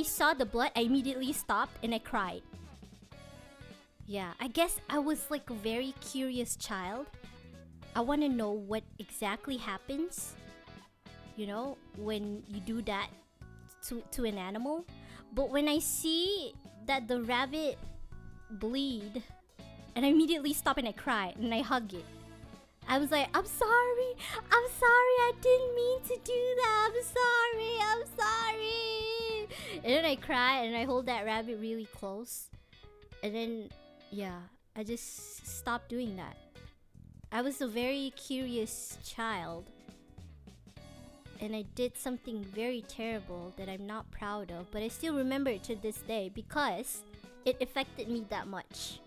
saw the blood, I immediately stopped and I cried. Yeah, I guess I was like a very curious child. I want to know what exactly happens, you know, when you do that to an animal. But when I see that the rabbit bleed, and I immediately stop and I cry and I hug it. I was like, I'm sorry, I didn't mean to do that, I'm sorry. And then I cry and I hold that rabbit really close. And then, yeah, I just stopped doing that. I was a very curious child. And I did something very terrible that I'm not proud of. But I still remember it to this day because it affected me that much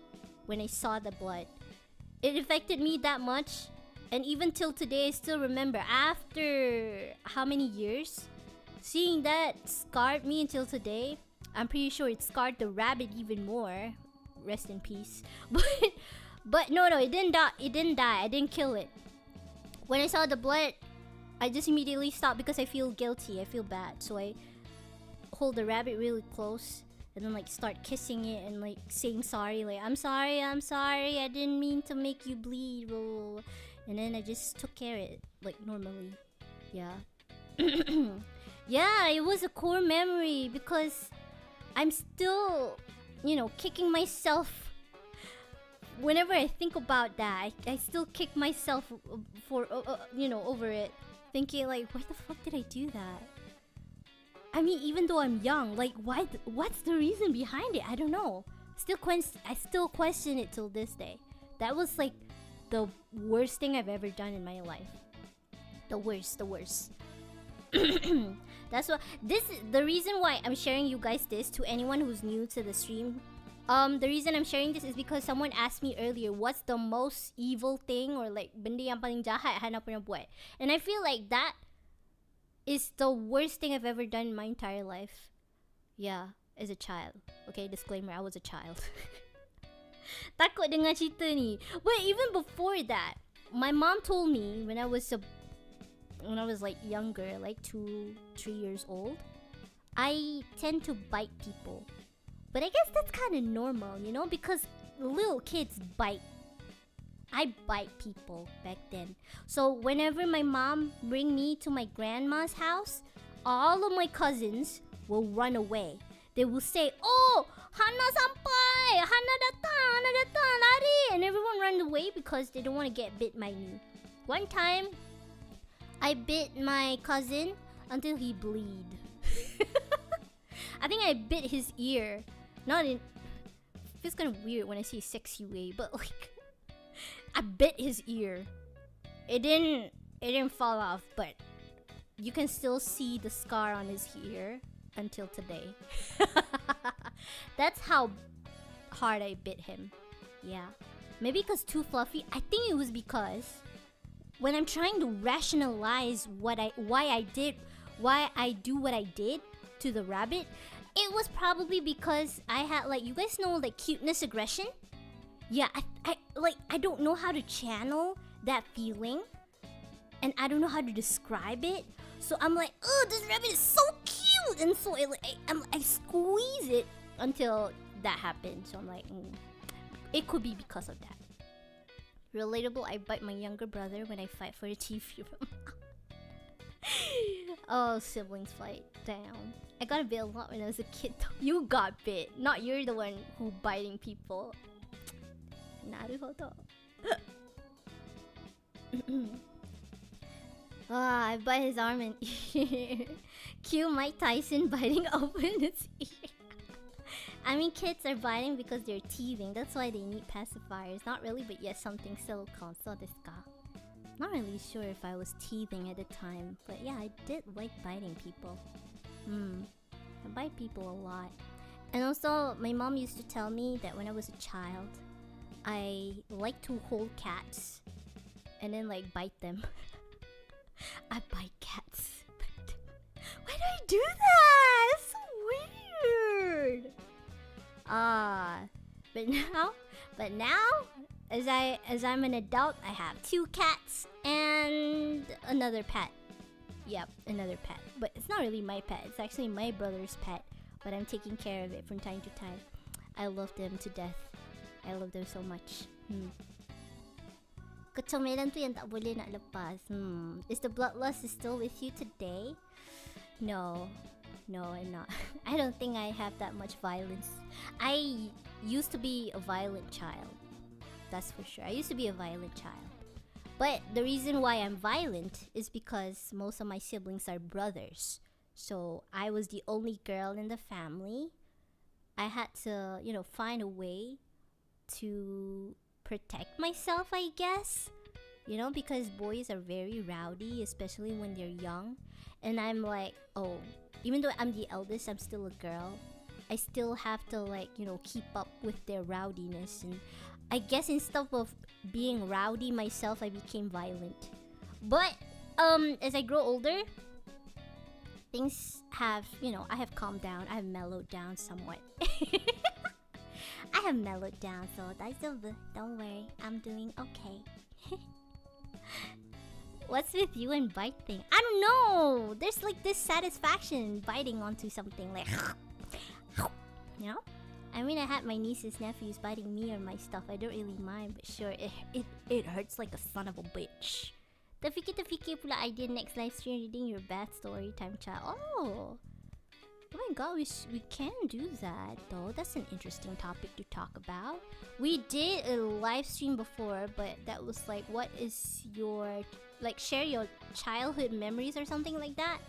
when I saw the blood. It affected me that much, and even till today I still remember. After how many years, seeing that scarred me until today. I'm pretty sure it scarred the rabbit even more. Rest in peace. But no, it didn't die. I didn't kill it. When I saw the blood, I just immediately stopped because I feel guilty. I feel bad, so I hold the rabbit really close. And then like start kissing it and like saying sorry, like I'm sorry, I didn't mean to make you bleed, blah, blah, blah. And then I just took care of it like normally. Yeah. Yeah, it was a core memory because I'm still, you know, kicking myself. Whenever I think about that, I still kick myself for you know, over it, thinking like, why the fuck did I do that? I mean, even though I'm young, like, why? What's the reason behind it? I don't know. I still question it till this day. That was like the worst thing I've ever done in my life. The worst. That's what. This is the reason why I'm sharing you guys this to anyone who's new to the stream. The reason I'm sharing this is because someone asked me earlier, what's the most evil thing or like benda yang paling jahat Hannah pernah buat? And I feel like that is the worst thing I've ever done in my entire life. Yeah, as a child. Okay, disclaimer, I was a child. Takut dengan cerita ni. But even before that, my mom told me when I was like younger, like 2-3 years old, I tend to bite people. But I guess that's kind of normal, you know, because little kids bite. I bite people back then. So whenever my mom bring me to my grandma's house, all of my cousins will run away. They will say, "Oh, Hanna sampai, Hanna datang, lari," and everyone run away because they don't want to get bit by me. One time, I bit my cousin until he bleed. I think I bit his ear. It feels kind of weird when I say sexy way, but like, I bit his ear. It didn't fall off, but you can still see the scar on his ear until today. That's how hard I bit him. Yeah. Maybe because too fluffy. I think it was because when I'm trying to rationalize why I do what I did to the rabbit, it was probably because I had, like, you guys know, like, cuteness aggression? Yeah, I don't know how to channel that feeling, and I don't know how to describe it. So I'm like, oh, this rabbit is so cute, and so I squeeze it until that happened. So I'm like, it could be because of that. Relatable, I bite my younger brother when I fight for the TV remote. Oh, siblings fight. Damn. I got bit a lot when I was a kid though. You got bit, not you're the one who biting people. Naruhodo. I bite his arm and ear. Cue Mike Tyson biting open his ear. I mean, kids are biting because they're teething. That's why they need pacifiers. Not really, but yes, something silicone. So desu ka? Not really sure if I was teething at the time, but yeah, I did like biting people. I bite people a lot. And also, my mom used to tell me that when I was a child, I like to hold cats and then like bite them. I bite cats. Why do I do that? It's so weird. But now, as I'm an adult, I have 2 cats and another pet. Yep, another pet. But it's not really my pet. It's actually my brother's pet. But I'm taking care of it from time to time. I love them to death. I love them so much. Kecomberan tu yang tak boleh nak lepas. Is the bloodlust still with you today? No, I'm not. I don't think I have that much violence. I used to be a violent child. That's for sure. I used to be a violent child. But the reason why I'm violent is because most of my siblings are brothers. So I was the only girl in the family. I had to, find a way to protect myself, I guess. Because boys are very rowdy, especially when they're young. And I'm like, oh, even though I'm the eldest, I'm still a girl. I still have to, keep up with their rowdiness. And I guess instead of being rowdy myself, I became violent. But as I grow older, things have, I have calmed down. I have mellowed down somewhat. I have mellowed down, so don't worry. I'm doing okay. What's with you and biting? I don't know. There's like this satisfaction biting onto something, like, I mean, I had my nieces, nephews biting me or my stuff. I don't really mind, but sure, it hurts like a son of a bitch. Terfikir pula idea next live stream reading your bad story time child. Oh my god, we can do that though. That's an interesting topic to talk about. We did a live stream before, but that was like, what is your, share your childhood memories or something like that.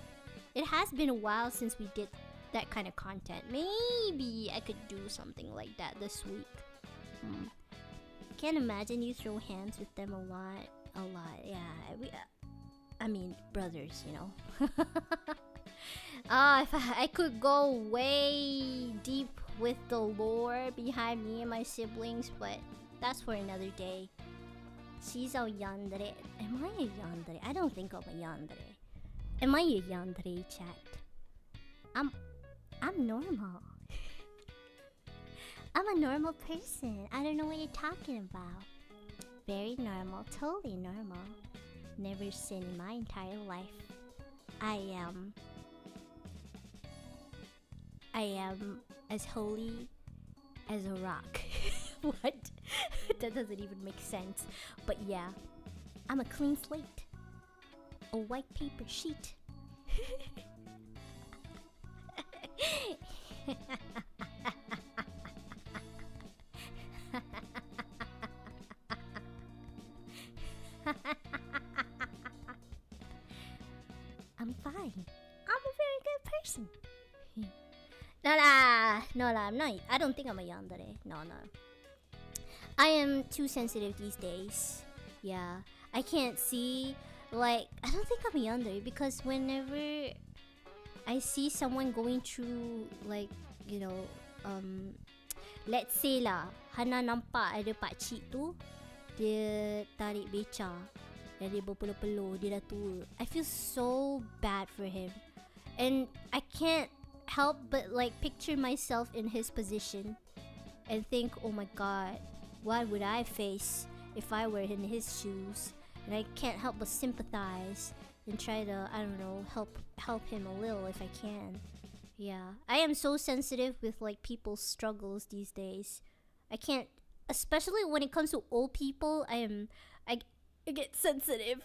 It has been a while since we did that kind of content. Maybe I could do something like that this week. Can't imagine you throw hands with them a lot. Yeah, I mean, brothers, if I could go way deep with the lore behind me and my siblings, but that's for another day. She's a yandere. Am I a yandere? I don't think I'm a yandere. Am I a yandere, chat? I'm normal. I'm a normal person. I don't know what you're talking about. Very normal, totally normal. Never sinned in my entire life. I am as holy as a rock. What? That doesn't even make sense. But yeah, I'm a clean slate. A white paper sheet. I'm fine. I'm a very good person. No lah, I'm not. I don't think I'm a yandere. No. I am too sensitive these days. Yeah, I can't see. Like, I don't think I'm a yandere because whenever I see someone going through, like, you know, let's say lah, Hana nampak ada pakcik tu, dia tarik beca, dan dia berpeluh-peluh, dia dah tua. I feel so bad for him, and I can't help but like picture myself in his position, and think, oh my god, what would I face if I were in his shoes? And I can't help but sympathize and try to, I don't know, help him a little if I can. Yeah, I am so sensitive with like people's struggles these days. I can't, especially when it comes to old people. I get sensitive.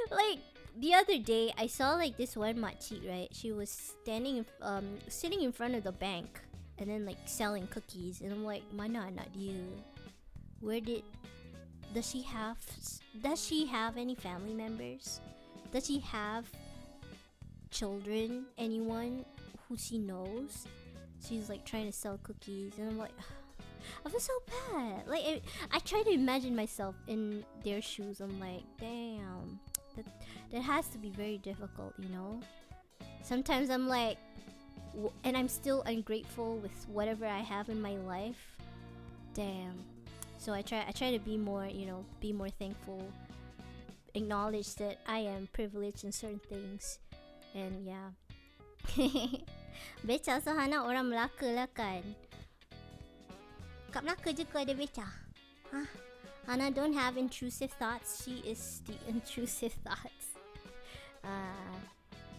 Like the other day, I saw like this one makcik, right? She was sitting in front of the bank and then like selling cookies, and I'm like, mana anak dia? Does she have any family members? Does she have children? Anyone who she knows? She's like trying to sell cookies, and I'm like, I feel so bad. Like I try to imagine myself in their shoes. I'm like, damn, that has to be very difficult, you know? Sometimes I'm like, and I'm still ungrateful with whatever I have in my life. Damn. So I try to be more, you know, be more thankful, acknowledge that I am privileged in certain things, and yeah. Beca, so Hana orang Melaka lah kan? Kat Melaka je ke ada beca? Huh? Hana don't have intrusive thoughts. She is the intrusive thoughts.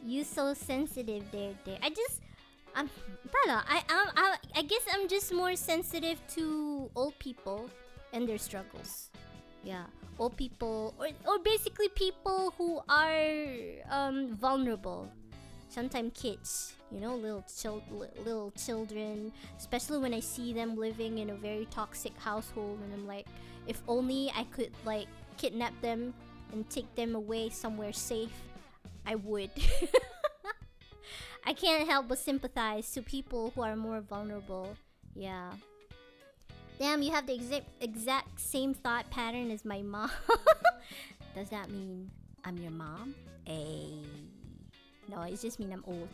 You so sensitive there. I guess I'm just more sensitive to old people and their struggles. Yeah, old people or basically people who are vulnerable. Sometimes kids, you know, little children, especially when I see them living in a very toxic household, and I'm like, if only I could like kidnap them and take them away somewhere safe, I would. I can't help but sympathize to people who are more vulnerable. Yeah. Damn, you have the exact same thought pattern as my mom. Does that mean I'm your mom? Hey. No, it just mean I'm old.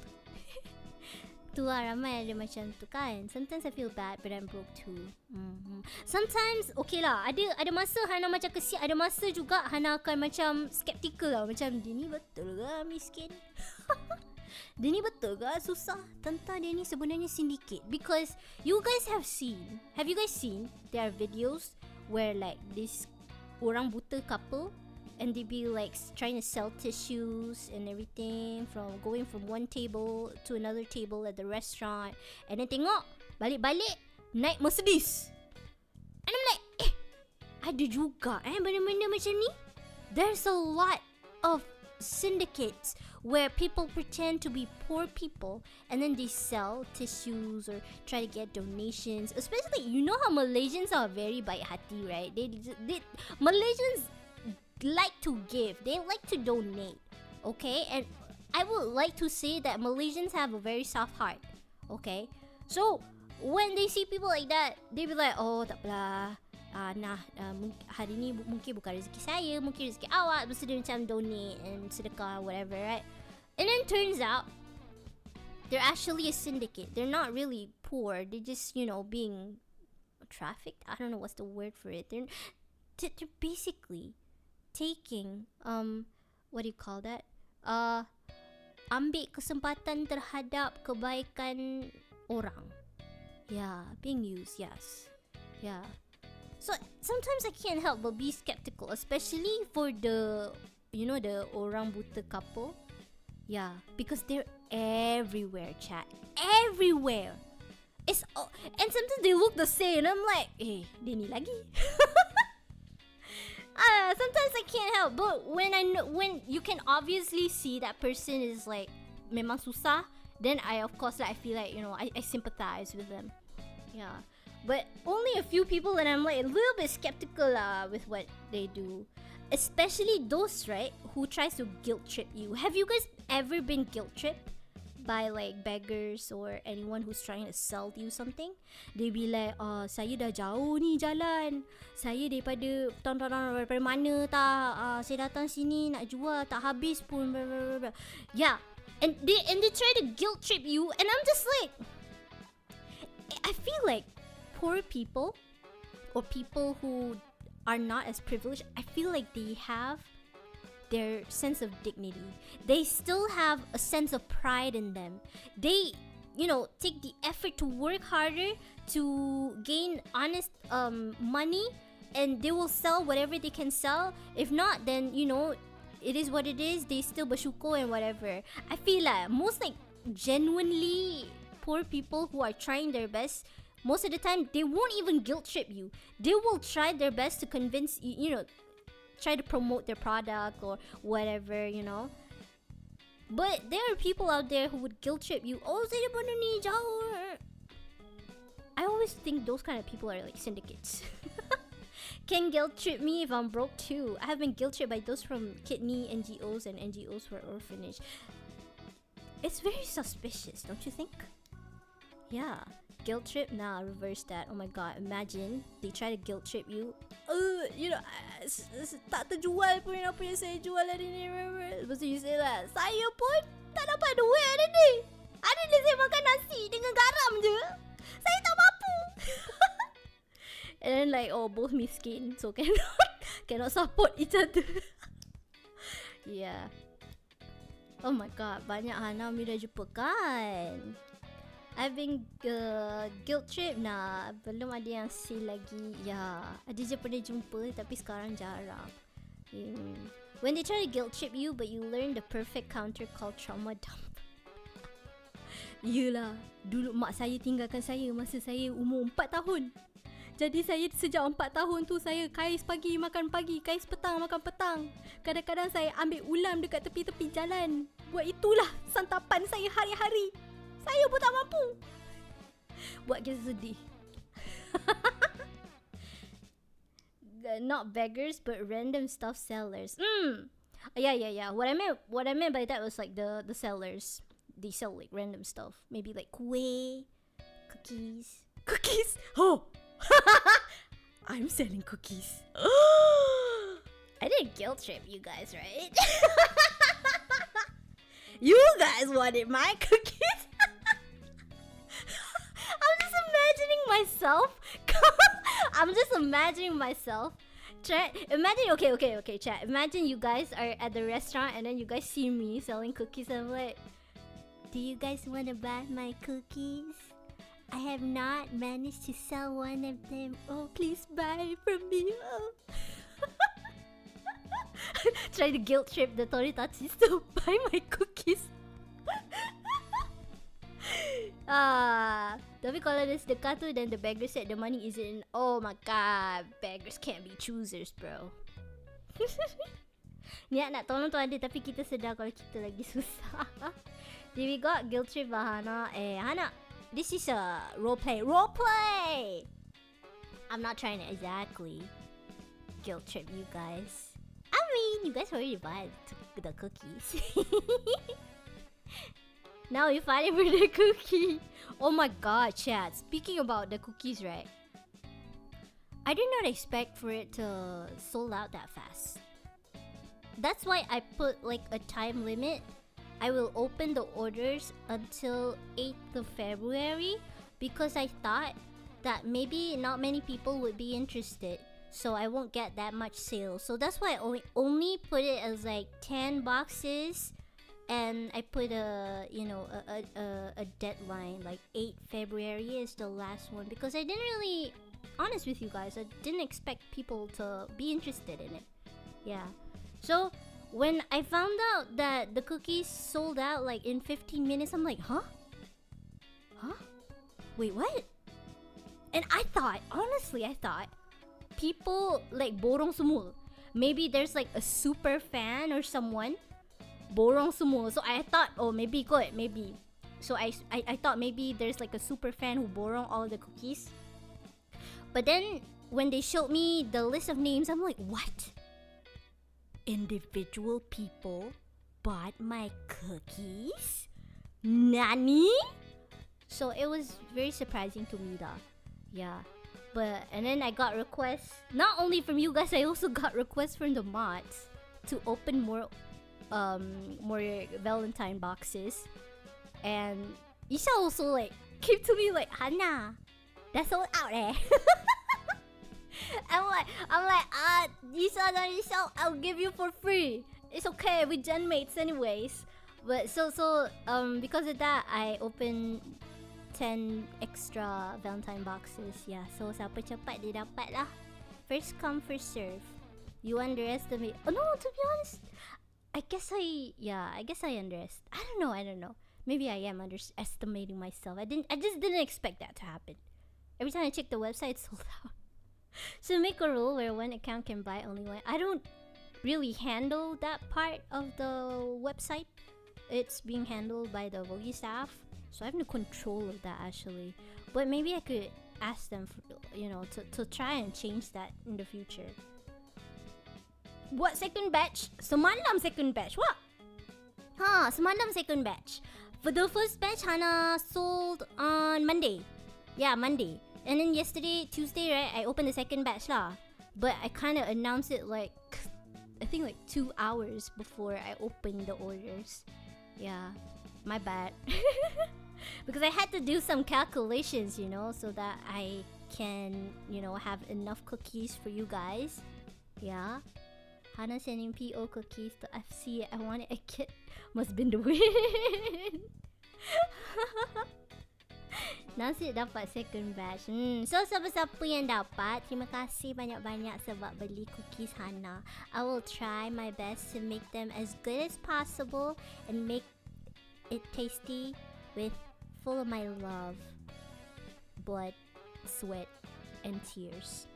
Tu lah, ramai ada macam tu kan. Sometimes I feel bad, but I'm broke too. Sometimes, okay lah, ada masa Hana macam kesian. Ada masa juga Hana akan macam skeptical lah. Macam, dia ni betul ke miskin? Dia ni betul ke susah? Tentang dia ni sebenarnya syndicate. Because you guys have you guys seen there are videos where like this orang buta couple, and they be like trying to sell tissues and everything, going from one table to another table at the restaurant, and then tengok balik-balik naik Mercedes, and I'm like, ada juga benda-benda macam ni. There's a lot of syndicates where people pretend to be poor people and then they sell tissues or try to get donations. Especially, you know how Malaysians are very baik hati, right? Malaysians like to give, they like to donate, okay? And I would like to say that Malaysians have a very soft heart, okay? So when they see people like that, they be like, oh tak apalah, hari ni mungkin bukan rezeki saya, mungkin rezeki awak. Lepas tu dia macam donate and sedekah, whatever, right? And then turns out they're actually a syndicate. They're not really poor, they're just, you know, being trafficked. I don't know what's the word for it. They're basically taking what do you call that? Ambil kesempatan terhadap kebaikan orang. Yeah, being used, yes. Yeah. So sometimes I can't help but be skeptical, especially for the the orang buta couple. Yeah, because they're everywhere, chat. Everywhere. And sometimes they look the same and I'm like, dia ni lagi. Sometimes I can't help, but when you can obviously see that person is like memang susah, then I of course I feel like I sympathize with them. Yeah, but only a few people and I'm like a little bit skeptical with what they do, especially those who tries to guilt trip you. Have you guys ever been guilt tripped by like beggars or anyone who's trying to sell you something? They be like, saya dah jauh ni jalan, saya daripada daripada mana tak, saya datang sini nak jual tak habis pun, blah, blah, blah. Yeah, and they try to guilt trip you, and I'm just like, I feel like poor people or people who are not as privileged, I feel like they have their sense of dignity. They still have a sense of pride in them. They, take the effort to work harder to gain honest money, and they will sell whatever they can sell. If not, then it is what it is. They still bersyukur and whatever. I feel like most genuinely poor people who are trying their best, most of the time they won't even guilt trip you. They will try their best to convince you, try to promote their product or whatever, But there are people out there who would guilt trip you. Oh, saya daripada ni jauh. I always think those kind of people are like syndicates. Can guilt trip me if I'm broke too. I have been guilt tripped by those from kidney NGOs and NGOs for orphanage. It's very suspicious, don't you think? Yeah. Guilt trip? Nah, reverse that. Oh my god, imagine they try to guilt trip you. Tak terjual pun apa yang saya jual hari ni. Lepas tu you say lah, saya pun tak dapat duit hari ni. Hari ni saya makan nasi dengan garam je. Saya tak mampu. And then like, both miskin, so cannot support each other. Yeah. Oh my god, banyak Hanna dah jumpa kan? I've been guilt trip. Nah, belum ada yang say lagi. Ya, ada je pernah jumpa tapi sekarang jarang. When they try to guilt trip you but you learn the perfect counter called trauma dump. Yelah, dulu mak saya tinggalkan saya masa saya umur 4 tahun. Jadi saya sejak 4 tahun tu saya kais pagi makan pagi, kais petang makan petang. Kadang-kadang saya ambil ulam dekat tepi-tepi jalan. Buat itulah santapan saya hari-hari. Saya pun tak mampu. Buat kita sedih. Not beggars but random stuff sellers. Yeah. What I meant by that was like the sellers. They sell like random stuff. Maybe like kueh, cookies. Cookies? Oh! I'm selling cookies. I didn't guilt trip you guys, right? You guys wanted my cookies. I'm just imagining myself. Imagine, okay, chat. Imagine you guys are at the restaurant and then you guys see me selling cookies and I'm like, do you guys want to buy my cookies? I have not managed to sell one of them. Oh, please buy from me. Oh. Try to guilt trip the Toritachis to buy my cookies. Tapi kalau ada sedekah tu then the beggar said the money isn't. Oh my god, beggars can't be choosers, bro. Niat nak tolong tu ada tapi kita sedar kalau kita lagi susah. Did we got guilt trip by Hanna? Hanna, this is a roleplay. I'm not trying to exactly guilt trip you guys. I mean, you guys already buy the cookies. Now you fighting for the cookie. Oh my god, chat. Speaking about the cookies, right? I did not expect for it to sold out that fast. That's why I put like a time limit. I will open the orders until 8th of February because I thought that maybe not many people would be interested. so I won't get that much sales. So that's why I only put it as like 10 boxes, and I put a deadline like 8 February is the last one, because I didn't really, honest with you guys, I didn't expect people to be interested in it. Yeah. So when I found out that the cookies sold out like in 15 minutes, I'm like, huh? Wait, what? And I thought, honestly, people like borong semua. Maybe there's like a super fan or someone borong semua. So I thought, oh, maybe good, maybe. So I thought maybe there's like a super fan who borong all the cookies. But then when they showed me the list of names, I'm like, what? Individual people bought my cookies? Nani? So it was very surprising to me, though. Yeah. And then I got requests, not only from you guys, I also got requests from the mods to open more Valentine boxes. And Isha also like came to me like, Hanna, that's all out eh. I'm like, Isha, I'll give you for free. It's okay, we gen mates anyways. But so because of that, I opened 10 extra Valentine boxes. Yeah, so siapa cepat dia dapat lah. First come, first serve. You underestimate. Oh no, to be honest, I guess I underestimate. I don't know. Maybe I am underestimating myself. I just didn't expect that to happen. Every time I check the website, it's sold out. So make a rule where one account can buy only one. I don't really handle that part of the website. It's being handled by the VOGI staff, so I have no control of that actually. But maybe I could ask them for, to try and change that in the future. What second batch? Semalam second batch. What? Semalam second batch. For the first batch, Hanna sold on Monday. Yeah, Monday. And then yesterday, Tuesday, right, I opened the second batch lah. But I kind of announced it like, I think like 2 hours before I opened the orders. Yeah, my bad. Because I had to do some calculations, so that I can, have enough cookies for you guys. Yeah. Hanna sending PO cookies to FC. I wanted a kit. Must been the win. Nasi dapat second batch. So siapa-siapa yang dapat, terima kasih banyak-banyak sebab beli cookies Hanna. I will try my best to make them as good as possible and make it tasty with full of my love, blood, sweat, and tears.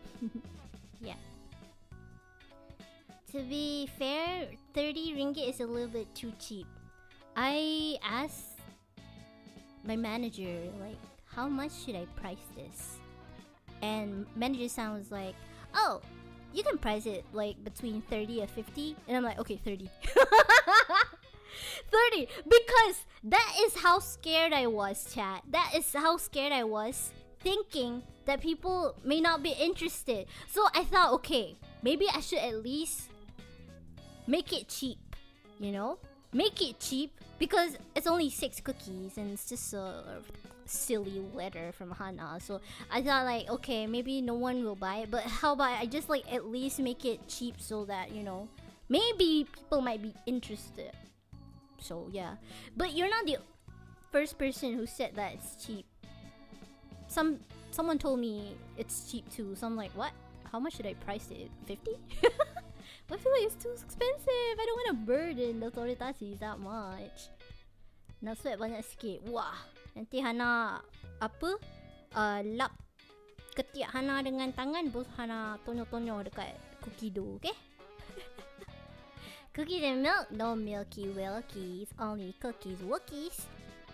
Yeah. To be fair, 30 ringgit is a little bit too cheap. I asked my manager, like, how much should I price this? And manager sounds like, oh, you can price it like between 30 and 50. And I'm like, okay, 30. 30, because that is how scared I was, chat. That is how scared I was, thinking that people may not be interested. So I thought, okay, maybe I should at least make it cheap, Make it cheap, because it's only 6 cookies and it's just a silly letter from Hanna. So I thought like, okay, maybe no one will buy it, but how about I just like at least make it cheap so that, maybe people might be interested. So yeah, but you're not the first person who said that it's cheap. Someone told me it's cheap too, so I'm like, what? How much should I price it? 50? I feel like it's too expensive. I don't want to burden the authorities that much. Nak sweat banyak sikit. Wah, nanti Hanna lap ketiak Hanna dengan tangan, bos Hanna tonyo-tonyo dekat cookie dough, okay? Cookies and milk, no milky wilkies, only cookies wookies.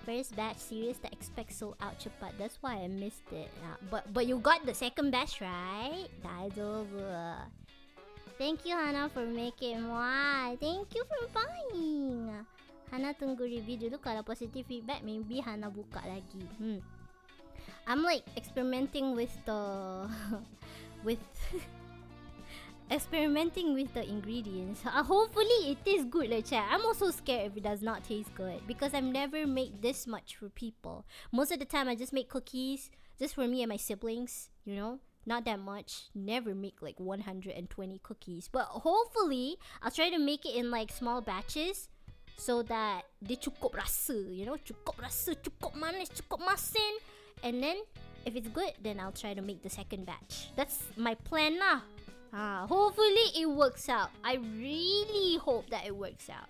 First batch series that expect sold out cepat. That's why I missed it. But you got the second batch, right? Daijoubu. Thank you Hanna for making more. Thank you for buying. Hanna tunggu review dulu. Kalau positive feedback, maybe Hanna buka lagi. I'm like experimenting with the experimenting with the ingredients. Hopefully it tastes good, like chat. I'm also scared if it does not taste good, because I've never made this much for people. Most of the time I just make cookies just for me and my siblings, not that much. Never make like 120 cookies. But hopefully, I'll try to make it in like small batches so that dia cukup rasa, you know, cukup rasa, cukup manis, cukup masin. And then if it's good, then I'll try to make the second batch. That's my plan lah. Hopefully it works out. I really hope that it works out.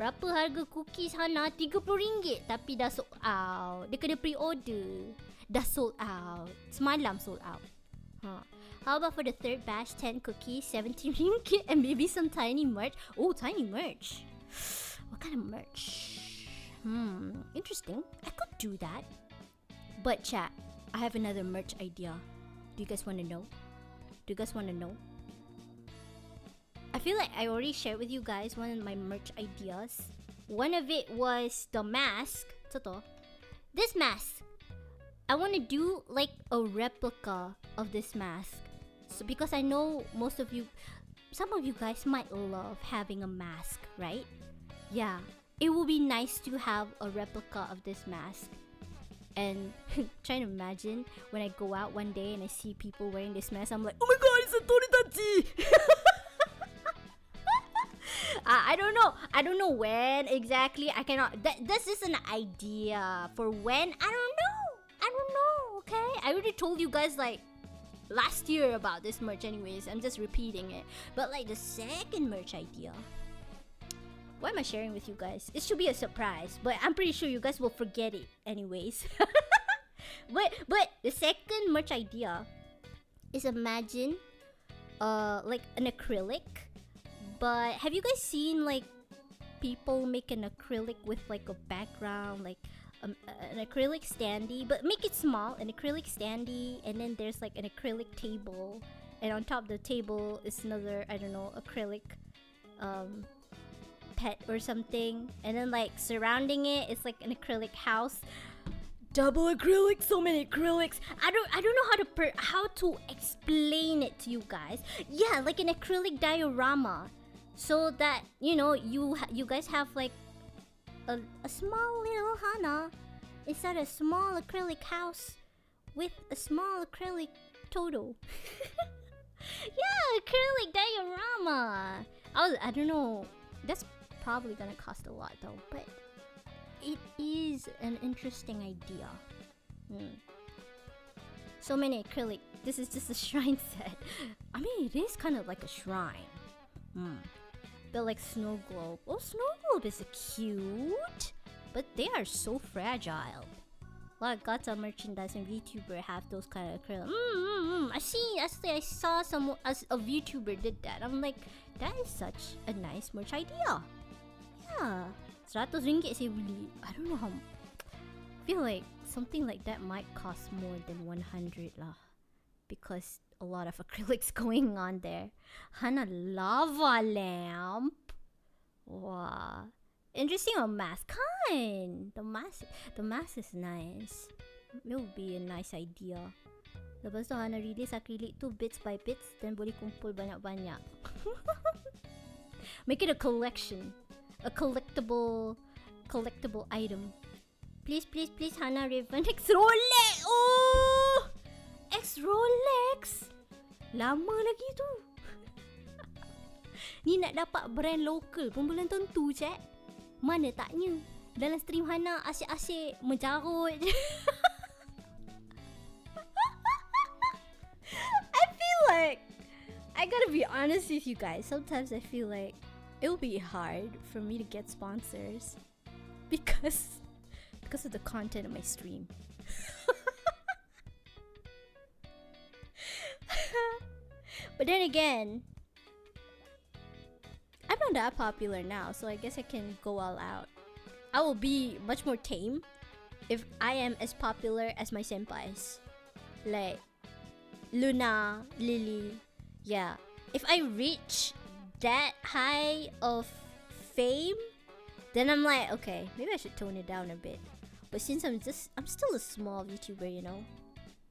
Berapa harga cookies Hanna? RM30. Tapi dah sold out. Dia kena pre-order. Dah sold out. Semalam sold out. How about for the third batch? 10 cookies, RM70. And maybe some tiny merch. Oh, tiny merch. What kind of merch? Interesting. I could do that. But chat, I have another merch idea. Do you guys want to know? Do you guys want to know? I feel like I already shared with you guys one of my merch ideas. One of it was the mask. This mask. I want to do like a replica of this mask. So because I know most of you, some of you guys might love having a mask, right? Yeah, it will be nice to have a replica of this mask. And trying to imagine when I go out one day and I see people wearing this mask, I'm like, oh my god, it's a Toritachi! I don't know when exactly. I cannot. This is an idea for when. I don't know. Okay, I already told you guys like last year about this merch. Anyways, I'm just repeating it. But like the second merch idea. Why am I sharing with you guys? It should be a surprise, but I'm pretty sure you guys will forget it anyways. but the second merch idea is imagine like an acrylic. But have you guys seen like people make an acrylic with like a background, like an acrylic standee, but make it small, an acrylic standee, and then there's like an acrylic table, and on top of the table is another, I don't know, acrylic pet or something, and then like surrounding it it's like an acrylic house. Double acrylic, so many acrylics. I don't know how to explain it to you guys. Yeah, like an acrylic diorama, so that you know you guys have like a small little Hanna inside a small acrylic house with a small acrylic Toto. Yeah, acrylic diorama. I don't know. That's probably gonna cost a lot though, but it is an interesting idea. So many acrylic. This is just a shrine set. I mean, it is kind of like a shrine. But like snow globe. Oh, snow globe is cute, but they are so fragile. A lot of Gacha merchandise and VTuber have those kind of acrylic. I saw a VTuber did that. I'm like, that is such a nice merch idea. Yeah, RM100 sih beli. I don't know how. I feel like something like that might cost more than 100 lah, because a lot of acrylics going on there. Hanna lava lamp. Wow, interesting. A mask, kind. The mask is nice. It would be a nice idea. Lepas tu Hanna release acrylic tu bits by bits, then boleh kumpul banyak-banyak. Make it a collection. A collectible item. Please, Hanna Raevan. X Rolex! Oh! X Rolex! Lama lagi tu. Ni nak dapat brand local pun belum tentu, cik. Mana taknya? Dalam stream Hanna asyik-asyik mencarut. I feel like, I gotta be honest with you guys. Sometimes I feel like it will be hard for me to get sponsors because of the content of my stream. But then again, I'm not that popular now, so I guess I can go all out. I will be much more tame if I am as popular as my senpais, like Luna, Lily. Yeah, if I reach that high of fame, then I'm like, okay, maybe I should tone it down a bit. But since I'm still a small VTuber, you know,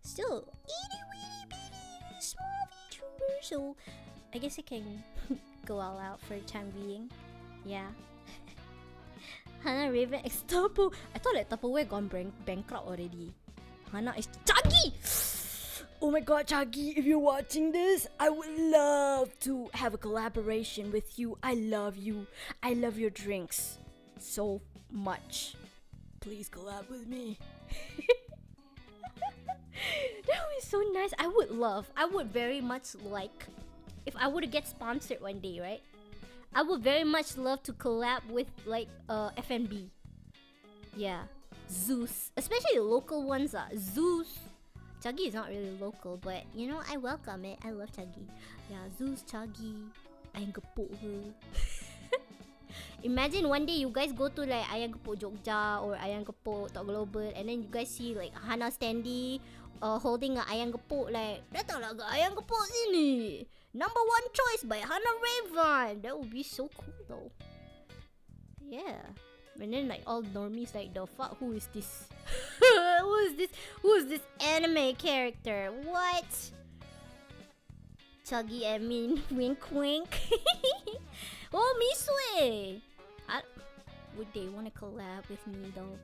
still itty bitty small VTuber, so I guess I can go all out for the time being. Yeah. Hanna Raevan X Tapo. I thought that Tupperware gone bankrupt already. Hanna is Chagi. Oh my god, Chagi, if you're watching this, I would love to have a collaboration with you. I love you. I love your drinks so much. Please collab with me. That would be so nice. I would very much like, if I were to get sponsored one day, right? I would very much love to collab with like FNB. Yeah, Zeus, especially local ones. Zeus. Chuggy is not really local, but you know, I welcome it. I love Chuggy. Yeah, Zeus, Chuggy, Ayam Gepuk ke. Imagine one day you guys go to like Ayam Gepuk Jogja or Ayam Gepuk Tok Global, and then you guys see like Hanna standee holding a Ayam Gepuk, like, datanglah ke Ayam Gepuk sini. Number 1 choice by Hanna Raevan. That would be so cool though. Yeah. And then like all normies like, the fuck, who is this? Who is this anime character? What? Chuggy admin, wink wink. Oh, Misue! Would they want to collab with me though?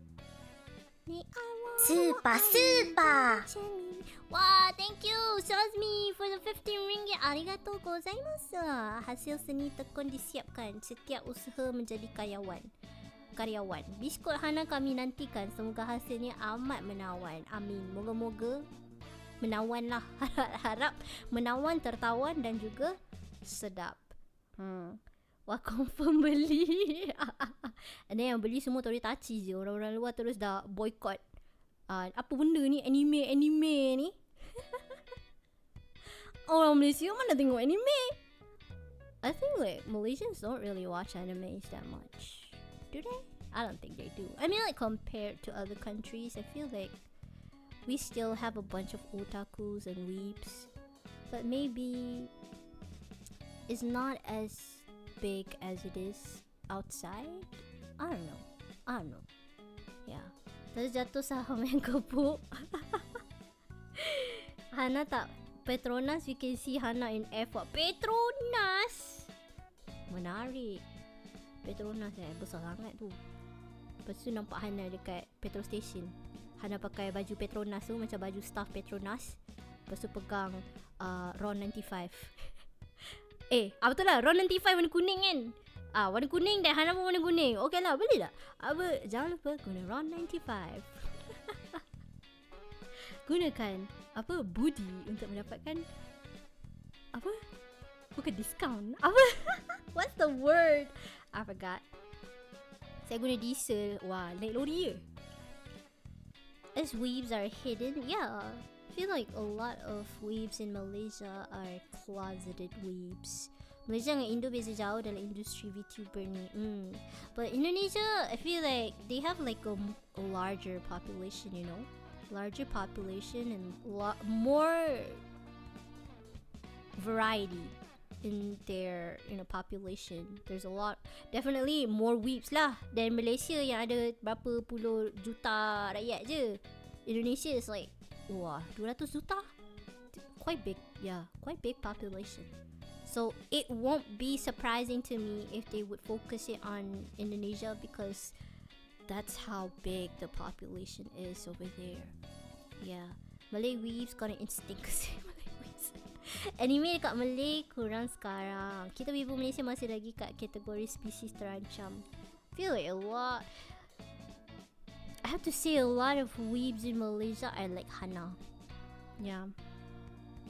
Super, super! Wow, thank you, Shazmi, for the 15 ringgit. Arigatou gozaimasu. Hasil seni tekun disiapkan. Setiap usaha menjadi karyawan. Biskut Hana kami nantikan. Semoga hasilnya amat menawan. Amin. Moga-moga menawan lah. Harap menawan, tertawan dan juga sedap. Wah, confirm beli. And then yang beli semua terus touchy je. Orang-orang luar terus dah boycott. Apa benda ni? Anime ni? Orang Malaysia mana tengok anime? I think like Malaysians don't really watch animes that much. Do they? I don't think they do. I mean, like, compared to other countries, I feel like we still have a bunch of otakus and weeps, but maybe it's not as big as it is outside. I don't know. Yeah. Terus jatuh saham yang kepuk. Hana tak Petronas, we can see Hana in F1. Petronas! Menarik. Petronas besar sangat tu. Lepas tu nampak Hana dekat petrol station. Hana pakai baju Petronas tu, macam baju staff Petronas. Lepas tu pegang RON 95. Betul lah, RON 95 warna kuning kan. Warna kuning dan Hana pun warna kuning. Okay lah, boleh tak? Jangan lupa guna RON 95. Gunakan budi untuk mendapatkan bukan discount. What's the word? I forgot. Saya guna diesel. Wah, naik lori je. As weebs are hidden, yeah, I feel like a lot of weebs in Malaysia are closeted weebs. Malaysia dengan Indo beza jauh dalam industri VTuber ni. But Indonesia, I feel like they have like a larger population, you know? Larger population and more variety in their population. There's a lot, definitely more weeps lah than Malaysia yang ada berapa puluh juta rakyat je. Indonesia is like 200 juta, quite big population. So it won't be surprising to me if they would focus it on Indonesia, because that's how big the population is over there. Yeah, Malay weebs got an instinct kasi Malay weebs. Anime dekat Malay kurang sekarang. Kita wibu Malaysia masih lagi kat kategori spesies terancam. Feel like I have to say a lot of weebs in Malaysia are like Hana. Yeah,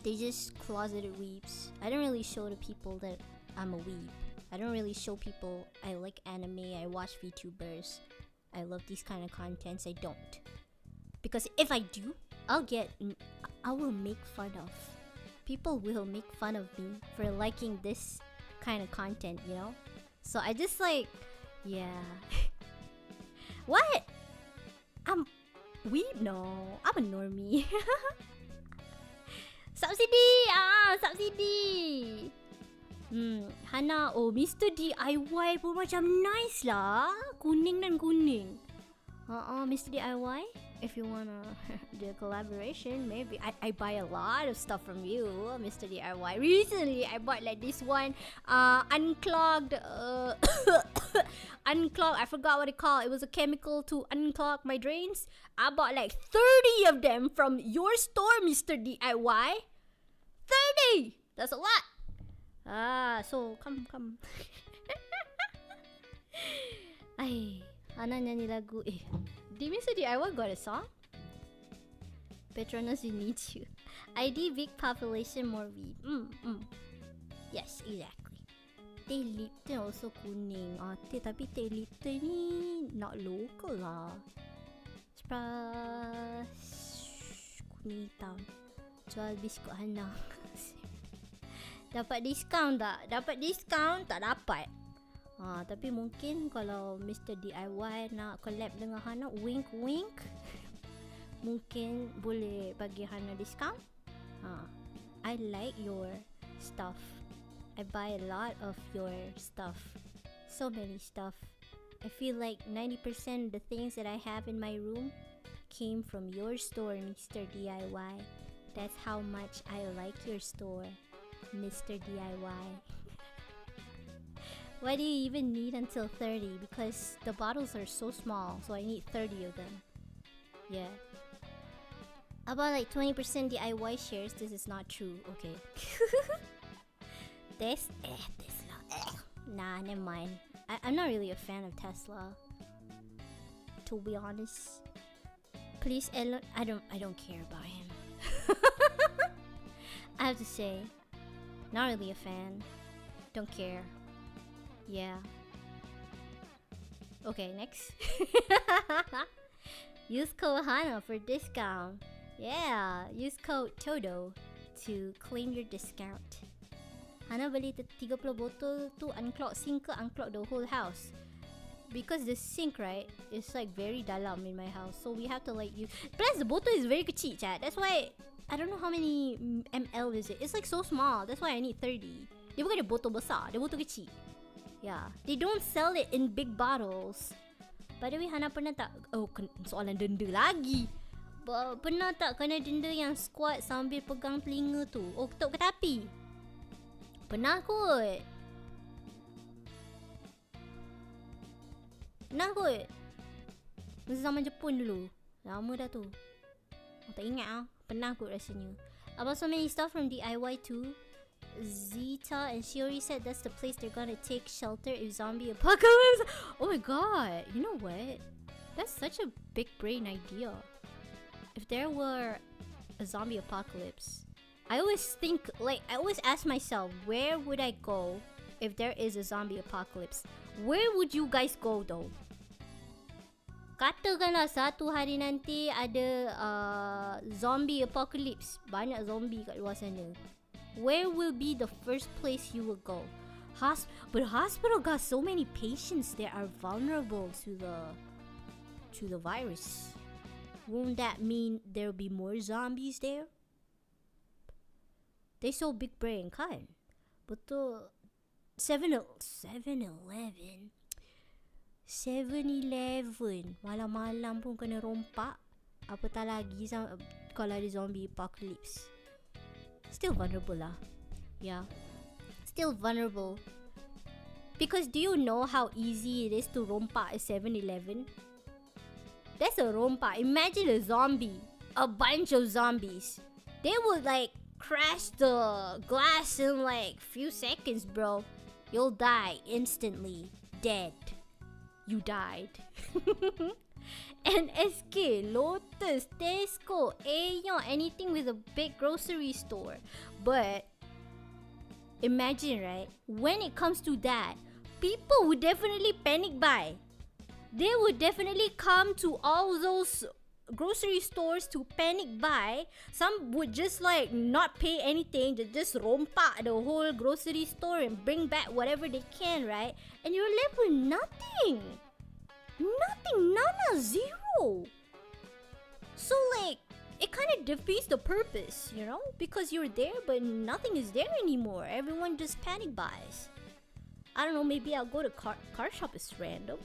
they just closeted weebs. I don't really show the people that I'm a weeb. I don't really show people I like anime, I watch VTubers, I love these kind of contents. I don't, because if I do, I will make fun of. People will make fun of me for liking this kind of content, you know? So I just like, yeah. What? I'm weeb? No, I'm a normie. Subsidy! Subsidy! Hana, Mr. DIY pun macam nice lah. Kuning dan kuning. Mr. DIY? if you wanna do a collaboration, maybe I buy a lot of stuff from you, Mr. DIY. Recently, I bought like this one, unclogged, unclogged. I forgot what it called. It was a chemical to unclog my drains. I bought like 30 of them from your store, Mr. DIY. 30. That's a lot. So come. Ay, ano nyanyi lagu Did Mr. DIY got a song? Petronas, we need you. ID big population, more weed. Yes, exactly. Teh Lipton also kuning. Tapi Teh Lipton ni not local lah. Kuning hitam. Jual biskut Hanna. Dapat diskaun tak? Dapat diskaun tak dapat. Tapi mungkin kalau Mr. DIY nak collab dengan Hanna, wink wink, mungkin boleh bagi Hanna discount. I like your stuff. I buy a lot of your stuff. So many stuff. I feel like 90% of the things that I have in my room came from your store, Mr. DIY. That's how much I like your store, Mr. DIY. Why do you even need until 30? Because the bottles are so small, so I need 30 of them. Yeah. About like 20% DIY shares. This is not true. Okay. Tesla. Nah, never mind. I'm not really a fan of Tesla, to be honest. Please, Elon. I don't care about him. I have to say, not really a fan. Don't care. Yeah. Okay, next. Use code Hanna for discount. Yeah, use code TODO to claim your discount. Hanna beli 30 botol tu unclog sink ke unclog the whole house? Because the sink, right, is like very dalam in my house, so we have to like use. Plus the bottle is very kecil, chat. That's why I don't know how many ml is it. It's like so small. That's why I need 30. Dia bukan ada botol besar, dia botol kecil. Yeah, they don't sell it in big bottles. By the way, Hanna pernah tak? Soalan denda lagi. Pernah tak kena denda yang squat sambil pegang telinga tu? Ketuk ke tapi? Pernah kot. Masa zaman Jepun dulu. Lama dah tu. Tak ingat Pernah kot rasanya. About so many stuff from DIY too. Zita, and she already said that's the place they're gonna take shelter if zombie apocalypse. Oh my god, you know what? That's such a big brain idea. If there were a zombie apocalypse, I always ask myself, where would I go if there is a zombie apocalypse? Where would you guys go though? Katakanlah satu hari nanti ada zombie apocalypse, banyak zombie kat luar sana. Where will be the first place you will go? But hospital got so many patients that are vulnerable to the virus. Won't that mean there'll be more zombies there? They so big brain kan? Betul. 7-Eleven. Malam-malam pun kena rompak. Apatah lagi kalau ada zombie apocalypse. Still vulnerable lah. Yeah. Still vulnerable. Because do you know how easy it is to rompak a 7-Eleven? That's a rompak. Imagine a zombie. A bunch of zombies. They would like crash the glass in like few seconds, bro. You'll die instantly. Dead. You died. NSK, Lotus, Tesco, Aeon, anything with a big grocery store. But imagine, right? When it comes to that, people would definitely panic buy. They would definitely come to all those grocery stores to panic buy. Some would just like not pay anything, just rompak the whole grocery store and bring back whatever they can, right? And you're left with nothing. Nada, zero. So like, it kind of defeats the purpose, you know? Because you're there, but nothing is there anymore. Everyone just panic buys. I don't know, maybe I'll go to car shop. It's random.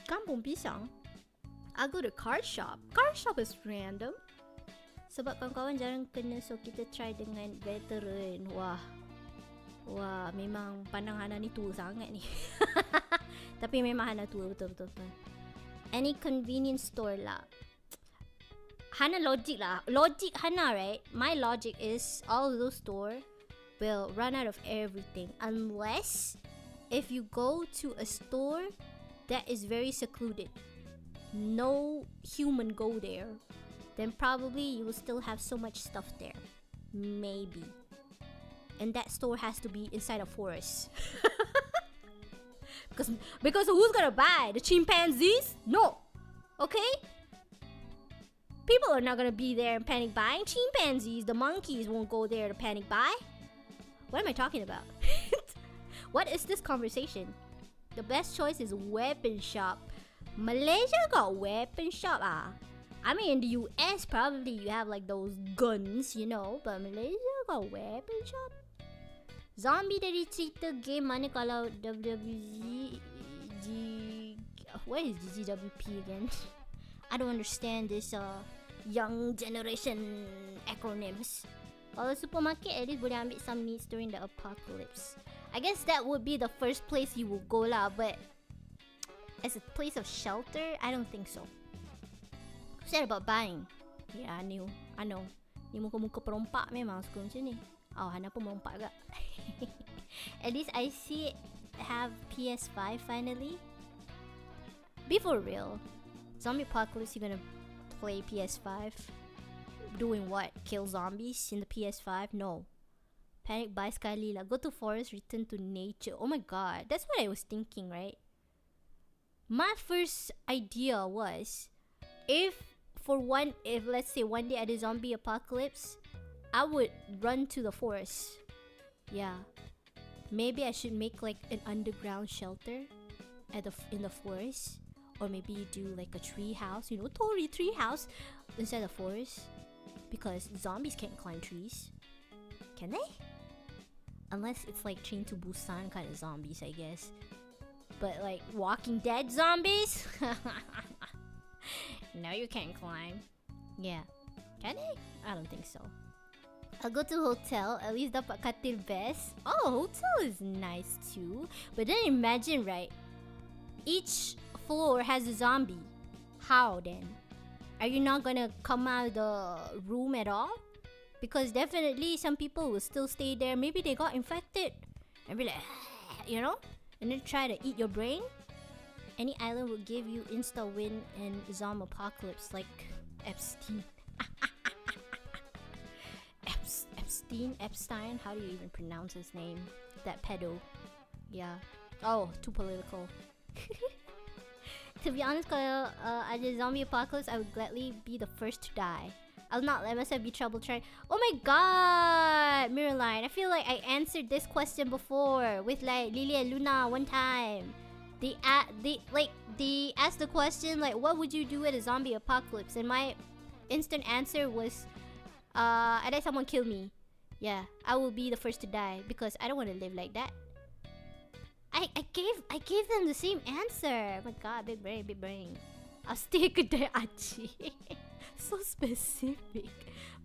Kampung Pisang. I'll go to card shop. Card shop is random. Sebab kawan-kawan jarang kena, so kita try dengan veteran. Wah, memang pandang Hanna ni tua sangat ni. Tapi memang Hanna tua, betul. Any convenience store lah. Hanna logic lah. Logic Hanna, right? My logic is all of those store will run out of everything unless if you go to a store that is very secluded, no human go there, then probably you will still have so much stuff there. Maybe. And that store has to be inside a forest. Because who's gonna buy? The chimpanzees? No. Okay? People are not gonna be there and panic buying. Chimpanzees, the monkeys won't go there to panic buy. What am I talking about? What is this conversation? The best choice is weapon shop. Malaysia got weapon shop ah. I mean in the US probably you have like those guns, you know, but Malaysia got weapon shop. Zombie dari cerita game mana kalau what is GGWP again? I don't understand this young generation acronyms. Kalau supermarket at least boleh ambil some needs during the apocalypse. I guess that would be the first place you will go lah, but as a place of shelter, I don't think so. Who said about buying? Yeah, I know. Ni muka-muka perompak memang suka macam ni. Oh, Hanna pun merompak agak. At least I see it have PS5 finally. Be for real. Zombie apocalypse, you gonna play PS5? Doing what? Kill zombies in the PS5? No. Panic buy sekali lah. Go to forest, return to nature. Oh my god. That's what I was thinking, right? My first idea was, if let's say one day at a zombie apocalypse, I would run to the forest. Yeah. Maybe I should make like an underground shelter in the forest. Or maybe you do like a tree house, you know, Tory tree house inside the forest. Because zombies can't climb trees. Can they? Unless it's like Train to Busan kind of zombies, I guess. But like Walking Dead zombies? No, you can't climb. Yeah. Can they? I don't think so. I'll go to hotel. At least dapat katil best. Oh, hotel is nice too. But then imagine, right? Each floor has a zombie. How then? Are you not gonna come out of the room at all? Because definitely some people will still stay there. Maybe they got infected. And be like, you know? And then try to eat your brain. Any island will give you insta-win in zombie apocalypse. Like Epstein. Epstein? How do you even pronounce his name? That pedo. Yeah. Oh, too political. To be honest, kalau ada zombie apocalypse, I would gladly be the first to die. I'll not let myself be trouble trying. Oh my god, Mirrorline, I feel like I answered this question before with like Lily and Luna one time. They asked the question like, what would you do at a zombie apocalypse? And my instant answer was, I let someone kill me. Yeah, I will be the first to die because I don't want to live like that. I gave them the same answer. Oh my god, big brain. I'll stick with the Achi. So specific.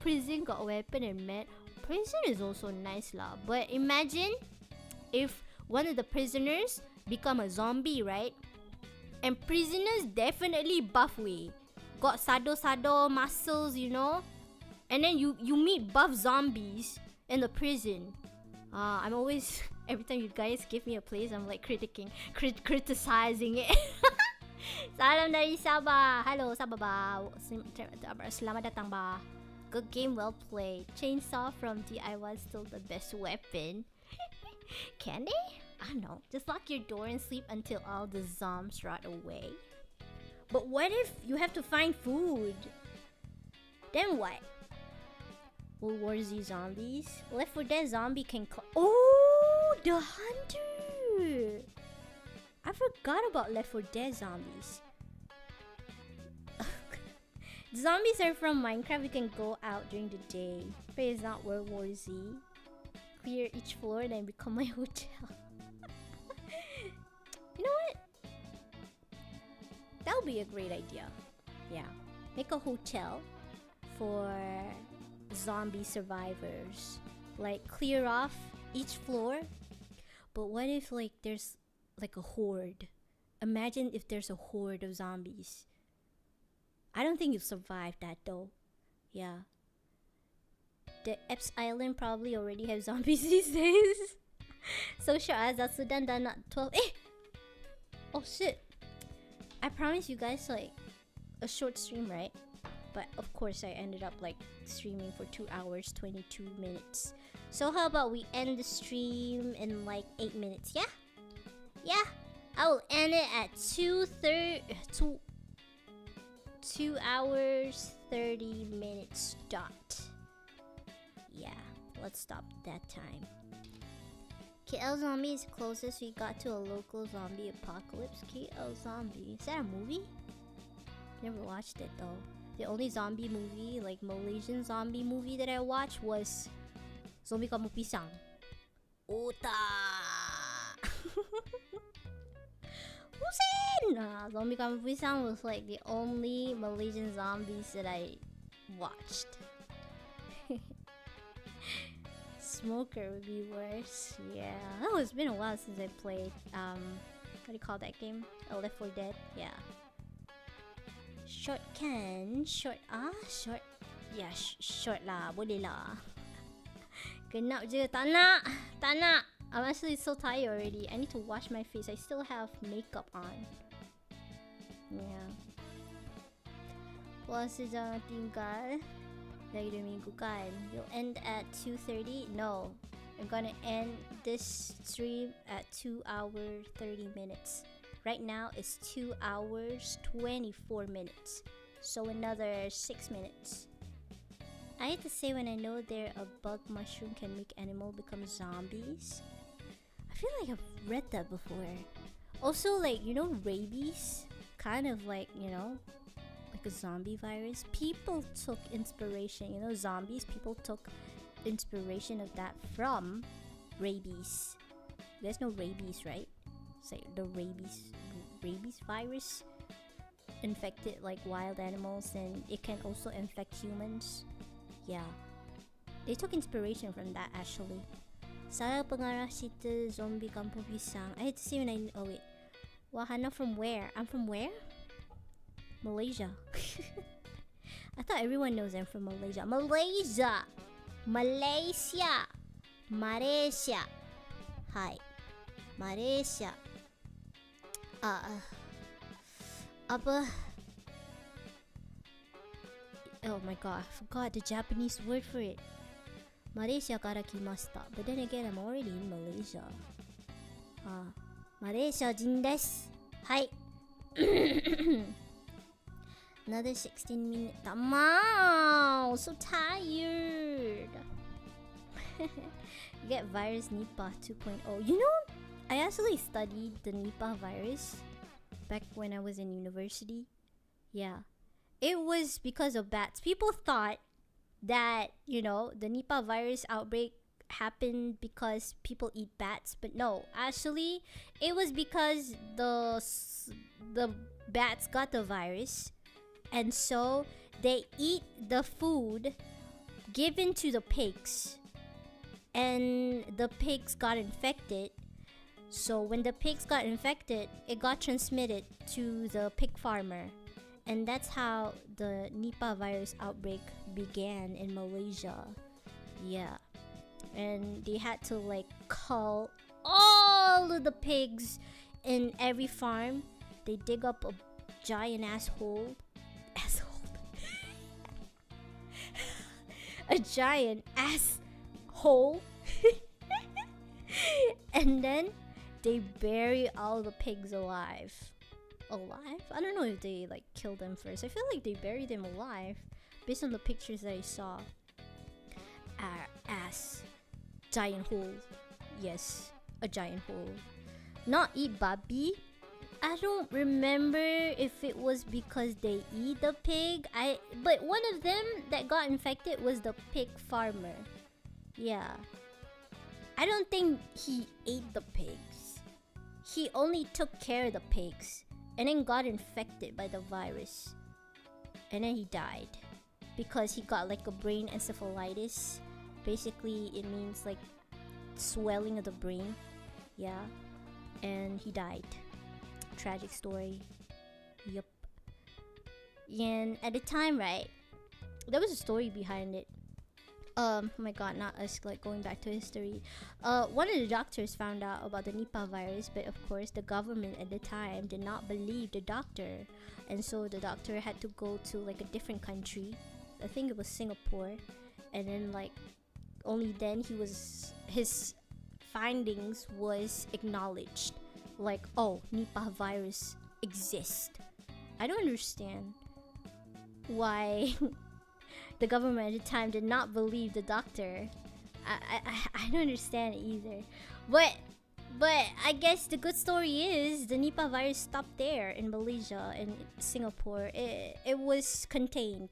Prison got weapon and med. Prison is also nice lah. But imagine if one of the prisoners become a zombie, right? And prisoners definitely buff way. Got sado muscles, you know? And then you meet buff zombies in the prison. I'm always... Every time you guys give me a place, I'm like criticizing it. Salam dari Sabah. Hello Sabah ba. Selamat datang ba. Good game, well played. Chainsaw from DIY still the best weapon. Can they? I don't know. Just lock your door and sleep until all the zombies rot away. But what if you have to find food? Then what? World War Z zombies? Left 4 Dead zombie can oh, the hunter! I forgot about Left 4 Dead zombies. Zombies are from Minecraft. We can go out during the day. But it's not World War Z. Clear each floor and then become my hotel. You know what? That would be a great idea. Yeah. Make a hotel for zombie survivors. Like clear off each floor. But what if like there's like a horde? Imagine if there's a horde of zombies. I don't think you'll survive that though. Yeah. The Epps Island probably already have zombies these days. Social as Zatsudan done not 12. Eh! Oh shit. I promised you guys like a short stream, right? But of course I ended up like streaming for 2 hours 22 minutes. So how about we end the stream in like 8 minutes, yeah? Yeah. I will end it at 2 hours 30 minutes dot. Yeah, let's stop that time. KL Zombie is closest we got to a local zombie apocalypse. KL Zombie. Is that a movie? Never watched it though. The only zombie movie, like Malaysian zombie movie that I watched was Zombie Kamu Pisang. Ota! Husin! Zombie Kamu Pisang was like the only Malaysian zombies that I watched. Smoker would be worse. Yeah. Oh, it's been a while since I played what do you call that game? Left 4 Dead? Yeah. Short short yeah, short lah, boleh lah. Genap je, tak nak. I'm actually so tired already. I need to wash my face. I still have makeup on. Yeah. Puasa jangan tinggal. Lagi 2 minggu kan. You'll end at 2:30? No. I'm gonna end this stream at 2 hours 30 minutes. Right now it's 2 hours 24 minutes. So another 6 minutes. I hate to say when I know there a bug mushroom can make animal become zombies. I feel like I've read that before. Also like, you know, rabies? Kind of like, you know, like a zombie virus. People took inspiration, you know, zombies, people took inspiration of that from rabies. You guys know rabies, right? It's like the rabies virus infected like wild animals, and it can also infect humans. Yeah, they took inspiration from that actually. Saya pengarah cerita Zombie Kampung Pisang. I hate to say when I... Oh wait. Wahana from where? I'm from where? Malaysia. I thought everyone knows I'm from Malaysia. Malaysia! Malaysia! Malaysia! Hi. Malaysia. Apa? Oh my god, I forgot the Japanese word for it. Malaysia kara kimashita. But then again, I'm already in Malaysia. Malaysia jin desu. Hi. Another 16 minutes. Tamao! So tired. You get virus Nipah 2.0. You know, I actually studied the Nipah virus back when I was in university. Yeah. It was because of bats. People thought that, you know, the Nipah virus outbreak happened because people eat bats. But no, actually, it was because the bats got the virus. And so they eat the food given to the pigs. And the pigs got infected. So when the pigs got infected, it got transmitted to the pig farmer. And that's how the Nipah virus outbreak began in Malaysia. Yeah. And they had to like cull all of the pigs in every farm. They dig up a giant asshole. A giant asshole. And then they bury all the pigs alive. I don't know if they like killed them first. I feel like they buried them alive based on the pictures that I saw. Ass. Giant hole. Yes, a giant hole. Not eat babi. I don't remember if it was because they eat the pig. But one of them that got infected was the pig farmer. Yeah. I don't think he ate the pigs. He only took care of the pigs and then got infected by the virus. and then he died because he got like a brain encephalitis. Basically, it means like swelling of the brain. Yeah, and he died. Tragic story. Yup. And at the time, right, there was a story behind it. Oh my god, not us like going back to history. One of the doctors found out about the Nipah virus, but of course the government at the time did not believe the doctor, and so the doctor had to go to like a different country. I think it was Singapore, and then like only then his findings was acknowledged. Like, oh, Nipah virus exists. I don't understand why the government at the time did not believe the doctor. I don't understand it either. But I guess the good story is the Nipah virus stopped there in Malaysia and Singapore. It was contained.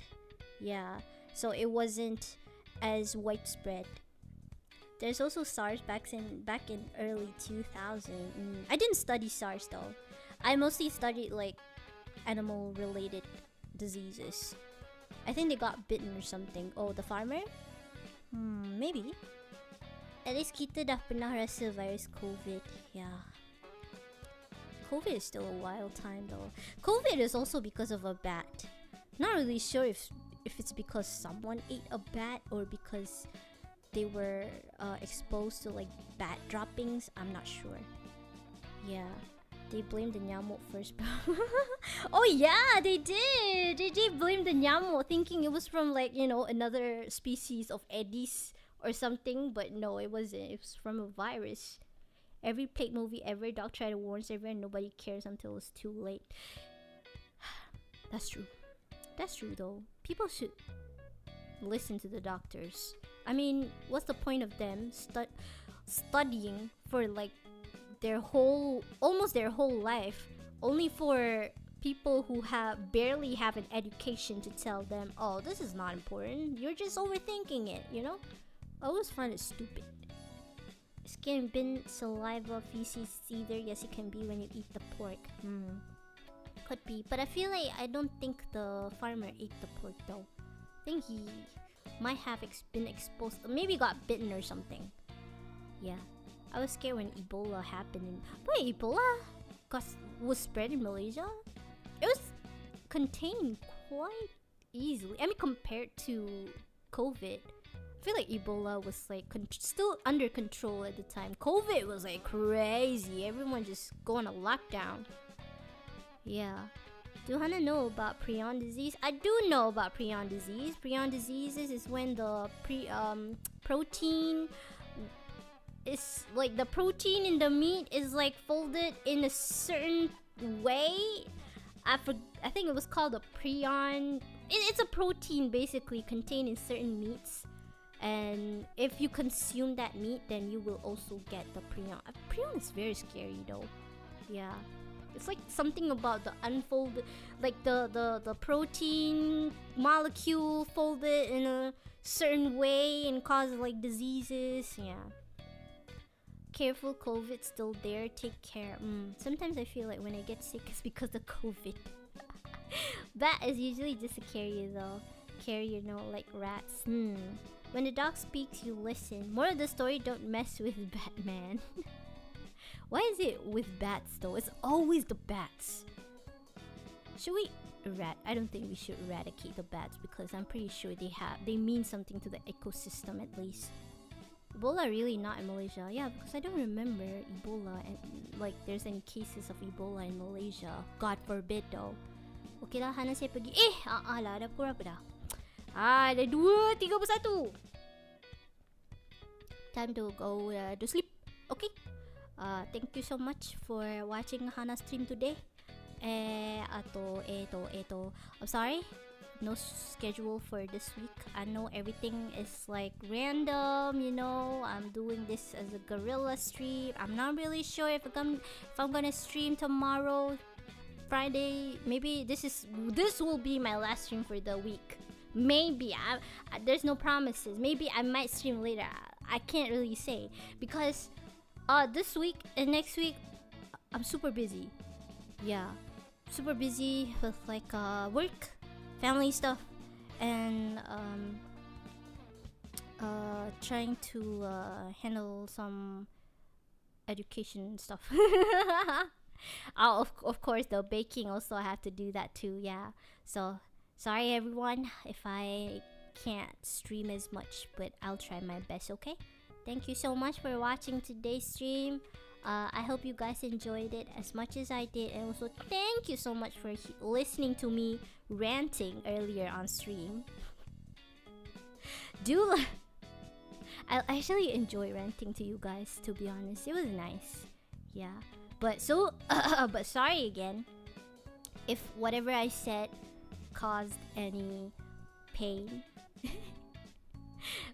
Yeah. So it wasn't as widespread. There's also SARS back in early 2000. I didn't study SARS though. I mostly studied like animal related diseases. I think they got bitten or something. Oh, the farmer? Maybe. At least kita dah pernah rasa virus COVID. Yeah. COVID is still a wild time though. COVID is also because of a bat. Not really sure if it's because someone ate a bat or because they were exposed to like bat droppings. I'm not sure. Yeah. They blamed the nyamuk first. Oh yeah, they did. They did blame the nyamuk, thinking it was from like, you know, another species of Aedes or something. But no, it wasn't. It was from a virus. Every plague movie ever, doc tried to warn everyone. Nobody cares until it's too late. That's true. That's true though. People should listen to the doctors. I mean, what's the point of them studying for like almost their whole life, only for people who barely have an education to tell them, oh, this is not important, you're just overthinking it, you know? I always find it stupid. Skin, bin, saliva, feces either. Yes, it can be when you eat the pork. Could be, but I don't think the farmer ate the pork though. I think he might have been exposed, maybe got bitten or something. Yeah. I was scared when Ebola happened. Wait, Ebola was spread in Malaysia? It was contained quite easily. I mean, compared to COVID, I feel like Ebola was like still under control at the time. COVID was like crazy. Everyone just going to lockdown. Yeah. Do Hanna know about prion disease? I do know about prion disease. Prion disease is when the protein is like the protein in the meat is like folded in a certain way. I think it was called a prion. It's a protein basically contained in certain meats, and if you consume that meat, then you will also get the prion. Prion is very scary though. Yeah, it's like something about the unfolded, like the protein molecule folded in a certain way and cause like diseases. Yeah. Careful, COVID's still there. Take care. Sometimes I feel like when I get sick, it's because of COVID. Bat is usually just a carrier though. Carrier, no, like rats. When the dog speaks, you listen. More of the story, don't mess with Batman. Why is it with bats though? It's always the bats. Should we I don't think we should eradicate the bats because I'm pretty sure they mean something to the ecosystem at least. Ebola really not in Malaysia. Yeah, because I don't remember Ebola and like there's any cases of Ebola in Malaysia. God forbid though. Okay lah, Hanna saya pergi. Lah, dah pukul berapa dah? Dah 2:31. Time to go to sleep. Okay. Thank you so much for watching Hanna's stream today. I'm sorry. No schedule for this week. I know everything is like random, you know. I'm doing this as a guerrilla stream. I'm not really sure if I'm gonna stream tomorrow, Friday. Maybe this will be my last stream for the week. Maybe there's no promises. Maybe I might stream later. I can't really say because this week and next week I'm super busy. Yeah, super busy with like work. family stuff, and trying to handle some education stuff. Of course, the baking also I have to do that too. Yeah. So sorry everyone if I can't stream as much, but I'll try my best. Okay. Thank you so much for watching today's stream. I hope you guys enjoyed it as much as I did, and also thank you so much for listening to me ranting earlier on stream. I actually enjoy ranting to you guys, to be honest. It was nice. Yeah. But sorry again if whatever I said caused any pain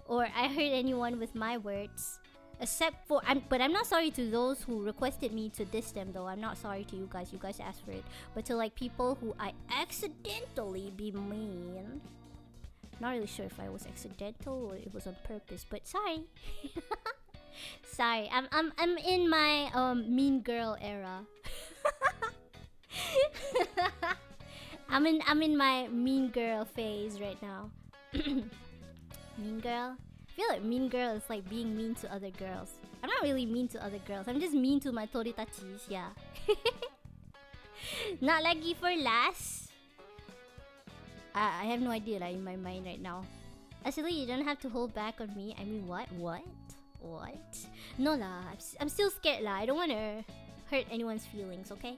or I hurt anyone with my words. Except for, but I'm not sorry to those who requested me to diss them though. I'm not sorry to you guys. You guys asked for it. But to like people who I accidentally be mean. Not really sure if I was accidental or it was on purpose. But sorry. Sorry. I'm in my mean girl era. I'm in my mean girl phase right now. Mean girl? I feel like mean girl is like being mean to other girls. I'm not really mean to other girls. I'm just mean to my toritachis, yeah. Not lucky for last. I have no idea in my mind right now. Actually, you don't have to hold back on me. I mean, what? No lah, I'm still scared lah. I don't want to hurt anyone's feelings, okay?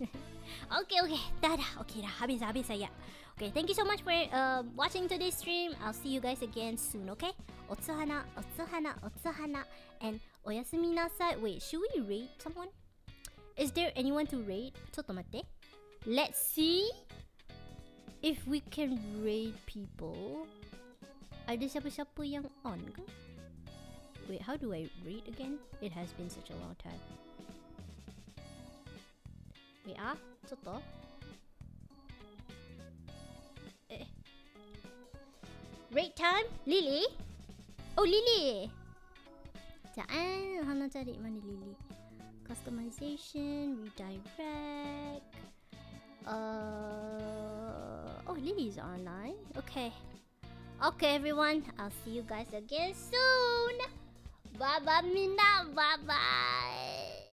Okay. Dah. Okay dah. Habis saya. Okay, thank you so much for watching today's stream. I'll see you guys again soon, okay? Otsuhana, and oyasumi nasai. Wait, should we rate someone? Is there anyone to rate? Chotto matte. Let's see if we can rate people. Ada siapa-siapa yang on ke? Wait, how do I rate again? It has been such a long time. Wait, chotto. Rate time? Lily? Oh, Lily! Hanna cari mana Lily? Customization, redirect. Oh, Lily's online. Okay. Okay, everyone. I'll see you guys again soon. Bye bye, Mina. Bye bye.